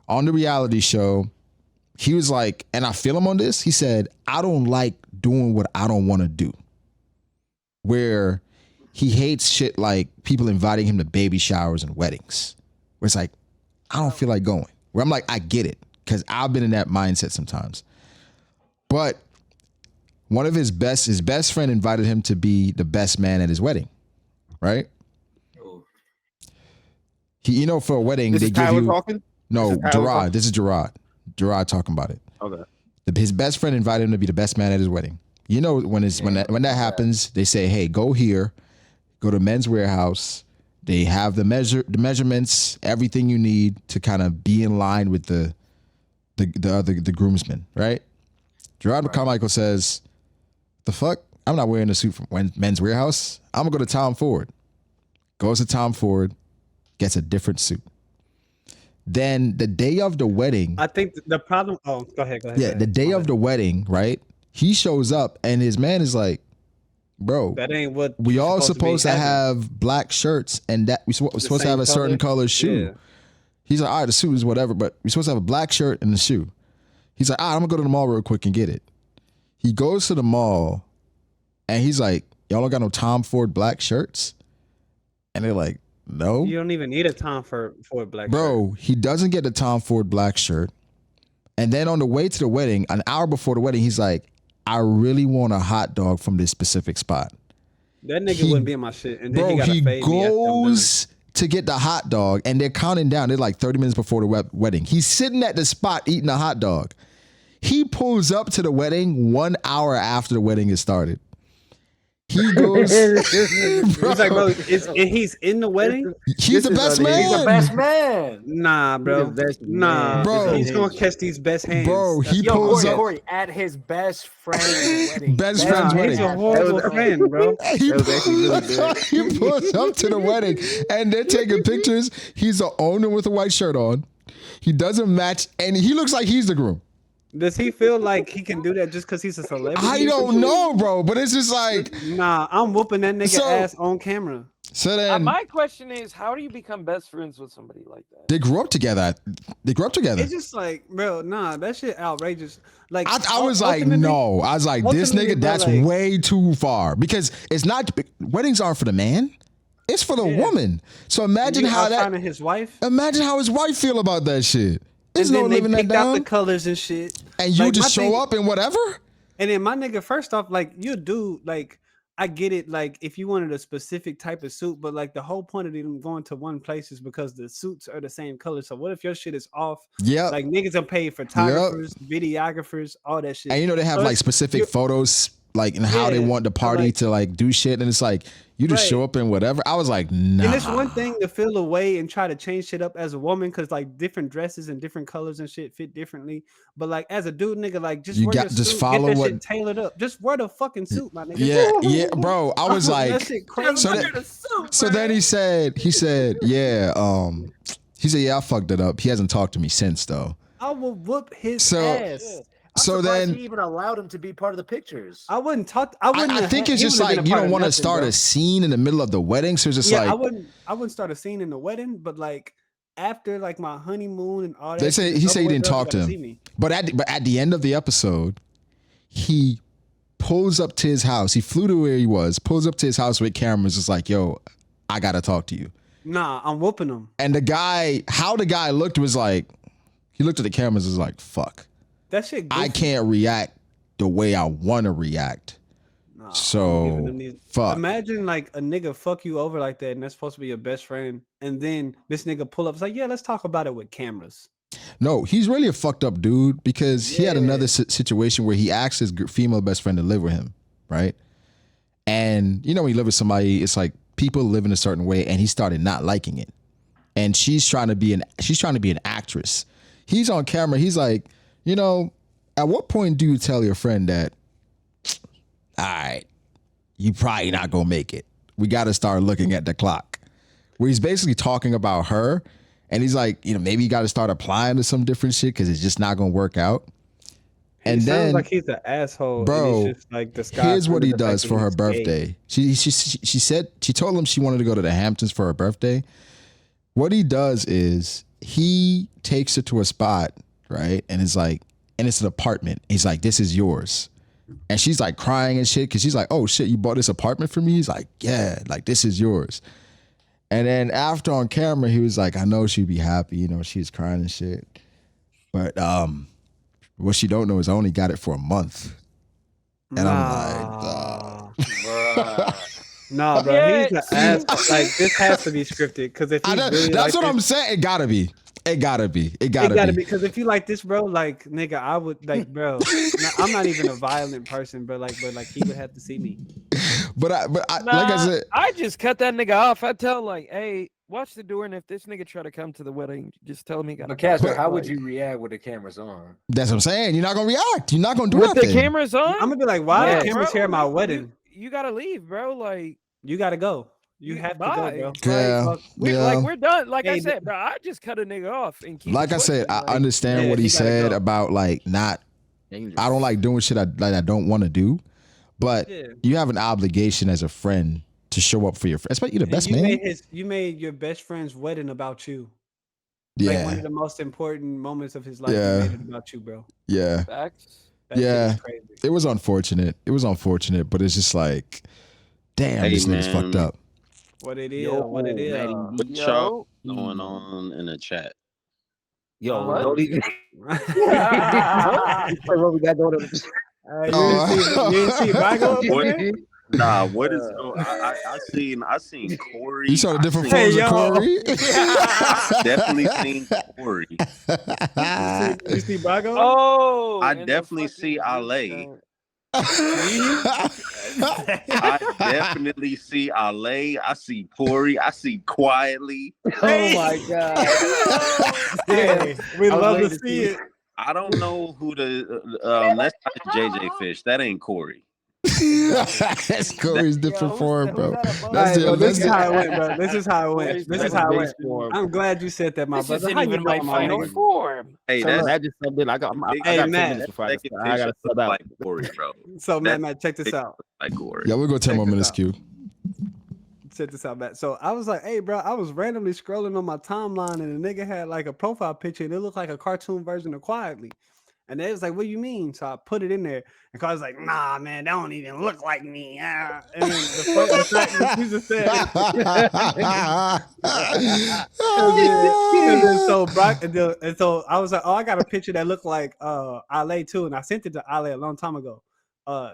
Speaker 2: on the reality show, he was like, and I feel him on this, he said, I don't like doing what I don't want to do. Where he hates shit like people inviting him to baby showers and weddings. Where it's like, I don't feel like going. Where I'm like, I get it. Because I've been in that mindset sometimes. But one of his best friend invited him to be the best man at his wedding, right? He, for a wedding,
Speaker 1: This
Speaker 2: they
Speaker 1: is
Speaker 2: give
Speaker 1: Tyler
Speaker 2: you
Speaker 1: talking?
Speaker 2: no
Speaker 1: This is Tyler
Speaker 2: Gerard.
Speaker 1: talking?
Speaker 2: This is Gerard. Gerard talking about it.
Speaker 1: Okay.
Speaker 2: His best friend invited him to be the best man at his wedding. When that happens, they say, hey, go here, go to Men's Warehouse. They have the measurements, everything you need to kind of be in line with the groomsmen, right? Gerard Carmichael says, the fuck? I'm not wearing a suit from Men's Warehouse. I'm going to go to Tom Ford. Goes to Tom Ford, gets a different suit. Then the day of the wedding.
Speaker 4: I think the problem. Oh, go ahead.
Speaker 2: Yeah, the day of the wedding, right? He shows up and his man is like, bro,
Speaker 4: that ain't what
Speaker 2: we all supposed to have black shirts and that we're supposed to have a certain color shoe. Yeah. He's like, all right, the suit is whatever, but we're supposed to have a black shirt and a shoe. He's like, all right, I'm gonna go to the mall real quick and get it. He goes to the mall and he's like, y'all don't got no Tom Ford black shirts? And they're like, no.
Speaker 4: You don't even need a Tom Ford black
Speaker 2: Bro,
Speaker 4: shirt.
Speaker 2: He doesn't get the Tom Ford black shirt. And then on the way to the wedding, an hour before the wedding, he's like, I really want a hot dog from this specific spot.
Speaker 4: That nigga wouldn't be in my shit. And then
Speaker 2: he goes to get the hot dog and they're counting down. They're like 30 minutes before the wedding. He's sitting at the spot eating a hot dog. He pulls up to the wedding 1 hour after the wedding is started. He goes.
Speaker 4: He's like, bro, he's in the wedding.
Speaker 2: He's the best man.
Speaker 5: He's the best man.
Speaker 4: Nah, bro. Nah,
Speaker 2: bro.
Speaker 4: He's gonna catch these best hands.
Speaker 2: Bro, he pulls up.
Speaker 5: Corey at his best friend's wedding.
Speaker 2: Best friend's wedding.
Speaker 4: He's a horrible friend, bro.
Speaker 2: He pulls up to the wedding and they're taking pictures. He's the owner with a white shirt on. He doesn't match, and he looks like he's the groom.
Speaker 4: Does he feel like he can do that just because he's a celebrity?
Speaker 2: I don't know, bro, but it's just like,
Speaker 4: nah, I'm whooping that nigga ass on camera.
Speaker 2: So then,
Speaker 3: my question is, how do you become best friends with somebody like that?
Speaker 2: They grew up together.
Speaker 4: It's just like, bro, nah, that shit outrageous. Like,
Speaker 2: I was like, no. I was like, this nigga, that's like, way too far. Because it's not, weddings aren't for the man. It's for the woman. So imagine how
Speaker 4: his wife.
Speaker 2: Imagine how his wife feel about that shit.
Speaker 4: There's no living that down. Out the colors and shit.
Speaker 2: And you like, just show up and whatever?
Speaker 4: And then my nigga, first off, like, you do, like, I get it, like, if you wanted a specific type of suit, but, like, the whole point of them going to one place is because the suits are the same color. So what if your shit is off?
Speaker 2: Yeah.
Speaker 4: Like, niggas are paid photographers, videographers, all that shit.
Speaker 2: And they have, like, specific photos, like, and how they want the party to, like, do shit. And it's like, you just show up and whatever. I was like, nah.
Speaker 4: And it's one thing to feel away and try to change shit up as a woman because like different dresses and different colors and shit fit differently. But like as a dude, nigga, like just wear your suit, follow get that shit tailored up. Just wear the fucking suit, my nigga.
Speaker 2: Yeah, bro. I was like, that shit crazy. So then he said, yeah, I fucked it up. He hasn't talked to me since though.
Speaker 4: I will whoop his ass.
Speaker 5: Yeah.
Speaker 2: So then
Speaker 5: he even allowed him to be part of the pictures.
Speaker 4: I wouldn't talk. I
Speaker 2: think it's just like you don't want to start a scene in the middle of the wedding. So it's just like
Speaker 4: I wouldn't start a scene in the wedding, but like after like my honeymoon and all that.
Speaker 2: He said he didn't talk to him. But at the end of the episode, he pulls up to his house. He flew to where he was. Pulls up to his house with cameras. Just like, yo, I gotta talk to you.
Speaker 4: Nah, I'm whooping him.
Speaker 2: And the guy looked was like, he looked at the cameras. Was like, fuck.
Speaker 4: That shit goofy.
Speaker 2: I can't react the way I want to react. Nah, so fuck.
Speaker 4: Imagine like a nigga fuck you over like that, and that's supposed to be your best friend, and then this nigga pull up. It's like, yeah, let's talk about it with cameras.
Speaker 2: No, he's really a fucked up dude because he had another situation where he asked his female best friend to live with him, right? And you know, when you live with somebody, it's like people live in a certain way, and he started not liking it. And she's trying to be an actress. He's on camera. He's like, you know, at what point do you tell your friend that, all right, you probably not gonna make it. We got to start looking at the clock. Where he's basically talking about her, and he's like, you know, maybe you got to start applying to some different shit because it's just not gonna work out. And
Speaker 4: sounds
Speaker 2: then,
Speaker 4: like he's an asshole.
Speaker 2: bro,
Speaker 4: and it's just like
Speaker 2: here's what he
Speaker 4: the fact
Speaker 2: does
Speaker 4: that
Speaker 2: for her
Speaker 4: he's gay.
Speaker 2: birthday. She said she told him she wanted to go to the Hamptons for her birthday. What he does is he takes her to a spot, right? And it's like, and it's an apartment. He's like, this is yours. And she's like crying and shit because she's like, oh shit, you bought this apartment for me? He's like, yeah, like this is yours. And then after on camera, he was like, I know she'd be happy, you know, she's crying and shit. But what she don't know is I only got it for a month. And I'm like,
Speaker 4: nah, bro,
Speaker 3: Yeah,
Speaker 4: he's an ass. Like this has to be scripted because if he really
Speaker 2: that's
Speaker 4: like
Speaker 2: what
Speaker 4: this,
Speaker 2: I'm saying. It gotta be. It gotta be.
Speaker 4: it gotta be because if you like this, bro, like nigga, I would like, bro. I'm not even a violent person, but like he would have to see me.
Speaker 2: But I, like I said,
Speaker 3: I just cut that nigga off. I tell like, hey, watch the door, and if this nigga try to come to the wedding, just tell him he got.
Speaker 5: But Casper, how would you react with the cameras on?
Speaker 2: that's what I'm saying. You're not gonna react. You're not gonna do
Speaker 3: with
Speaker 2: nothing.
Speaker 3: the cameras on?
Speaker 4: I'm gonna be like, why
Speaker 3: Yeah,
Speaker 4: the cameras
Speaker 3: bro,
Speaker 4: here at my wedding?
Speaker 3: You gotta leave, bro. Like
Speaker 4: You gotta go. You have to go, bro.
Speaker 2: Yeah,
Speaker 3: like, we're done. Like I said, bro, I just cut a nigga off and keep.
Speaker 2: like I said, I understand
Speaker 4: yeah,
Speaker 2: what he
Speaker 4: he gotta
Speaker 2: said
Speaker 4: go.
Speaker 2: about like not.
Speaker 1: Dangerous.
Speaker 2: I don't like doing shit I don't want to do, but
Speaker 4: Yeah.
Speaker 2: you have an obligation as a friend to show up for your friend. Especially you the
Speaker 4: And
Speaker 2: best
Speaker 4: you
Speaker 2: man.
Speaker 4: you made your best friend's wedding about you. Like one
Speaker 2: Yeah,
Speaker 4: of the most important moments of his life.
Speaker 2: Yeah.
Speaker 4: You made it about you, bro.
Speaker 2: yeah.
Speaker 3: Facts.
Speaker 4: That shit
Speaker 2: Yeah.
Speaker 4: is crazy.
Speaker 2: It was unfortunate. But it's just like, damn,
Speaker 6: Hey,
Speaker 2: this nigga's
Speaker 6: man.
Speaker 2: fucked up.
Speaker 4: What it is, what it is.
Speaker 6: What y'all going on in the chat?
Speaker 1: Yo,
Speaker 3: What?
Speaker 1: don't even.
Speaker 3: What
Speaker 1: what we got going on?
Speaker 4: You didn't see Brago up
Speaker 6: What-
Speaker 4: there?
Speaker 6: Nah, what is? I seen Corey.
Speaker 2: You saw the different
Speaker 6: I
Speaker 2: forms
Speaker 4: Hey,
Speaker 2: of
Speaker 4: yo.
Speaker 2: Corey?
Speaker 6: definitely seen Corey.
Speaker 4: You see Brago?
Speaker 3: Oh,
Speaker 6: I
Speaker 3: and the
Speaker 6: definitely see
Speaker 3: fucking
Speaker 6: Ale. I definitely see Ale. I see Corey. I see Quietly.
Speaker 3: Oh my god.
Speaker 4: Hey, we
Speaker 1: I was
Speaker 4: love to
Speaker 1: waiting to
Speaker 4: see
Speaker 1: see
Speaker 4: it.
Speaker 6: I don't know who the that's not JJ Fish. That ain't Corey.
Speaker 2: That's Corey's different form, bro. That's
Speaker 4: Alright,
Speaker 2: the
Speaker 4: bro, this is
Speaker 2: that's
Speaker 4: how it
Speaker 2: the-
Speaker 4: went, bro. This is how it went. This is how it went. I'm glad you said that, my
Speaker 3: This
Speaker 4: brother.
Speaker 3: isn't
Speaker 4: How you
Speaker 3: even my
Speaker 4: doing,
Speaker 3: final
Speaker 4: nigga?
Speaker 3: form.
Speaker 6: Hey,
Speaker 1: So
Speaker 6: that's
Speaker 1: I just subbed in. I got
Speaker 4: Hey,
Speaker 1: 10
Speaker 4: Matt.
Speaker 1: minutes before I
Speaker 6: Second
Speaker 1: gotta
Speaker 6: Fish
Speaker 1: sub
Speaker 6: look
Speaker 1: out.
Speaker 6: like Corey, bro.
Speaker 4: So,
Speaker 6: That-
Speaker 4: Matt, check this out.
Speaker 6: Like Corey.
Speaker 2: Yeah, we'll go 10 more
Speaker 4: Check this
Speaker 2: minutes,
Speaker 4: out.
Speaker 2: Q.
Speaker 4: Check this out, Matt. So I was like, hey, bro, I was randomly scrolling on my timeline and the nigga had like a profile picture and it looked like a cartoon version of Quietly. And they was like, what do you mean? So I put it in there. And Carl was like, nah, man, that don't even look like me. Ah. And then the fact that you just said, and then so Brock, and so I was like, oh, I got a picture that looked like Ale too. And I sent it to Ale a long time ago.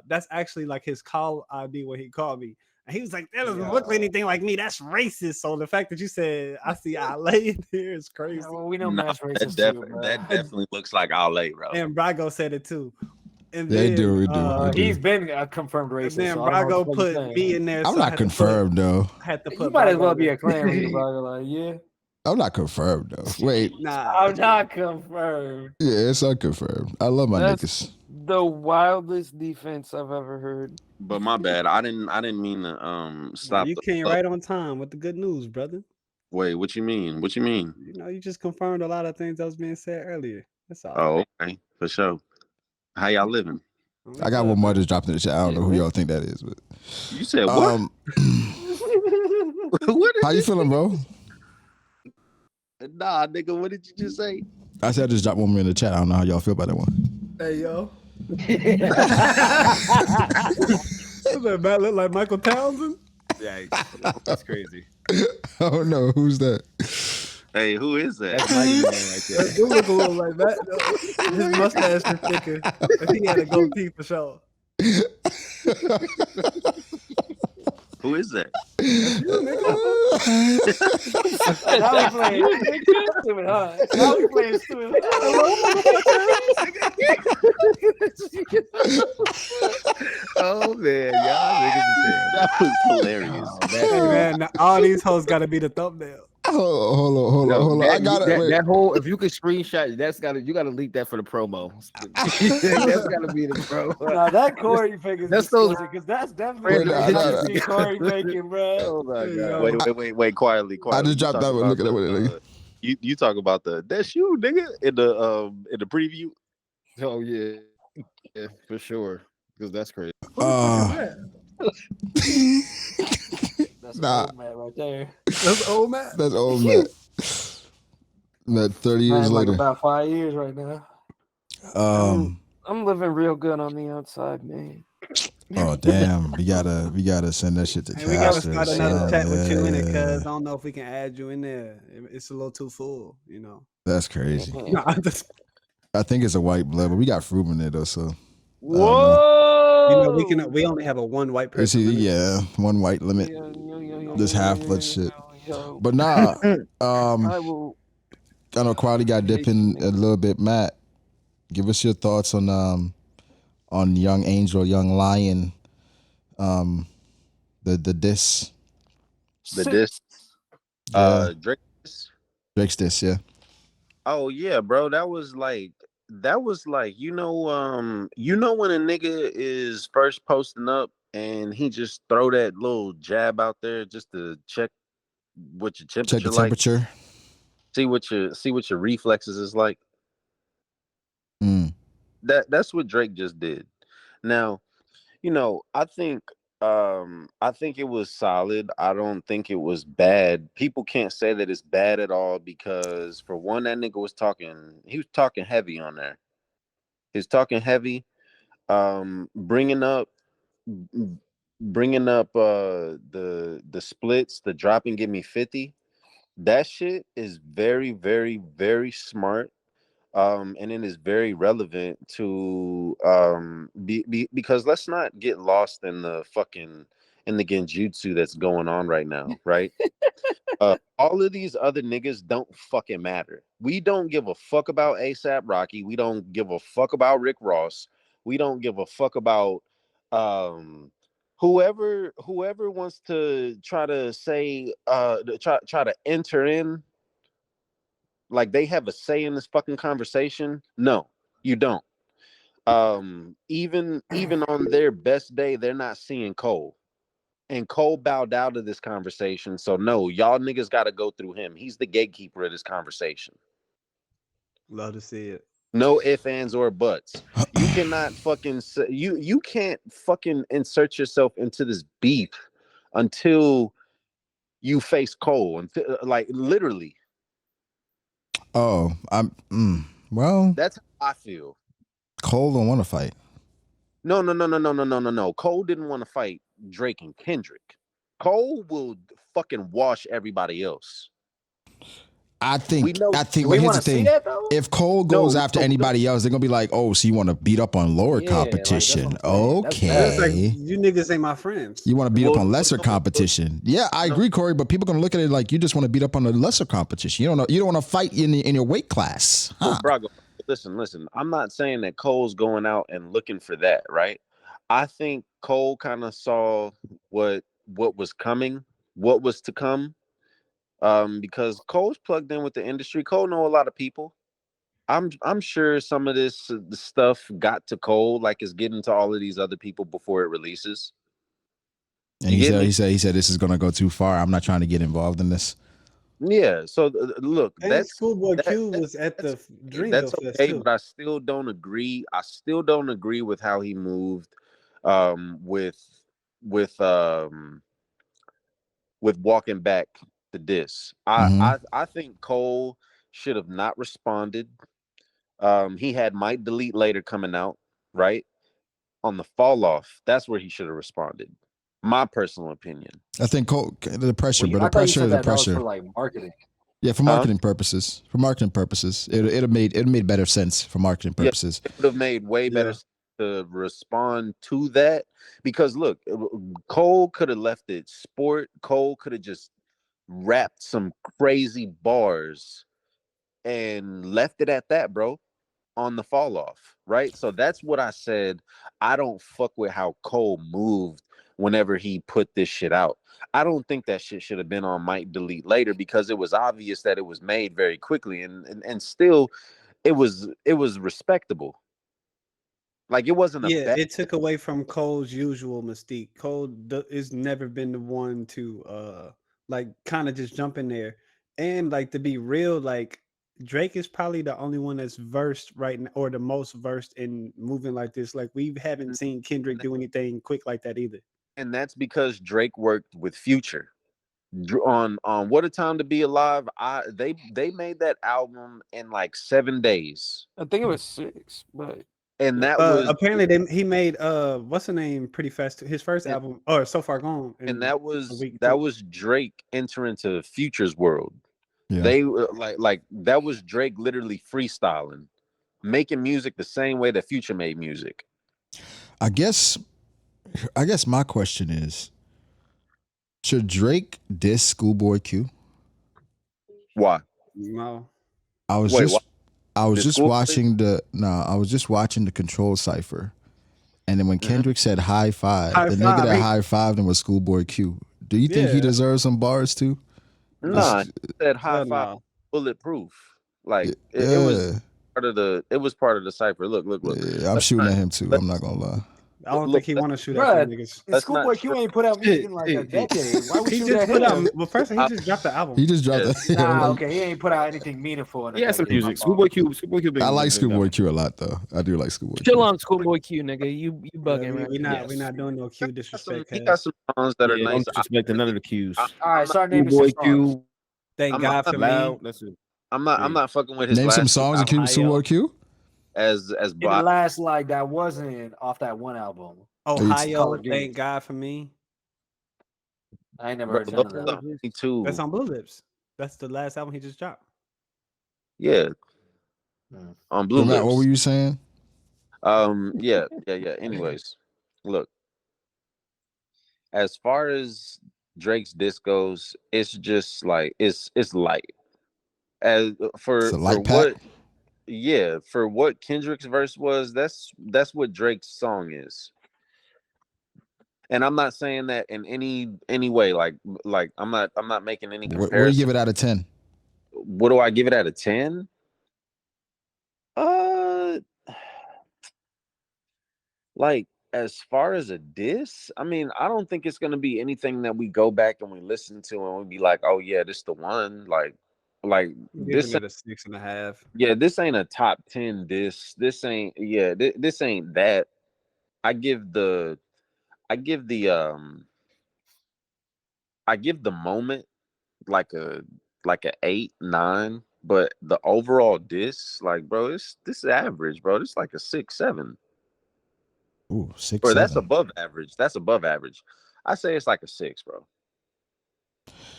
Speaker 4: That's actually like his call ID when he called me. And he was like, that doesn't look anything like me. That's racist. So the fact that you said I see Ale in here is crazy.
Speaker 3: Yeah, well, we know
Speaker 6: Nah,
Speaker 3: Matt's
Speaker 6: that,
Speaker 3: racist too, bro.
Speaker 6: that definitely looks like Ale, bro.
Speaker 4: And Brago said it too. And
Speaker 2: They
Speaker 4: then,
Speaker 2: do, we do.
Speaker 3: He's been a confirmed
Speaker 4: and
Speaker 3: racist.
Speaker 4: then
Speaker 3: so I don't know
Speaker 4: Brago
Speaker 3: what the fuck you're
Speaker 4: put
Speaker 3: saying.
Speaker 4: me in there.
Speaker 2: I'm
Speaker 4: so I
Speaker 2: not
Speaker 4: had to
Speaker 2: confirmed, though.
Speaker 4: Had to
Speaker 3: You
Speaker 4: put
Speaker 3: might as
Speaker 4: Brago
Speaker 3: well
Speaker 4: in
Speaker 3: be
Speaker 4: there.
Speaker 3: a clan leader, Brago. Like, yeah.
Speaker 2: I'm not confirmed, though. Wait.
Speaker 4: Nah.
Speaker 3: I'm not confirmed.
Speaker 2: Yeah, it's unconfirmed. I love my
Speaker 3: That's
Speaker 2: niggas.
Speaker 3: the wildest defense I've ever heard.
Speaker 6: But my bad. I didn't mean to stop.
Speaker 4: You
Speaker 6: the
Speaker 4: came
Speaker 6: flow.
Speaker 4: right on time with the good news, brother.
Speaker 6: Wait, what you mean? What you mean?
Speaker 4: You know, you just confirmed a lot of things that was being said earlier. That's all.
Speaker 6: Oh, okay, for sure. How y'all living?
Speaker 2: I got one more just dropped in the chat. I don't know who y'all think that is, but
Speaker 6: You said what? What is
Speaker 2: how you feeling, bro?
Speaker 6: Nah, nigga, what did you just say?
Speaker 2: I said I just dropped one more in the chat. I don't know how y'all feel about that one.
Speaker 4: Hey, yo. Does that Matt look like Michael Townsend?
Speaker 1: Yeah, that's crazy.
Speaker 2: Oh no, who's that?
Speaker 6: Hey, who is that?
Speaker 1: That's my man right there.
Speaker 4: That do look a little like Matt. Though. His mustache is thicker. If he had a goatee for sure.
Speaker 6: Who is that?
Speaker 3: Now we playing stupid, huh? Now we playing stupid.
Speaker 1: Oh man, y'all niggas is terrible.
Speaker 6: That was hilarious.
Speaker 1: Oh,
Speaker 4: Hey man, now all these hoes gotta be the thumbnail.
Speaker 2: Hold on. I got it.
Speaker 1: That whole, if you could screenshot, you gotta leak that for the promo. That's gotta be the promo.
Speaker 7: Now that Corey figure is
Speaker 1: That's those-
Speaker 7: disgusting because that's definitely
Speaker 2: Wait,
Speaker 7: what
Speaker 2: nah.
Speaker 7: I see Corey making, bro.
Speaker 1: Oh my god.
Speaker 6: Wait, quietly.
Speaker 2: I just
Speaker 6: You
Speaker 2: dropped
Speaker 6: talk
Speaker 2: that one.
Speaker 6: about
Speaker 2: Look at that one.
Speaker 6: You talk about that's you, nigga, in the preview.
Speaker 1: Oh yeah, for sure. Because that's crazy.
Speaker 7: That's
Speaker 2: Nah.
Speaker 7: old man right there.
Speaker 4: That's old man.
Speaker 2: That's old man. That 30 years
Speaker 7: Man, like
Speaker 2: later.
Speaker 7: about 5 years right now.
Speaker 3: I'm living real good on the outside, man.
Speaker 2: Oh damn, we gotta send that shit to
Speaker 4: Hey, we gotta
Speaker 2: Chasters.
Speaker 4: start another chat with you in it,
Speaker 2: Yeah.
Speaker 4: cuz I don't know if we can add you in there. It's a little too full, you know.
Speaker 2: That's crazy.
Speaker 4: No, I'm just,
Speaker 2: I think it's a white blood, but we got Fruit in there though, so
Speaker 3: Whoa!
Speaker 4: you know, we only have a one white
Speaker 2: it's
Speaker 4: person.
Speaker 2: either,
Speaker 4: limit.
Speaker 2: one white limit. This half blood shit. But nah,
Speaker 3: I will.
Speaker 2: I know Quality got dipping a little bit. Matt, give us your thoughts on Young Angel, Young Lion, the diss.
Speaker 6: The diss.
Speaker 2: Yeah.
Speaker 6: Drake.
Speaker 2: Drake's diss, yeah.
Speaker 6: Oh yeah, bro. That was like you know when a nigga is first posting up and he just throw that little jab out there just to check what your temperature
Speaker 2: Check the temperature.
Speaker 6: see what your reflexes is like.
Speaker 2: Mm.
Speaker 6: That's what Drake just did. Now, you know, I think it was solid. I don't think it was bad. People can't say that it's bad at all because for one, that nigga was talking heavy on there. He's talking heavy, bringing up the splits, the drop and give me 50. That shit is very, very, very smart. And it is very relevant to because let's not get lost in the genjutsu that's going on right now, right? All of these other niggas don't fucking matter. We don't give a fuck about ASAP Rocky. We don't give a fuck about Rick Ross. We don't give a fuck about whoever wants to try to say try to enter in like they have a say in this fucking conversation. No, you don't. Even on their best day, they're not seeing Cole. And Cole bowed out of this conversation. So no, y'all niggas got to go through him. He's the gatekeeper of this conversation.
Speaker 4: Love to see it.
Speaker 6: No ifs, ands, or buts. You cannot fucking you can't fucking insert yourself into this beef until you face Cole. And like literally.
Speaker 2: Oh, well.
Speaker 6: That's how I feel.
Speaker 2: Cole don't want to fight.
Speaker 6: No. Cole didn't want to fight Drake and Kendrick. Cole will fucking wash everybody else.
Speaker 2: I think.
Speaker 5: Do
Speaker 2: But
Speaker 5: we
Speaker 2: here's
Speaker 5: want
Speaker 2: the
Speaker 5: to see
Speaker 2: thing:
Speaker 5: that though?
Speaker 2: if Cole goes after anybody else, they're gonna be like, "Oh, so you want to beat up on lower
Speaker 5: Yeah, like,
Speaker 2: competition?
Speaker 5: that's what I'm saying. That's
Speaker 2: Okay,
Speaker 5: bad.
Speaker 4: It's like you niggas ain't my friends.
Speaker 2: you want to beat up on lesser
Speaker 6: no,
Speaker 2: competition? Yeah, I agree, Corey. But people gonna look at it like you just want to beat up on the lesser competition. You don't want to fight in your weight class. Huh?
Speaker 6: Brago, listen. I'm not saying that Cole's going out and looking for that, right? I think Cole kind of saw what was coming, what was to come. Because Cole's plugged in with the industry. Cole know a lot of people. I'm sure some of this the stuff got to Cole, like it's getting to all of these other people before it releases.
Speaker 2: And he said this is gonna go too far. I'm not trying to get involved in this.
Speaker 6: Yeah. So look,
Speaker 4: And
Speaker 6: that's
Speaker 4: Schoolboy Q was at the Dreamville
Speaker 6: that's
Speaker 4: Fest
Speaker 6: okay,
Speaker 4: too.
Speaker 6: but I still don't agree. I still don't agree with how he moved, with walking back the diss. I think Cole should have not responded. He had Might Delete Later coming out, right? On the fall off, that's where he should have responded. My personal opinion.
Speaker 2: I think Cole, the pressure,
Speaker 5: Well,
Speaker 2: but
Speaker 5: I thought you said
Speaker 2: the
Speaker 5: that was
Speaker 2: pressure.
Speaker 5: for like marketing.
Speaker 2: Yeah, for marketing purposes. For marketing purposes, it made better sense for marketing purposes.
Speaker 6: Yeah, it would have made way better sense to respond to that because look, Cole could have left it sport. Cole could have just rapped some crazy bars and left it at that, bro. on the fall off, right? So that's what I said. I don't fuck with how Cole moved whenever he put this shit out. I don't think that shit should have been on Might Delete Later because it was obvious that it was made very quickly, and still it was respectable. Like it wasn't a
Speaker 4: Yeah,
Speaker 6: bad.
Speaker 4: it took away from Cole's usual mystique. Cole is never been the one to like kind of just jump in there. And like to be real, like Drake is probably the only one that's versed right now, or the most versed in moving like this. Like we haven't seen Kendrick do anything quick like that either.
Speaker 6: And that's because Drake worked with Future on What a Time to Be Alive. They made that album in like 7 days,
Speaker 7: I think it was 6, but
Speaker 6: and that was
Speaker 4: Apparently he made what's the name pretty fast. His first
Speaker 6: and,
Speaker 4: album, or So Far Gone,
Speaker 6: and
Speaker 4: in
Speaker 6: that
Speaker 4: a week
Speaker 6: was Drake entering to Future's world.
Speaker 2: Yeah.
Speaker 6: They like that was Drake literally freestyling, making music the same way that Future made music.
Speaker 2: I guess my question is, should Drake diss Schoolboy Q?
Speaker 6: Why?
Speaker 4: No.
Speaker 2: I was
Speaker 6: Wait,
Speaker 2: just
Speaker 6: what?
Speaker 2: I was
Speaker 6: The
Speaker 2: just
Speaker 6: Schoolboy?
Speaker 2: watching I was just watching the Control Cipher. And then when Kendrick said high five,
Speaker 4: High
Speaker 2: the nigga
Speaker 4: five,
Speaker 2: that
Speaker 4: he-
Speaker 2: high fived him was Schoolboy Q. Do you think he
Speaker 4: Yeah.
Speaker 2: deserves some bars too?
Speaker 6: Nah, he said high
Speaker 4: Hell
Speaker 6: five,
Speaker 4: no.
Speaker 6: bulletproof. Like
Speaker 2: Yeah.
Speaker 6: it was part of the cipher. Look.
Speaker 2: Yeah, I'm shooting at him too. I'm not gonna lie.
Speaker 4: I don't
Speaker 6: Look,
Speaker 4: think he want to shoot at
Speaker 7: Bruh,
Speaker 4: them niggas.
Speaker 7: and
Speaker 6: Let's
Speaker 7: Schoolboy
Speaker 6: not-
Speaker 7: Q ain't put out music in like a decade. Why would
Speaker 4: He
Speaker 7: you
Speaker 4: just
Speaker 7: shoot
Speaker 4: put
Speaker 7: at
Speaker 4: out.
Speaker 7: him?
Speaker 4: Well, first he just dropped the album.
Speaker 2: He just dropped
Speaker 6: Yeah.
Speaker 2: that.
Speaker 7: Nah, okay, he ain't put out anything meaningful in a
Speaker 1: He has some
Speaker 7: decade.
Speaker 1: music. Schoolboy Q. Big
Speaker 2: I like
Speaker 1: big
Speaker 2: Schoolboy
Speaker 1: guy.
Speaker 2: Q a lot though. I do like Schoolboy
Speaker 3: Chill
Speaker 2: Q.
Speaker 3: on Schoolboy Q, nigga. You
Speaker 4: Yeah,
Speaker 3: bugging right
Speaker 4: we
Speaker 3: now.
Speaker 4: not doing no Q disrespect.
Speaker 6: He got some songs that are
Speaker 1: Yeah,
Speaker 6: nice.
Speaker 1: don't disrespect none of the Qs.
Speaker 7: All right, start naming some
Speaker 1: Schoolboy
Speaker 7: songs.
Speaker 1: Q,
Speaker 4: Thank
Speaker 6: I'm
Speaker 4: God
Speaker 6: not
Speaker 4: for
Speaker 1: loud.
Speaker 4: me.
Speaker 1: That's it.
Speaker 6: I'm not fucking with his
Speaker 2: Name
Speaker 6: last
Speaker 2: some
Speaker 6: two
Speaker 2: songs and
Speaker 6: albums
Speaker 2: keep Schoolboy Q.
Speaker 6: as
Speaker 7: In the
Speaker 6: Bob.
Speaker 7: last, like, that wasn't off that one album.
Speaker 4: Ohio,
Speaker 7: Color Games.
Speaker 4: thank God for me.
Speaker 7: I ain't never
Speaker 6: Bro,
Speaker 7: heard none
Speaker 6: those
Speaker 7: of
Speaker 6: are
Speaker 7: that.
Speaker 6: the only two.
Speaker 4: That's on Blue Lips. That's the last album he just dropped.
Speaker 6: Yeah, on Blue
Speaker 2: So, Matt, what were
Speaker 6: Lips.
Speaker 2: you saying?
Speaker 6: Yeah. Anyways, look, as far as Drake's disc goes, it's just like it's light. As
Speaker 2: It's a
Speaker 6: for
Speaker 2: light pack.
Speaker 6: what, yeah, for what Kendrick's verse was, that's what Drake's song is. And I'm not saying that in any way. Like I'm not making any
Speaker 2: What do you
Speaker 6: comparison.
Speaker 2: give it out of 10?
Speaker 6: What do I give it out of 10? Like as far as a diss, I mean, I don't think it's gonna be anything that we go back and we listen to and we be like, oh yeah, this the one. Like this.
Speaker 4: Giving it a 6.5.
Speaker 6: Yeah, this ain't a top 10 diss. This ain't. Yeah, this ain't that. I give the moment like a 8, 9, but the overall diss, like, bro, this is average, bro. This is like a 6, 7.
Speaker 2: Ooh, 6,
Speaker 6: Or
Speaker 2: 7.
Speaker 6: that's above average. That's above average. I say it's like a 6, bro.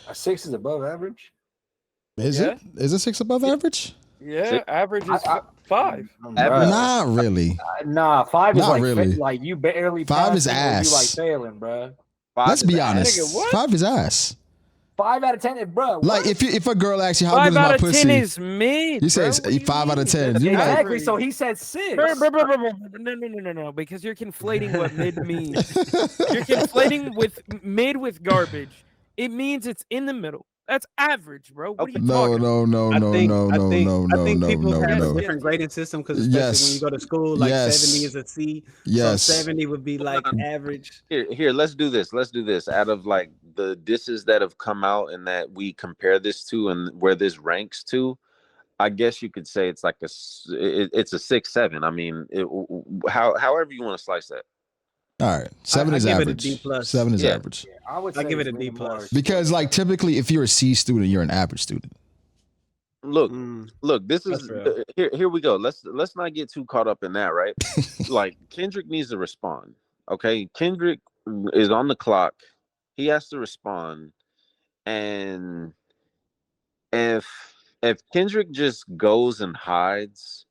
Speaker 7: A 6 is above average?
Speaker 2: Is it? Is it 6 above average?
Speaker 3: Yeah, average is
Speaker 7: I-
Speaker 3: 5.
Speaker 6: Average.
Speaker 2: Not really.
Speaker 7: Nah, 5 is
Speaker 2: Not
Speaker 7: like
Speaker 2: really.
Speaker 7: like you barely
Speaker 2: 5 is
Speaker 7: passing or you like
Speaker 2: ass.
Speaker 7: failing, bro.
Speaker 6: 5
Speaker 2: Let's
Speaker 6: is
Speaker 2: be
Speaker 6: average.
Speaker 2: honest.
Speaker 3: Nigga, what?
Speaker 2: 5 is ass.
Speaker 7: 5 out of 10, bro.
Speaker 2: Like
Speaker 7: what?
Speaker 2: if a girl asks you how
Speaker 3: 5
Speaker 2: good is
Speaker 3: out
Speaker 2: my
Speaker 3: of
Speaker 2: pussy,
Speaker 3: 10 is mid.
Speaker 2: you say
Speaker 3: bro.
Speaker 2: it's
Speaker 3: What do you
Speaker 2: 5 out of
Speaker 3: mean?
Speaker 2: 10.
Speaker 3: That's
Speaker 2: You like-
Speaker 7: Exactly. So he said 6.
Speaker 3: No, because you're conflating what mid means. You're conflating with mid with garbage. It means it's in the middle. That's average, bro. What are you
Speaker 2: no,
Speaker 3: talking
Speaker 2: no, no,
Speaker 4: I
Speaker 2: no,
Speaker 4: think
Speaker 2: no,
Speaker 4: I
Speaker 2: no,
Speaker 4: think
Speaker 2: no,
Speaker 4: I
Speaker 2: no,
Speaker 4: think
Speaker 2: no,
Speaker 4: people
Speaker 2: no,
Speaker 4: have a
Speaker 2: no.
Speaker 4: different grading system because especially when
Speaker 2: Yes.
Speaker 4: you go to school, like
Speaker 2: Yes.
Speaker 4: 70 is a C.
Speaker 2: Yes.
Speaker 4: So 70 would be like average.
Speaker 6: Here, let's do this. Out of like the disses that have come out and that we compare this to and where this ranks to, I guess you could say it's like it's a 6, 7. I mean, however you want to slice that.
Speaker 2: All right. 7
Speaker 4: I
Speaker 2: is
Speaker 4: give it a
Speaker 2: average.
Speaker 4: D plus.
Speaker 2: 7 is
Speaker 6: Yeah.
Speaker 2: average.
Speaker 7: I would
Speaker 4: I
Speaker 7: say
Speaker 4: give it
Speaker 7: it's
Speaker 4: a D
Speaker 7: leaning more
Speaker 4: plus.
Speaker 2: Because like typically if you're a C student, you're an average student.
Speaker 6: Look,
Speaker 4: Mm.
Speaker 6: this
Speaker 4: That's
Speaker 6: is
Speaker 4: real.
Speaker 6: here we go. Let's not get too caught up in that, right? Like Kendrick needs to respond. Okay, Kendrick is on the clock. He has to respond, and if Kendrick just goes and hides,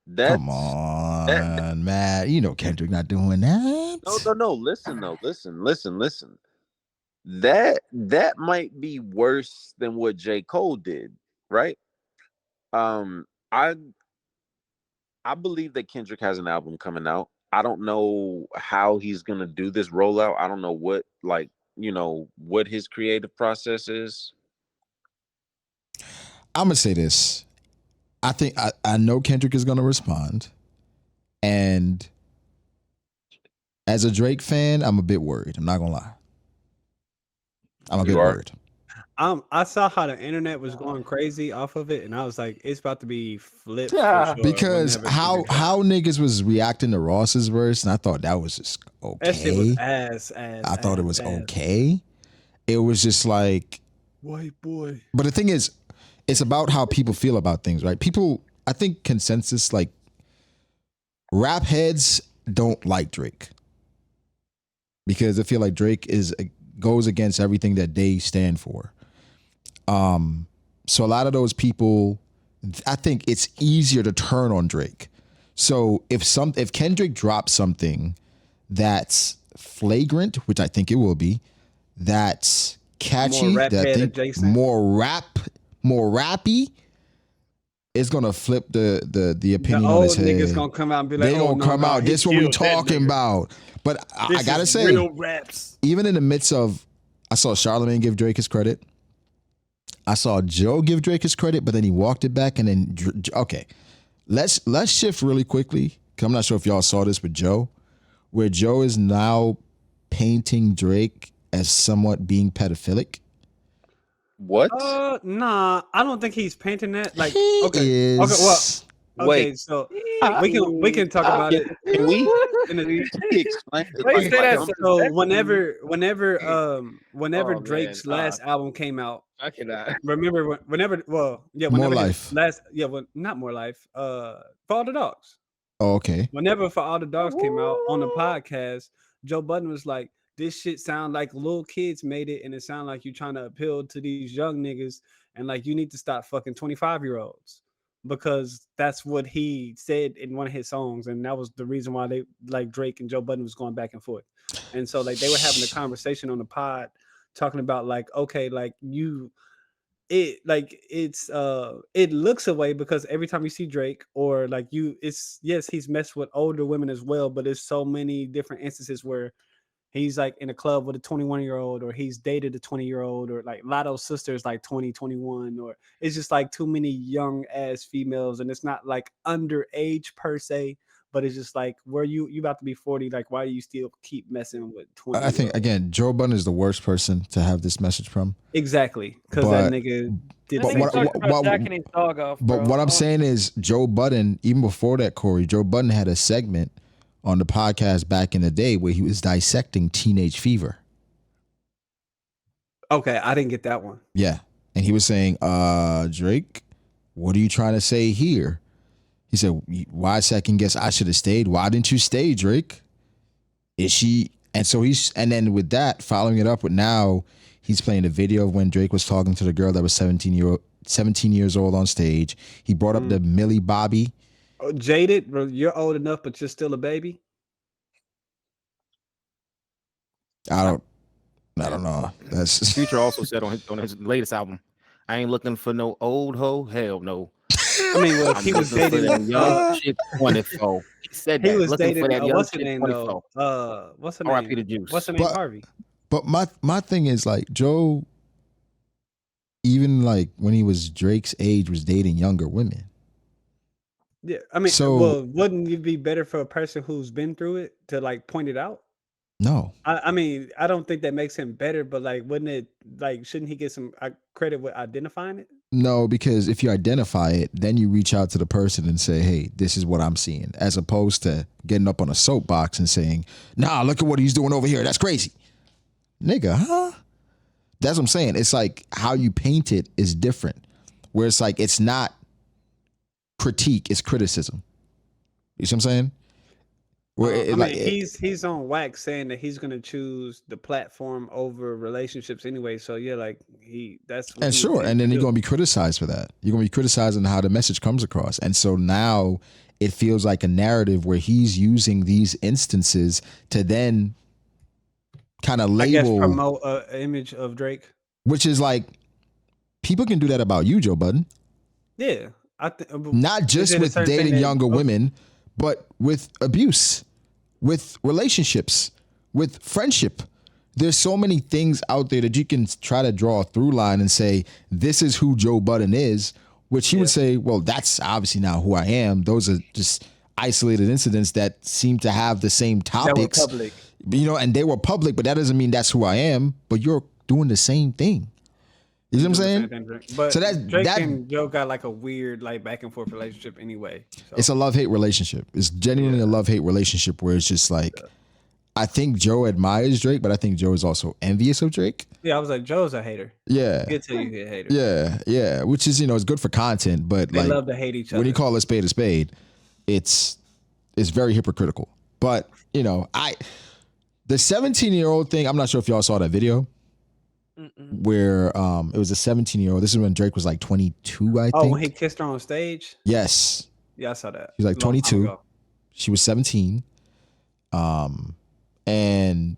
Speaker 6: that's
Speaker 2: Come on, Matt. You know Kendrick not doing that.
Speaker 6: no. Listen, though. Listen. That might be worse than what J. Cole did, right? I I believe that Kendrick has an album coming out. I don't know how he's gonna do this rollout. I don't know what what his creative process is.
Speaker 2: I'm gonna say this. I think I know Kendrick is gonna respond, and as a Drake fan, I'm a bit worried. I'm not gonna lie. I'm a bit worried.
Speaker 4: I saw how the internet was going crazy off of it, and I was like, it's about to be flipped for sure.
Speaker 2: Because how niggas was reacting to Ross's verse, and I thought that was just okay.
Speaker 4: That shit was ass.
Speaker 2: I thought it was okay. It was just like
Speaker 4: white boy.
Speaker 2: But the thing is, it's about how people feel about things, right? People, I think consensus, like rap heads don't like Drake because they feel like Drake goes against everything that they stand for. So a lot of those people, I think it's easier to turn on Drake. So if Kendrick drops something that's flagrant, which I think it will be, that's catchy, more rappy, it's gonna flip the opinion on his head.
Speaker 4: Niggas gonna come out and be like,
Speaker 2: they gonna come out. This is what we talking about. But I gotta say,
Speaker 4: real raps.
Speaker 2: Even in the midst of, I saw Charlamagne give Drake his credit. I saw Joe give Drake his credit, but then he walked it back and then okay. Let's shift really quickly. Cause I'm not sure if y'all saw this with Joe, where Joe is now painting Drake as somewhat being pedophilic.
Speaker 6: What?
Speaker 4: Nah, I don't think he's painting that. Like,
Speaker 2: okay,
Speaker 4: well, okay,
Speaker 6: wait.
Speaker 4: so we can talk about it.
Speaker 6: Can we explain it?
Speaker 4: So whenever Drake's last album came out,
Speaker 7: I cannot
Speaker 4: remember whenever
Speaker 2: More Life.
Speaker 4: Not More Life. For All the Dogs.
Speaker 2: Oh, okay.
Speaker 4: Whenever For All the Dogs came out on the podcast, Joe Budden was like, this shit sound like little kids made it, and it sound like you trying to appeal to these young niggas, and like you need to stop fucking 25-year-olds, because that's what he said in one of his songs, and that was the reason why they like Drake and Joe Budden was going back and forth. And so like they were having a conversation on the pod talking about like, okay, like it looks away because every time you see Drake or like he's messed with older women as well, but there's so many different instances where he's like in a club with a 21-year-old, or he's dated a 20-year-old, or like Lotto's sister is like 20, 21, or it's just like too many young ass females. And it's not like underage per se, but it's just like, where you about to be 40, like why do you still keep messing with 20?
Speaker 2: I think again, Joe Budden is the worst person to have this message from.
Speaker 4: Exactly, because that nigga did.
Speaker 2: But what I'm saying is, Joe Budden, even before that, Corey, Joe Budden had a segment on the podcast back in the day where he was dissecting Teenage Fever.
Speaker 4: Okay, I didn't get that one.
Speaker 2: Yeah. And he was saying, Drake, what are you trying to say here? He said, why second guess I should have stayed? Why didn't you stay, Drake? Is she? And so and then with that, following it up with now, he's playing a video of when Drake was talking to the girl that was 17 years old on stage. He brought up the Millie Bobby.
Speaker 4: Jaded, you're old enough, but you're still a baby.
Speaker 2: I don't know. That's
Speaker 1: Future also said on his latest album, I ain't looking for no old hoe. Hell no.
Speaker 4: I mean, well, he was dating
Speaker 1: young chick 24. He said that.
Speaker 4: He was
Speaker 1: looking
Speaker 4: dating
Speaker 1: for that young
Speaker 4: what's her
Speaker 1: chick
Speaker 4: name
Speaker 1: 24.
Speaker 4: though? What's her name?
Speaker 1: R.I.P. to Juice.
Speaker 4: What's her name? Harvey.
Speaker 2: But my thing is like Joe, even like when he was Drake's age, was dating younger women.
Speaker 4: Yeah, I mean, well, wouldn't it be better for a person who's been through it to like point it out?
Speaker 2: No.
Speaker 4: I mean, I don't think that makes him better, but like, wouldn't it, like, shouldn't he get some credit with identifying it?
Speaker 2: No, because if you identify it, then you reach out to the person and say, hey, this is what I'm seeing, as opposed to getting up on a soapbox and saying, nah, look at what he's doing over here. That's crazy. Nigga, huh? That's what I'm saying. It's like how you paint it is different, where it's like, it's not critique, it's criticism. You see what I'm saying? Where
Speaker 4: he's on wax saying that he's gonna choose the platform over relationships anyway. So yeah, like that's what
Speaker 2: and then you're gonna be criticized for that. You're gonna be criticizing how the message comes across, and so now it feels like a narrative where he's using these instances to then kind of label,
Speaker 4: promote an image of Drake,
Speaker 2: which is like people can do that about you, Joe Budden.
Speaker 4: Yeah.
Speaker 2: Not just with dating younger women, but with abuse, with relationships, with friendship. There's so many things out there that you can try to draw a through line and say, this is who Joe Budden is, which he would say, well, that's obviously not who I am. Those are just isolated incidents that seem to have the same topics.
Speaker 4: That were public.
Speaker 2: You know, and they were public, but that doesn't mean that's who I am. But you're doing the same thing. You know what I'm saying?
Speaker 4: But
Speaker 2: so
Speaker 4: Drake and Joe got like a weird, like back and forth relationship anyway. So.
Speaker 2: It's a love-hate relationship. It's genuinely a love-hate relationship where it's just like, I think Joe admires Drake, but I think Joe is also envious of Drake.
Speaker 4: Yeah, I was like, Joe's a hater.
Speaker 2: Yeah.
Speaker 4: Good till you get a hater.
Speaker 2: Yeah, yeah. Which is, you know, it's good for content, but
Speaker 4: they
Speaker 2: like
Speaker 4: love to hate each other.
Speaker 2: When you call a spade, it's very hypocritical. But, you know, the 17-year-old thing, I'm not sure if y'all saw that video. Where it was a 17-year-old. This is when Drake was like 22, I think.
Speaker 4: Oh, when he kissed her on stage?
Speaker 2: Yes.
Speaker 4: Yeah, I saw that.
Speaker 2: He was like 22. She was 17. And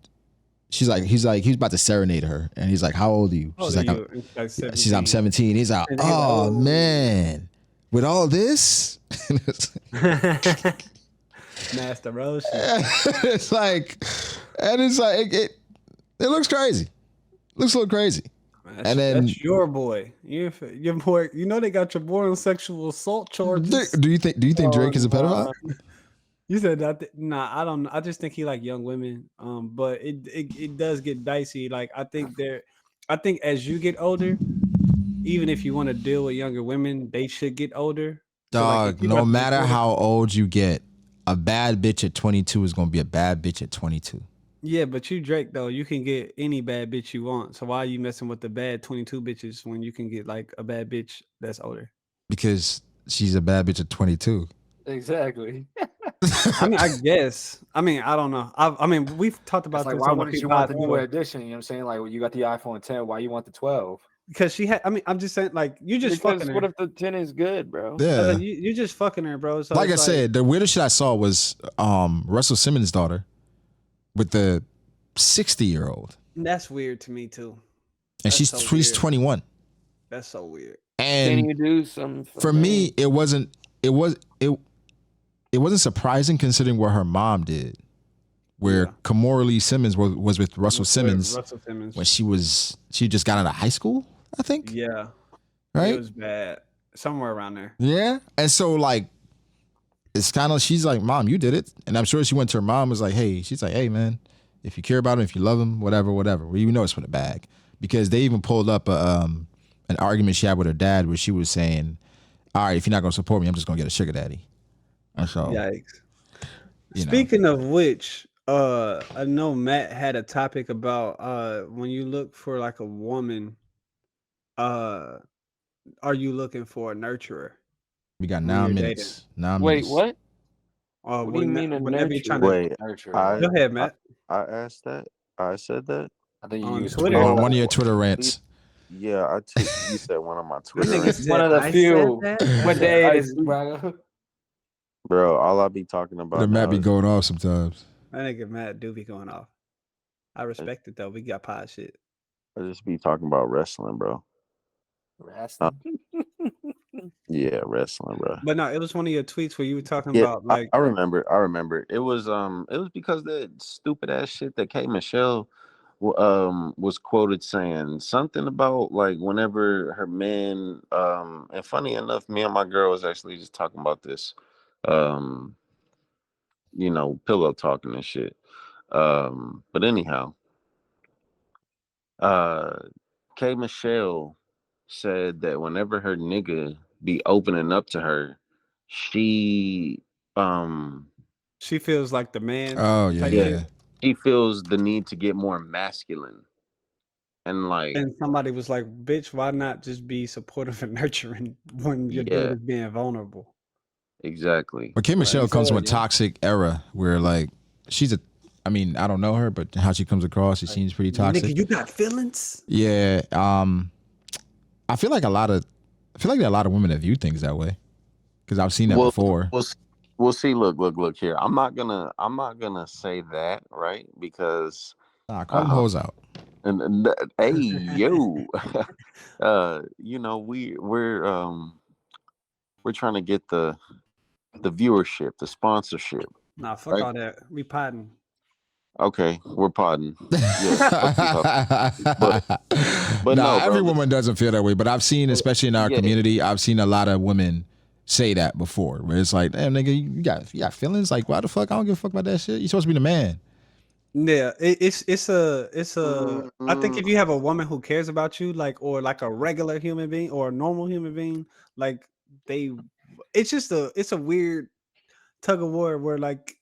Speaker 2: he's about to serenade her. And he's like, how old are you? She's like, I'm 17. He's like, oh man, with all this?
Speaker 4: Master Rose.
Speaker 2: It's like, it looks crazy. Looks a little crazy.
Speaker 4: That's your boy. Your boy. You know they got your boy on sexual assault charges.
Speaker 2: Do you think Drake is a pedophile?
Speaker 4: You said that. Nah, I don't know. I just think he like young women. But it does get dicey. Like I think as you get older, even if you want to deal with younger women, they should get older.
Speaker 2: Dog, so like, no matter how old you get, a bad bitch at 22 is gonna be a bad bitch at 22.
Speaker 4: Yeah, but you Drake though, you can get any bad bitch you want. So why are you messing with the bad 22 bitches when you can get like a bad bitch that's older?
Speaker 2: Because she's a bad bitch at 22.
Speaker 7: Exactly.
Speaker 4: I mean, I guess. I mean, I don't know. I mean, we've talked about
Speaker 7: like,
Speaker 4: this.
Speaker 7: Why wouldn't you want the new edition? You know what I'm saying? Like, you got the iPhone 10. Why you want the 12?
Speaker 4: Because she had. I mean, I'm just saying, like, you just fucking her.
Speaker 3: What if the 10 is good, bro?
Speaker 2: Yeah,
Speaker 4: like, you just fucking her, bro. So
Speaker 2: like I said, the weirdest shit I saw was Russell Simmons' daughter with the 60-year-old.
Speaker 4: That's weird to me too.
Speaker 2: And she's 21.
Speaker 4: That's so weird.
Speaker 2: And
Speaker 3: can you do something
Speaker 2: for me? It wasn't surprising considering what her mom did. Where Kimora Lee Simmons was with Russell Simmons when she just got out of high school, I think.
Speaker 4: Yeah.
Speaker 2: Right?
Speaker 4: It was bad. Somewhere around there.
Speaker 2: Yeah. And so like it's kind of, she's like, Mom, you did it. And I'm sure she went to her mom, was like, hey, she's like, hey man, if you care about him, if you love him, whatever. Well, you know it's for the bag. Because they even pulled up an argument she had with her dad where she was saying, all right, if you're not gonna support me, I'm just gonna get a sugar daddy. And so
Speaker 4: yikes. Speaking of which, I know Matt had a topic about when you look for like a woman, are you looking for a nurturer?
Speaker 2: We got 9 minutes. 9
Speaker 3: Wait,
Speaker 2: minutes.
Speaker 3: what?
Speaker 4: What
Speaker 3: do you mean a nurturer?
Speaker 6: Wait,
Speaker 4: go ahead, Matt.
Speaker 6: I asked that. I said that.
Speaker 5: I think you
Speaker 4: on
Speaker 5: used
Speaker 4: Twitter.
Speaker 2: One of your Twitter rants.
Speaker 6: Yeah, you said one of my Twitter rants.
Speaker 7: One of the few. What day it is,
Speaker 6: Bro, all I be talking about.
Speaker 2: The Matt be going off sometimes.
Speaker 4: I think Matt do be going off. I respect it though. We got pod shit.
Speaker 6: I just be talking about wrestling, bro.
Speaker 5: Wrestling.
Speaker 6: Yeah, wrestling, bro.
Speaker 4: But no, it was one of your tweets where you were talking about like.
Speaker 6: I remember. It was because that stupid ass shit that K Michelle was quoted saying something about like whenever her man and funny enough, me and my girl was actually just talking about this, pillow talking and shit. But anyhow, K Michelle said that whenever her nigga be opening up to her, she
Speaker 4: feels like the man.
Speaker 2: Oh yeah.
Speaker 6: She feels the need to get more masculine. And
Speaker 4: somebody was like, bitch, why not just be supportive and nurturing when your dude is being vulnerable?
Speaker 6: Exactly.
Speaker 2: But Kim Michelle comes from a toxic era where like I don't know her, but how she comes across, she seems pretty toxic.
Speaker 4: Nigga, you got feelings?
Speaker 2: Yeah. I feel like there are a lot of women that view things that way. Because I've seen that before.
Speaker 6: We'll see. Look here. I'm not gonna say that, right? Because
Speaker 2: call them hoes out.
Speaker 6: And hey yo, we're trying to get the viewership, the sponsorship.
Speaker 4: Nah, fuck
Speaker 6: Right.
Speaker 4: all that. We potting.
Speaker 6: Okay, we're podding. Yeah, but
Speaker 2: nah,
Speaker 6: no, bro,
Speaker 2: every
Speaker 6: listen.
Speaker 2: woman doesn't feel that way. But I've seen, especially in our community, I've seen a lot of women say that before. Where it's like, damn, nigga, you got feelings? Like, why the fuck? I don't give a fuck about that shit. You supposed to be the man.
Speaker 4: Yeah, it's a I think if you have a woman who cares about you, like, or like a regular human being or a normal human being, like it's just it's a weird tug of war where, like,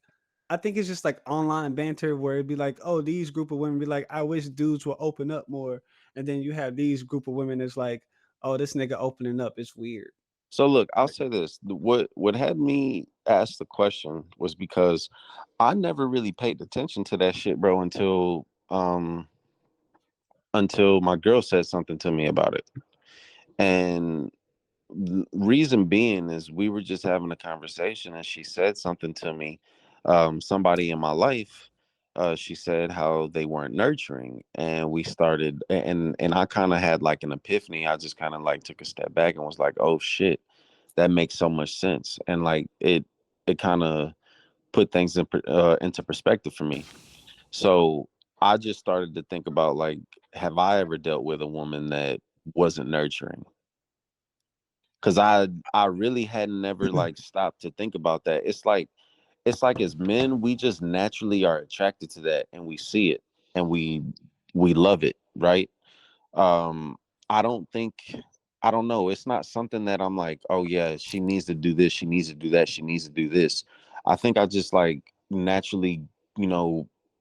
Speaker 4: I think it's just like online banter where it'd be like, oh, these group of women be like, I wish dudes would open up more, and then you have these group of women that's like, oh, this nigga opening up, it's weird.
Speaker 6: So look, I'll say this: what had me ask the question was because I never really paid attention to that shit, bro, until my girl said something to me about it. And the reason being is we were just having a conversation and she said something to me. Somebody in my life, she said how they weren't nurturing, and we started and I kind of had like an epiphany. I just kind of like took a step back and was like, oh shit, that makes so much sense. And like it kind of put things into perspective for me. So I just started to think about, like, have I ever dealt with a woman that wasn't nurturing? Because I really had never like stopped to think about that. It's like as men, we just naturally are attracted to that, and we see it, and we love it, right? Um, I don't think, I don't know. It's not something that I'm like, oh yeah, she needs to do this, she needs to do that, she needs to do this. I think I just like naturally,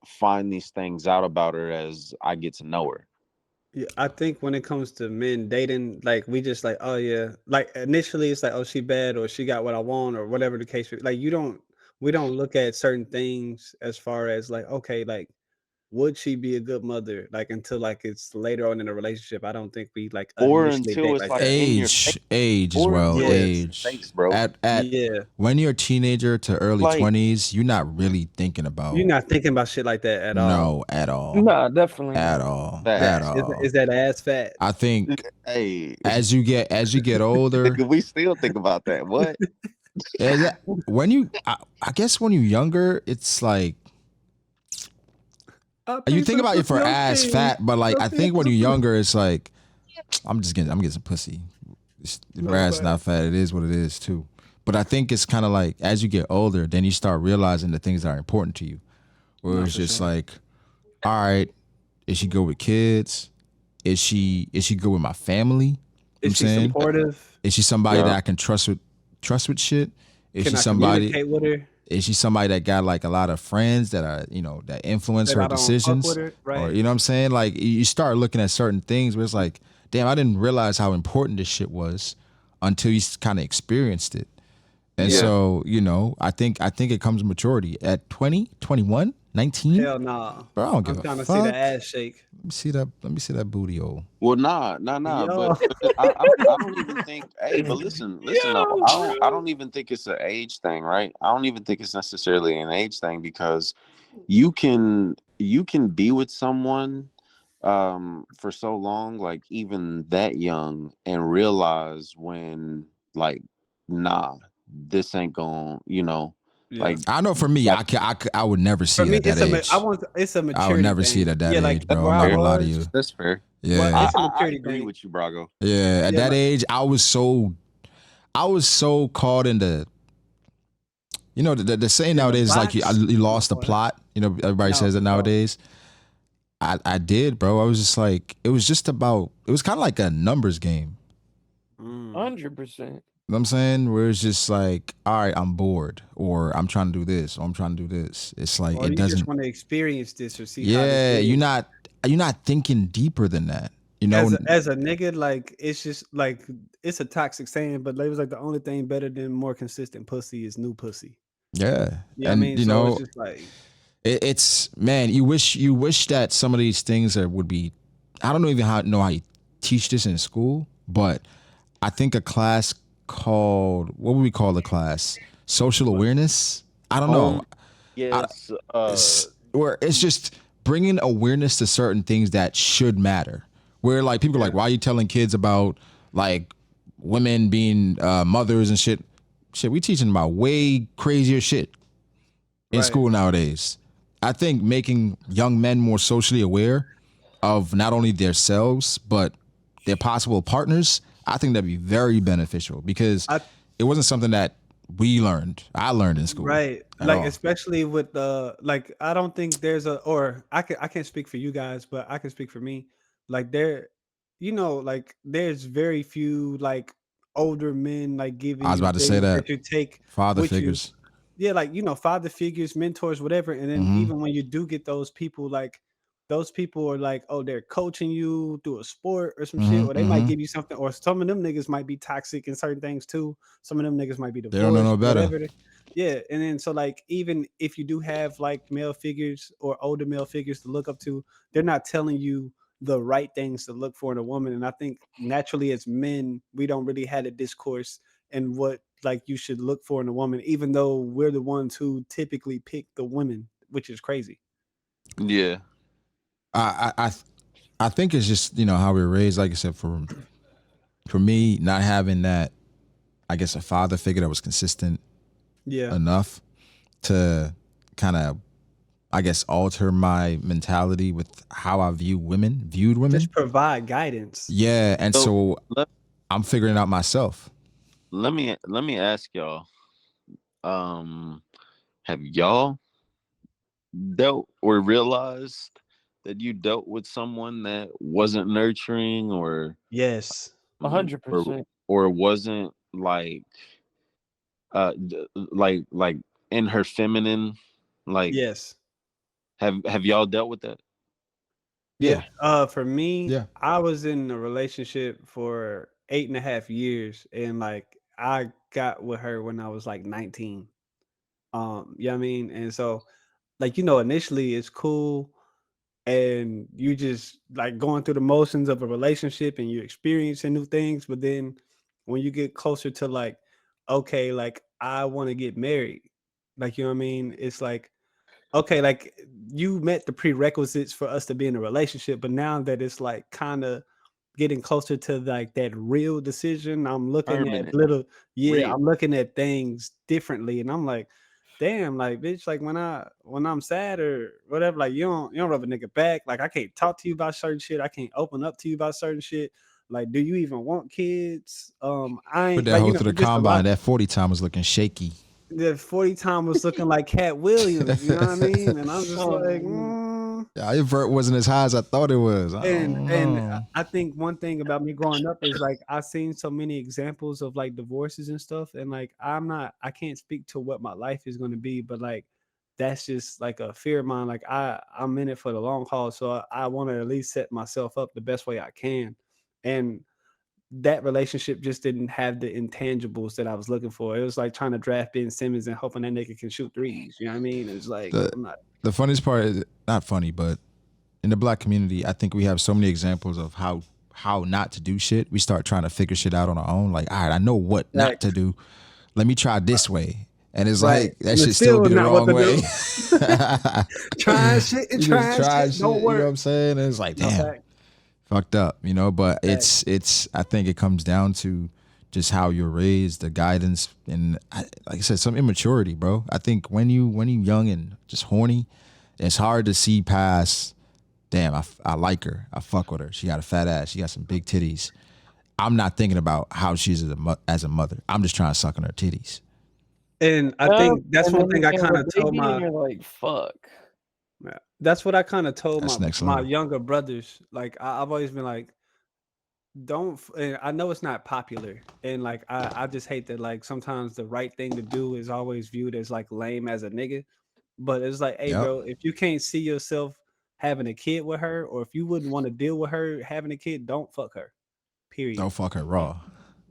Speaker 6: find these things out about her as I get to know her.
Speaker 4: Yeah, I think when it comes to men dating, like, we just like, oh yeah, like initially it's like, oh, she bad or she got what I want or whatever the case. Like, we don't look at certain things as far as like, okay, like, would she be a good mother? Like, until like it's later on in a relationship. I don't think we like
Speaker 6: Or
Speaker 4: initially
Speaker 6: until
Speaker 4: date
Speaker 6: it's
Speaker 4: like
Speaker 6: like
Speaker 4: that.
Speaker 6: in your face.
Speaker 2: Age as
Speaker 6: Or
Speaker 2: well.
Speaker 6: until it's in your
Speaker 2: Age.
Speaker 6: face, bro.
Speaker 2: At
Speaker 4: Yeah,
Speaker 2: when you're a teenager to early
Speaker 6: Like-
Speaker 2: 20s, you're not really thinking about
Speaker 4: you're not thinking about shit like that at all.
Speaker 2: no at all.
Speaker 3: Nah, definitely
Speaker 2: At
Speaker 3: not.
Speaker 2: all.
Speaker 6: Facts.
Speaker 2: At
Speaker 4: Is,
Speaker 2: all.
Speaker 4: is that ass fat?
Speaker 2: I think
Speaker 6: Hey,
Speaker 2: as you get older,
Speaker 6: we still think about that. What?
Speaker 2: when you I guess when you're younger, it's like you think about it for ass fat, but like I think when you're younger, it's like I'm getting some pussy. The ass not fat. It is what it is too. But I think it's kind of like as you get older, then you start realizing the things that are important to you. Where it's just like, all right, is she good with kids? Is she good with my family?
Speaker 4: Is she supportive?
Speaker 2: Is she somebody that I can trust with shit? Is
Speaker 4: Can
Speaker 2: she
Speaker 4: I
Speaker 2: somebody?
Speaker 4: communicate with her?
Speaker 2: Is she somebody that got like a lot of friends that are, that influence
Speaker 4: That I
Speaker 2: her
Speaker 4: don't fuck
Speaker 2: decisions?
Speaker 4: with her? Right.
Speaker 2: Or you know what I'm saying? Like you start looking at certain things where it's like, damn, I didn't realize how important this shit was until you kind of experienced it. And so, I think it comes with maturity at 20, 21, 19.
Speaker 4: Hell nah.
Speaker 2: Bro, I don't give
Speaker 4: I'm
Speaker 2: a
Speaker 4: trying to
Speaker 2: fuck.
Speaker 4: see the ass shake.
Speaker 2: Let me see that booty hole.
Speaker 6: Well, nah.
Speaker 4: Yo.
Speaker 6: But I don't even think. Hey, but listen. Though, I don't even think it's an age thing, right? I don't even think it's necessarily an age thing because you can be with someone for so long, like even that young, and realize when, like, nah, this ain't going. Like,
Speaker 2: I know for me, I would never see
Speaker 4: For me,
Speaker 2: it at that age.
Speaker 4: it's a maturity
Speaker 2: I would never
Speaker 4: thing.
Speaker 2: see it at that
Speaker 4: like,
Speaker 2: age, bro.
Speaker 4: where
Speaker 2: I'm
Speaker 4: I
Speaker 2: not gonna lie to
Speaker 4: was,
Speaker 2: you.
Speaker 6: that's fair.
Speaker 2: Yeah,
Speaker 4: it's a
Speaker 6: I
Speaker 4: maturity
Speaker 6: agree
Speaker 4: thing.
Speaker 6: with you, Brago.
Speaker 2: yeah. At that
Speaker 4: like-
Speaker 2: age, I was so caught in the. The saying nowadays is like you
Speaker 4: box?
Speaker 2: lost the plot. Everybody
Speaker 4: No,
Speaker 2: says that
Speaker 4: no.
Speaker 2: nowadays. I did, bro. I was just like, it was kind of like a numbers game.
Speaker 3: 100%.
Speaker 2: You know what I'm saying? Where it's just like, all right, I'm bored, or I'm trying to do this, or I'm trying to do this. It's like
Speaker 4: Or
Speaker 2: it
Speaker 4: you
Speaker 2: doesn't.
Speaker 4: just want to experience this or see how
Speaker 2: Yeah,
Speaker 4: this is.
Speaker 2: you're not thinking deeper than that.
Speaker 4: As a nigga, like, it's just like, it's a toxic saying, but they was like, the only thing better than more consistent pussy is new pussy.
Speaker 2: Yeah,
Speaker 4: Yeah,
Speaker 2: and
Speaker 4: I mean, so it's just like,
Speaker 2: it's man, you wish that some of these things would be. I don't even know how you teach this in school, but I think a class called, what would we call the class? Social awareness. I don't know.
Speaker 6: Yes.
Speaker 2: Where it's just bringing awareness to certain things that should matter. Where like people are like, why are you telling kids about like women being mothers and shit. Shit, we teaching about way crazier shit in school nowadays. I think making young men more socially aware of not only themselves but their possible partners, I think that'd be very beneficial because it wasn't something that I learned in school.
Speaker 4: Right.
Speaker 2: At
Speaker 4: Like
Speaker 2: all.
Speaker 4: especially with the like I don't think there's a or I can't speak for you guys, but I can speak for me. Like there like there's very few like older men like
Speaker 2: I
Speaker 4: giving
Speaker 2: was
Speaker 4: you
Speaker 2: about to say
Speaker 4: things
Speaker 2: that.
Speaker 4: that you take
Speaker 2: Father
Speaker 4: with you.
Speaker 2: figures.
Speaker 4: Yeah, like father figures, mentors, whatever. And then
Speaker 2: Mm-hmm.
Speaker 4: even when you do get those people, like those people are like, oh, they're coaching you through a sport or some shit,
Speaker 2: Mm-hmm.
Speaker 4: or they might give you something, or some of them niggas might be toxic in certain things too. Some of them niggas might be
Speaker 2: They don't know
Speaker 4: divorced,
Speaker 2: no better.
Speaker 4: whatever. Yeah, and then so like even if you do have like male figures or older male figures to look up to, they're not telling you the right things to look for in a woman. And I think naturally as men, we don't really have a discourse and what like you should look for in a woman, even though we're the ones who typically pick the women, which is crazy.
Speaker 6: Yeah.
Speaker 2: I think it's just how we were raised. Like I said, for me, not having that, I guess, a father figure that was consistent
Speaker 4: Yeah.
Speaker 2: enough to kind of, I guess, alter my mentality with how I viewed women.
Speaker 4: Just provide guidance.
Speaker 2: Yeah, and so
Speaker 6: let,
Speaker 2: I'm figuring it out myself.
Speaker 6: let me ask y'all. Have y'all dealt or realized that you dealt with someone that wasn't nurturing
Speaker 4: Yes.
Speaker 3: 100%.
Speaker 6: or wasn't like like in her feminine, like
Speaker 4: Yes.
Speaker 6: have y'all dealt with that?
Speaker 2: Yeah.
Speaker 4: For me,
Speaker 2: Yeah.
Speaker 4: I was in a relationship for 8.5 years, and like I got with her when I was like 19. You know what I mean? And so like initially it's cool and you just like going through the motions of a relationship and you're experiencing new things, but then when you get closer to like okay, like I want to get married, like you know what I mean, it's like okay, like you met the prerequisites for us to be in a relationship, but now that it's like kind of getting closer to like that real decision, I'm looking at
Speaker 6: Permanent,
Speaker 4: I'm
Speaker 6: real.
Speaker 4: looking at things differently, and I'm like, damn, like bitch, like when I'm sad or whatever, like you don't rub a nigga back. Like I can't talk to you about certain shit. I can't open up to you about certain shit. Like, do you even want kids? I
Speaker 2: Put
Speaker 4: ain't
Speaker 2: that
Speaker 4: like
Speaker 2: hoe through the
Speaker 4: just a lot.
Speaker 2: combine. That 40 time was looking shaky.
Speaker 4: The 40 time was looking like Cat Williams, you know what I mean? And I'm just like,
Speaker 2: Yeah, your vert wasn't as high as I thought it was. I don't
Speaker 4: and
Speaker 2: know.
Speaker 4: I think one thing about me growing up is like I've seen so many examples of like divorces and stuff, and like I can't speak to what my life is going to be, but like that's just like a fear of mine. Like I'm in it for the long haul, so I want to at least set myself up the best way I can, and that relationship just didn't have the intangibles that I was looking for. It was like trying to draft Ben Simmons and hoping that nigga can shoot threes. You know what I mean? It's like
Speaker 2: The
Speaker 4: I'm not.
Speaker 2: the funniest part is not funny, but in the black community, I think we have so many examples of how not to do shit. We start trying to figure shit out on our own. Like, all right, I know what not to do. Let me try this way. And it's
Speaker 4: Right.
Speaker 2: like that
Speaker 4: And
Speaker 2: should
Speaker 4: it's
Speaker 2: still
Speaker 4: still
Speaker 2: be the
Speaker 4: not what
Speaker 2: wrong
Speaker 4: to
Speaker 2: way.
Speaker 4: do. Trying shit and
Speaker 2: You just
Speaker 4: trying
Speaker 2: try
Speaker 4: shit don't
Speaker 2: shit, you know what
Speaker 4: work.
Speaker 2: I'm saying? And it's like,
Speaker 4: No
Speaker 2: damn,
Speaker 4: fact.
Speaker 2: fucked up, But
Speaker 4: Fact.
Speaker 2: it's I think it comes down to just how you're raised, the guidance, and like I said, some immaturity, bro. I think when you young and just horny, it's hard to see past. Damn, I like her. I fuck with her. She got a fat ass. She got some big titties. I'm not thinking about how she's as a mother. I'm just trying to suck on her titties.
Speaker 4: And I think that's
Speaker 3: and
Speaker 4: one
Speaker 3: then you
Speaker 4: thing I
Speaker 3: have
Speaker 4: kind
Speaker 3: a
Speaker 4: of told
Speaker 3: baby and
Speaker 4: my
Speaker 3: you're like, fuck.
Speaker 4: yeah, that's what I kind of told
Speaker 2: That's next
Speaker 4: my
Speaker 2: level.
Speaker 4: younger brothers. Like I've always been like, don't. And I know it's not popular, and like I just hate that. Like sometimes the right thing to do is always viewed as like lame as a nigga. But it's like, hey,
Speaker 2: Yep.
Speaker 4: bro, if you can't see yourself having a kid with her, or if you wouldn't want to deal with her having a kid, don't fuck her. Period.
Speaker 2: Don't fuck her raw.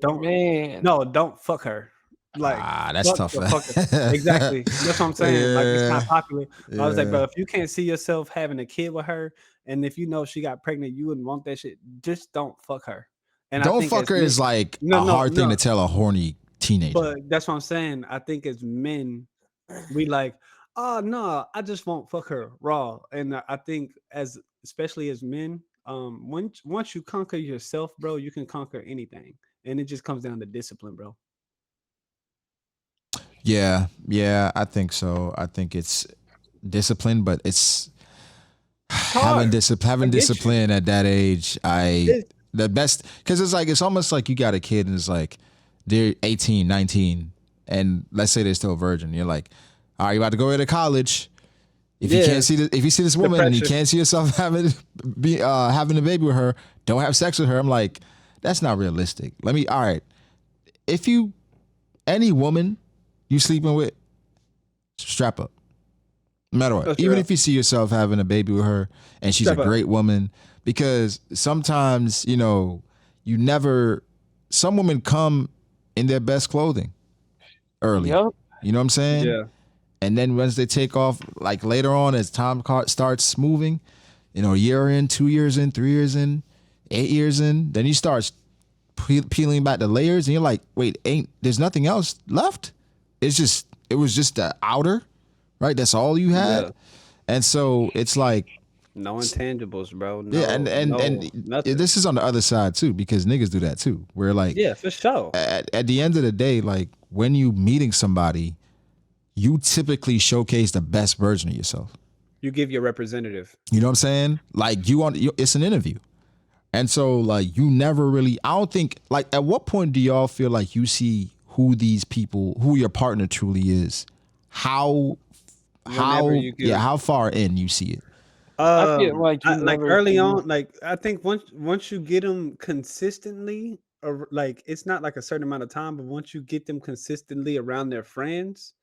Speaker 4: Don't
Speaker 3: Man.
Speaker 4: no, don't fuck her. Like
Speaker 2: That's
Speaker 4: fuck
Speaker 2: tough.
Speaker 4: the fucker. Exactly. That's what I'm saying. Like it's not
Speaker 2: Yeah.
Speaker 4: popular. But I was like,
Speaker 2: Yeah.
Speaker 4: bro, if you can't see yourself having a kid with her, and if you know she got pregnant, you wouldn't want that shit. Just don't fuck her. And I
Speaker 2: Don't
Speaker 4: think
Speaker 2: fuck
Speaker 4: as
Speaker 2: her
Speaker 4: men,
Speaker 2: is like
Speaker 4: no,
Speaker 2: a
Speaker 4: no,
Speaker 2: hard thing
Speaker 4: no.
Speaker 2: to tell a horny teenager.
Speaker 4: But that's what I'm saying. I think as men, we like, oh no, I just won't fuck her raw. And I think as especially as men, once you conquer yourself, bro, you can conquer anything. and it just comes down to discipline, bro.
Speaker 2: Yeah, I think so. I think it's discipline, but it's having discipline at that age. The best, because it's almost like you got a kid and it's like they're 18, 19, and let's say they're still a virgin. You're like, all right, you about to go to college. If you can't see if you see this woman and you can't see yourself having a baby with her, don't have sex with her. I'm like, that's not realistic. All right, if any woman you sleeping with, strap up. No matter what. Even if you see yourself having a baby with her and she's a great woman, because sometimes, some women come in their best clothing early.
Speaker 3: Yep.
Speaker 2: You know what I'm saying?
Speaker 4: Yeah.
Speaker 2: And then once they take off, like later on as time starts moving, a year in, 2 years in, 3 years in, 8 years in, then you start peeling back the layers and you're like, wait, there's nothing else left? It was just the outer, right? That's all you had. Yeah. And so it's like
Speaker 4: no intangibles, bro.
Speaker 2: And this is on the other side too, because niggas do that too. Where like,
Speaker 4: yeah, for sure.
Speaker 2: At the end of the day, like when you meeting somebody, you typically showcase the best version of yourself.
Speaker 4: You give your representative.
Speaker 2: You know what I'm saying? Like it's an interview. And so like you never really, I don't think, like at what point do y'all feel like you see who your partner truly is? How far in you see it?
Speaker 3: I feel like
Speaker 4: early on, like I think once you get them consistently, or like it's not like a certain amount of time, but once you get them consistently around their friends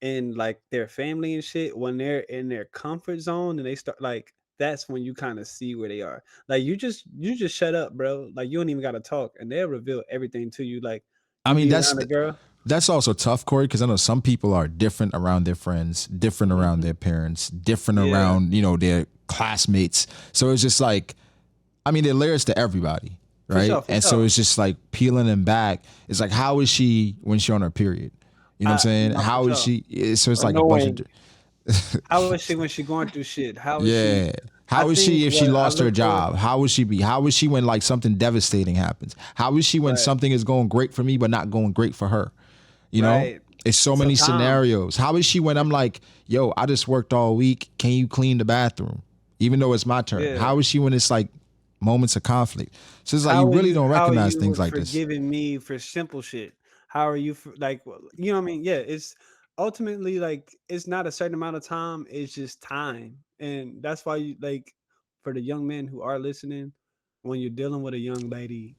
Speaker 4: and like their family and shit, when they're in their comfort zone and they start like, that's when you kind of see where they are. Like you just shut up, bro. Like you don't even gotta talk, and they'll reveal everything to you. Like
Speaker 2: that's also tough, Corey, because I know some people are different around their friends, different around their parents, different around their classmates. So it's just like, I mean, there are layers to everybody, right? For sure. So it's just like peeling them back. It's like, how is she when she's on her period? You know what I'm saying? How is she? So it's like a bunch of.
Speaker 4: How is she when she's going through shit? How is she?
Speaker 2: How is she if she lost her job? How would she be? How is she when like something devastating happens? How is she when something is going great for me but not going great for her? You know, it's so many scenarios. How is she when I'm like, yo, I just worked all week. Can you clean the bathroom? Even though it's my turn. Yeah. How is she when it's like moments of conflict? So it's like you really don't recognize things like this.
Speaker 4: Forgiving me for simple shit. How are you like, you know what I mean? Yeah, it's ultimately like it's not a certain amount of time. It's just time. And that's why you like for the young men who are listening, when you're dealing with a young lady,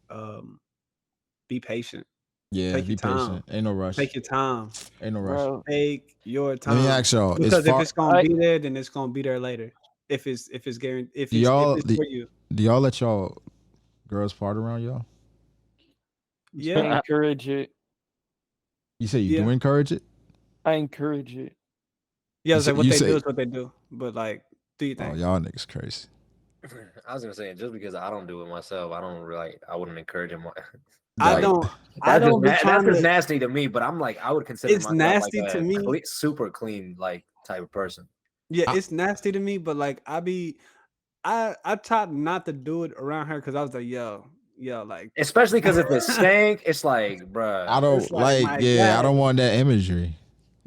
Speaker 4: be patient.
Speaker 2: Yeah, be patient. Ain't no rush.
Speaker 4: Take your time.
Speaker 2: Ain't no rush.
Speaker 3: Bro.
Speaker 4: Take your time.
Speaker 2: Let me ask y'all.
Speaker 4: Because if it's gonna be there, then it's gonna be there later. If it's guaranteed, if it's for you.
Speaker 2: Do y'all let y'all girls fart around y'all?
Speaker 4: Yeah,
Speaker 3: I encourage it.
Speaker 2: You say you do encourage it?
Speaker 3: I encourage it.
Speaker 4: Yeah, it's like what they do is what they do. But like, do you think?
Speaker 2: Oh, y'all niggas crazy.
Speaker 5: I was gonna say just because I don't do it myself, I wouldn't encourage him.
Speaker 4: I don't.
Speaker 5: That's nasty to me, but I'm like, I would consider
Speaker 4: it's nasty like to me.
Speaker 5: Super clean, like type of person.
Speaker 4: Yeah, it's nasty to me, but like I tried not to do it around her because I was like, yo, like,
Speaker 5: especially because if it's stank, it's like, bruh.
Speaker 2: I don't I don't want that imagery.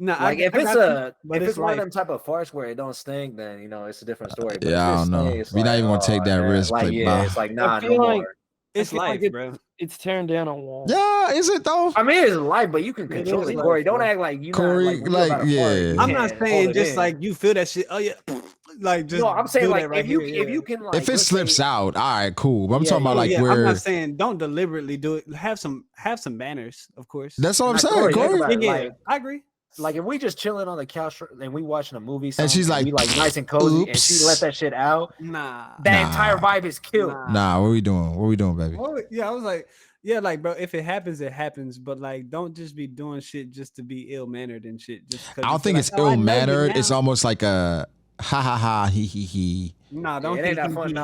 Speaker 4: No,
Speaker 5: like if it's one of them type of farts where it don't stink, then it's a different story. But
Speaker 2: I don't know. We're not even gonna take that risk.
Speaker 5: Like, it's like no more.
Speaker 4: It's life, bro.
Speaker 3: It's tearing down a wall.
Speaker 2: Yeah, is it though?
Speaker 5: I mean, it's life, but you can control it. Corey, don't act like you.
Speaker 2: Corey,
Speaker 4: I'm not saying just like you feel that shit. Oh yeah, like just.
Speaker 5: No, I'm saying like if you can like
Speaker 2: if it slips out, all right, cool. But I'm talking about like where
Speaker 4: I'm not saying don't deliberately do it. Have some manners, of course.
Speaker 2: That's what I'm saying, Corey.
Speaker 4: Yeah, I agree.
Speaker 5: Like if we just chilling on the couch and we watching a movie,
Speaker 2: and she's like,
Speaker 5: we like nice and cozy, and she let that shit out. That entire vibe is killed.
Speaker 2: Nah, what are we doing? What are we doing, baby?
Speaker 4: Yeah, I was like, yeah, like bro, if it happens, it happens. But like, don't just be doing shit just to be ill mannered and shit. Just
Speaker 2: I don't think it's ill mannered. It's almost like a ha ha ha he he he.
Speaker 4: Nah, don't.
Speaker 5: It ain't that funny. It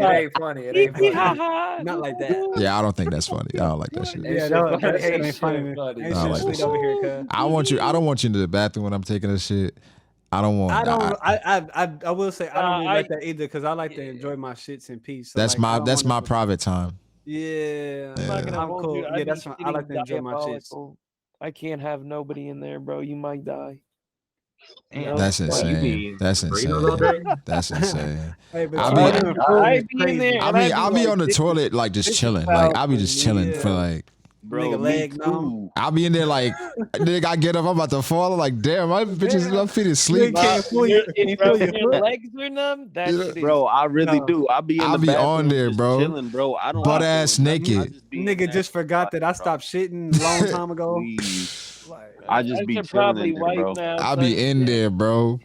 Speaker 5: ain't funny. It ain't funny.
Speaker 4: Not like that.
Speaker 2: Yeah, I don't think that's funny. I don't like that shit.
Speaker 4: Yeah, that ain't funny.
Speaker 2: I don't like that shit. I don't want you into the bathroom when I'm taking a shit. I don't want.
Speaker 4: I will say I don't really like that either because I like to enjoy my shits in peace. So
Speaker 2: that's my private time.
Speaker 4: Yeah,
Speaker 3: I'm not gonna
Speaker 4: I'm
Speaker 3: hold
Speaker 4: cool.
Speaker 3: you.
Speaker 4: Yeah,
Speaker 3: I'd
Speaker 4: that's
Speaker 3: be
Speaker 4: fine. I like to
Speaker 3: getting
Speaker 4: enjoy my shits.
Speaker 3: diabolical. I can't have nobody in there, bro. You might die.
Speaker 5: Damn,
Speaker 2: That's
Speaker 5: what, you
Speaker 2: insane.
Speaker 5: be
Speaker 2: That's
Speaker 5: burritos all
Speaker 2: insane.
Speaker 5: day?
Speaker 2: That's insane.
Speaker 4: Hey, but
Speaker 2: I'll
Speaker 4: you
Speaker 2: be-
Speaker 4: doing food
Speaker 3: I
Speaker 4: is
Speaker 3: be in there,
Speaker 4: crazy.
Speaker 3: and
Speaker 2: I'll be
Speaker 3: like,
Speaker 2: on the
Speaker 4: this is-
Speaker 2: toilet like just
Speaker 4: this is
Speaker 2: chilling. Like I'll be
Speaker 4: powerful,
Speaker 2: just chilling for
Speaker 4: yeah.
Speaker 2: like.
Speaker 6: Bro,
Speaker 4: Nigga
Speaker 6: me
Speaker 4: leg numb.
Speaker 6: too.
Speaker 2: I'll be in there like, nigga, I get up, I'm about to fall. I'm like, damn, my feet is
Speaker 4: Nigga
Speaker 2: asleep.
Speaker 4: can't pull your,
Speaker 3: if
Speaker 4: you pull your
Speaker 3: your
Speaker 4: foot.
Speaker 3: legs are numb, that
Speaker 2: Yeah.
Speaker 3: shit is
Speaker 6: Bro, I really
Speaker 4: No.
Speaker 6: do. I'll be in
Speaker 2: I'll
Speaker 6: the
Speaker 2: be on
Speaker 6: bathroom
Speaker 2: there,
Speaker 6: just
Speaker 2: bro.
Speaker 6: chilling, bro. I don't
Speaker 2: Butt
Speaker 6: be
Speaker 2: ass
Speaker 6: doing nothing. I
Speaker 2: naked.
Speaker 6: just be
Speaker 4: Nigga just forgot that I stopped shitting a long time ago.
Speaker 6: Please.
Speaker 4: Like,
Speaker 6: I just be
Speaker 3: should
Speaker 6: chilling
Speaker 3: probably
Speaker 6: in there,
Speaker 3: wipe
Speaker 6: bro.
Speaker 3: now.
Speaker 2: I'll be in there, bro.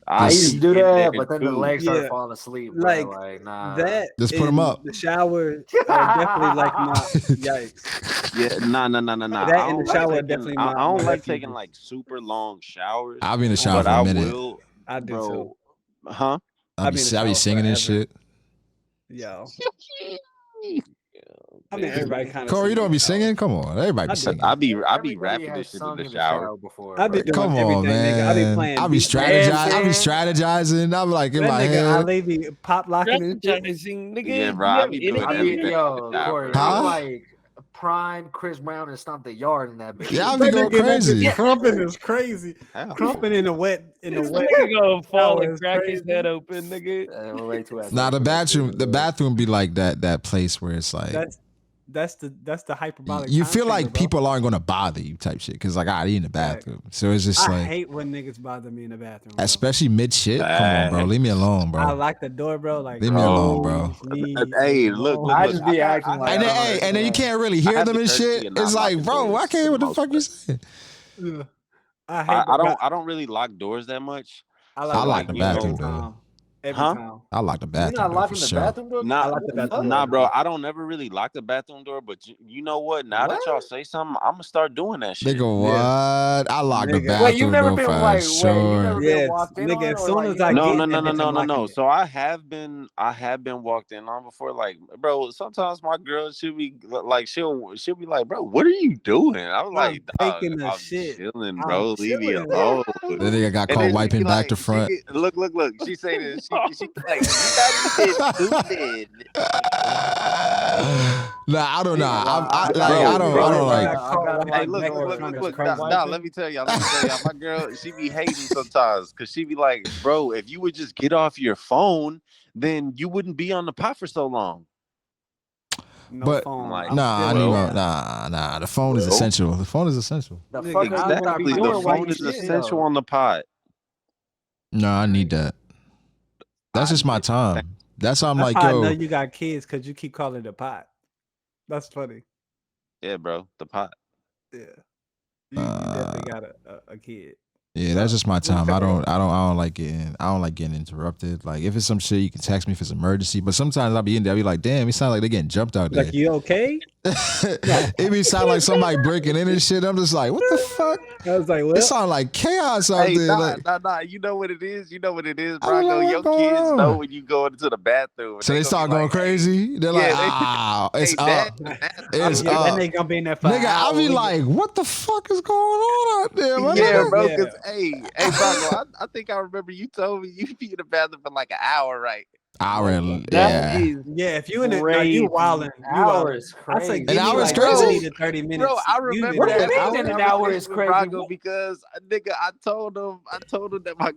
Speaker 5: I used to do
Speaker 6: be in
Speaker 5: that,
Speaker 6: there
Speaker 5: but then the
Speaker 6: too.
Speaker 5: legs started
Speaker 4: Yeah.
Speaker 5: falling asleep. Bro.
Speaker 4: Like,
Speaker 5: Like nah.
Speaker 4: that
Speaker 2: Just put 'em
Speaker 4: and
Speaker 2: up.
Speaker 4: The shower are definitely like my yikes.
Speaker 6: Yeah, nah.
Speaker 4: That
Speaker 6: I
Speaker 4: in the
Speaker 6: don't
Speaker 4: shower
Speaker 6: like
Speaker 4: definitely
Speaker 6: taking, I
Speaker 4: my
Speaker 6: don't like
Speaker 4: refuge.
Speaker 6: taking like super long showers.
Speaker 2: I'll be in the shower
Speaker 6: But
Speaker 2: for a
Speaker 6: I
Speaker 2: minute.
Speaker 6: will,
Speaker 4: I do
Speaker 6: bro.
Speaker 4: too.
Speaker 6: Huh?
Speaker 2: I'll be singing and shit.
Speaker 4: Yo. I mean, everybody kind of.
Speaker 2: Corey, you don't be singing? Come on, everybody
Speaker 4: I
Speaker 2: be
Speaker 4: do.
Speaker 2: singing.
Speaker 6: I be
Speaker 5: Everybody
Speaker 6: rapping
Speaker 5: has
Speaker 6: this shit in
Speaker 5: sung
Speaker 6: the shower.
Speaker 5: before.
Speaker 4: I be
Speaker 5: bro.
Speaker 4: doing
Speaker 2: Come
Speaker 4: everything,
Speaker 2: on,
Speaker 4: nigga. I be
Speaker 2: man.
Speaker 4: playing
Speaker 2: I'll be
Speaker 4: beats.
Speaker 2: strategizing. I'm like in
Speaker 4: That
Speaker 2: my
Speaker 4: nigga
Speaker 2: head.
Speaker 4: Ali be pop locking and shit.
Speaker 3: strategizing, nigga.
Speaker 6: Yeah, bro,
Speaker 3: you
Speaker 6: I
Speaker 3: have
Speaker 6: be doing
Speaker 5: I
Speaker 3: anything
Speaker 5: be
Speaker 6: everything.
Speaker 5: yo,
Speaker 6: in the shower,
Speaker 5: Corey.
Speaker 6: bro.
Speaker 5: I'm like prime Chris Brown and stomp the yard in that bitch.
Speaker 2: Yeah, I'll be
Speaker 4: That
Speaker 2: going
Speaker 4: nigga, that
Speaker 2: crazy.
Speaker 4: bitch crumping is crazy.
Speaker 6: Hell.
Speaker 4: Crumping in the wet
Speaker 3: This nigga gonna fall
Speaker 4: shower
Speaker 3: and
Speaker 4: is
Speaker 3: crack his
Speaker 4: crazy.
Speaker 3: head open, nigga.
Speaker 5: Way too
Speaker 2: Nah, the
Speaker 5: athletic.
Speaker 2: bathroom be like that place where it's like
Speaker 4: That's the hyperbolic.
Speaker 2: you
Speaker 4: time
Speaker 2: feel
Speaker 4: chamber,
Speaker 2: like
Speaker 4: bro.
Speaker 2: people aren't gonna bother you type shit. Cause like I in the bathroom. So it's just
Speaker 4: I
Speaker 2: like
Speaker 4: hate when niggas bother me in the bathroom. Bro.
Speaker 2: especially mid shit. Come on, bro. Leave me alone,
Speaker 4: I
Speaker 2: bro.
Speaker 4: lock the door, bro. Like
Speaker 2: Leave me alone, bro.
Speaker 6: Hey, look.
Speaker 5: I just be acting like
Speaker 2: And then,
Speaker 5: I
Speaker 2: and then you can't really hear
Speaker 6: have
Speaker 2: them
Speaker 6: the
Speaker 2: and
Speaker 6: courtesy
Speaker 2: shit.
Speaker 6: of not
Speaker 2: It's like,
Speaker 6: locking
Speaker 2: bro, I
Speaker 6: doors
Speaker 2: can't hear what
Speaker 6: for
Speaker 2: the
Speaker 6: the
Speaker 2: fuck you
Speaker 6: most
Speaker 2: saying.
Speaker 4: Yeah. I hate.
Speaker 6: I don't really lock doors that much.
Speaker 4: I
Speaker 2: I lock
Speaker 4: like
Speaker 2: the
Speaker 4: it
Speaker 2: bathroom
Speaker 4: every
Speaker 2: door.
Speaker 4: time. Every
Speaker 6: Huh?
Speaker 4: time.
Speaker 2: I lock the
Speaker 5: You're
Speaker 2: bathroom
Speaker 5: not
Speaker 2: door for
Speaker 5: locking the
Speaker 2: sure.
Speaker 5: bathroom door?
Speaker 6: Nah,
Speaker 4: I like the bathroom
Speaker 6: nah,
Speaker 4: door.
Speaker 6: bro. I don't never really lock the bathroom door, but you know what? Now that y'all say something, I'm gonna start doing that shit.
Speaker 2: Nigga, what? I lock the
Speaker 4: Nigga.
Speaker 5: Wait, you've
Speaker 2: bathroom
Speaker 5: never
Speaker 2: door
Speaker 5: been
Speaker 2: for
Speaker 5: like, wait, you
Speaker 2: sure.
Speaker 5: never
Speaker 4: Yes,
Speaker 5: been walked in
Speaker 4: nigga,
Speaker 5: on it,
Speaker 4: as
Speaker 5: or
Speaker 4: soon
Speaker 5: like,
Speaker 4: as
Speaker 5: you
Speaker 4: I
Speaker 5: never-
Speaker 6: No,
Speaker 4: get
Speaker 6: no,
Speaker 4: in
Speaker 6: no,
Speaker 4: that
Speaker 6: no,
Speaker 4: bitch,
Speaker 6: no,
Speaker 4: I'm
Speaker 6: no, no.
Speaker 4: locking it.
Speaker 6: So I have been walked in on before. Like, bro, sometimes my girl should be like, she'll be like, bro, what are you doing? I'm like, dog,
Speaker 4: taking a
Speaker 6: I'm
Speaker 4: shit.
Speaker 6: chilling,
Speaker 4: I'm
Speaker 6: bro. Leave me
Speaker 4: chilling.
Speaker 6: alone.
Speaker 2: The nigga got
Speaker 6: And
Speaker 2: caught
Speaker 6: then she
Speaker 2: wiping
Speaker 6: be
Speaker 2: back
Speaker 6: like,
Speaker 2: to front.
Speaker 6: Look. She say this. She be like, you got me stupid.
Speaker 2: Nah, I don't know. I
Speaker 6: Bro,
Speaker 2: don't like.
Speaker 6: Hey, look. Nah, let me tell y'all. My girl, she be hating sometimes because she be like, bro, if you would just get off your phone, then you wouldn't be on the pot for so long.
Speaker 4: No
Speaker 2: But
Speaker 4: phone.
Speaker 6: like,
Speaker 4: I'm
Speaker 2: Nah, I
Speaker 4: still
Speaker 2: need
Speaker 4: in
Speaker 2: no. Nah. The phone is
Speaker 6: Well.
Speaker 2: essential. The phone is essential.
Speaker 5: The
Speaker 4: Nigga,
Speaker 5: fuck are you gonna
Speaker 6: Exactly.
Speaker 5: be
Speaker 6: The
Speaker 5: doing while
Speaker 6: phone
Speaker 5: you
Speaker 6: is
Speaker 5: shit,
Speaker 6: essential
Speaker 5: though?
Speaker 6: on the pot.
Speaker 2: No, I need that. That's just my time. That's why I'm
Speaker 4: That's
Speaker 2: like,
Speaker 4: how I know
Speaker 2: yo.
Speaker 4: you got kids because you keep calling it a pot. That's funny.
Speaker 6: Yeah, bro, the pot.
Speaker 4: Yeah. You definitely got a kid.
Speaker 2: Yeah, that's just my time. I don't like getting interrupted. Like if it's some shit, you can text me if it's an emergency. But sometimes I'll be in there, I'll be like, damn, it sounds like they're getting jumped out there.
Speaker 4: Like, you okay?
Speaker 2: It be sound like somebody breaking in and shit. I'm just like, what the fuck?
Speaker 4: I was like,
Speaker 2: It
Speaker 4: well,
Speaker 2: sound like chaos out
Speaker 6: Hey,
Speaker 2: there. Like,
Speaker 6: nah. You know what it is?
Speaker 2: I
Speaker 6: Brago.
Speaker 2: don't know
Speaker 6: Your
Speaker 2: what's going
Speaker 6: kids
Speaker 2: on.
Speaker 6: know when you go into the bathroom.
Speaker 2: so they
Speaker 6: gonna
Speaker 2: start
Speaker 6: be
Speaker 2: going
Speaker 6: like, hey,
Speaker 2: crazy. They're
Speaker 6: yeah,
Speaker 2: like, it's
Speaker 6: hey,
Speaker 2: up. It's
Speaker 4: yeah,
Speaker 2: up.
Speaker 4: that nigga gonna be in there for
Speaker 2: Nigga,
Speaker 4: an hour.
Speaker 2: I'll be like, what the fuck is going on out there, my
Speaker 6: Yeah,
Speaker 2: nigga?
Speaker 6: bro.
Speaker 4: Yeah.
Speaker 6: Because hey, Brago, I think I remember you told me you be in the bathroom for like an hour, right?
Speaker 2: Hour and
Speaker 3: That
Speaker 2: yeah.
Speaker 3: is
Speaker 4: Yeah, if you in it, now
Speaker 3: crazy.
Speaker 4: you wildin'.
Speaker 5: Hour is
Speaker 4: I say
Speaker 5: crazy.
Speaker 4: give
Speaker 2: An
Speaker 4: me
Speaker 2: hour is
Speaker 4: like
Speaker 2: crazy?
Speaker 4: 20 to 30 minutes.
Speaker 6: Bro, I
Speaker 4: You
Speaker 6: remember
Speaker 4: did
Speaker 5: What do
Speaker 6: that
Speaker 5: you mean
Speaker 6: hour
Speaker 5: an hour is crazy?
Speaker 6: Brago, because nigga, I told him that my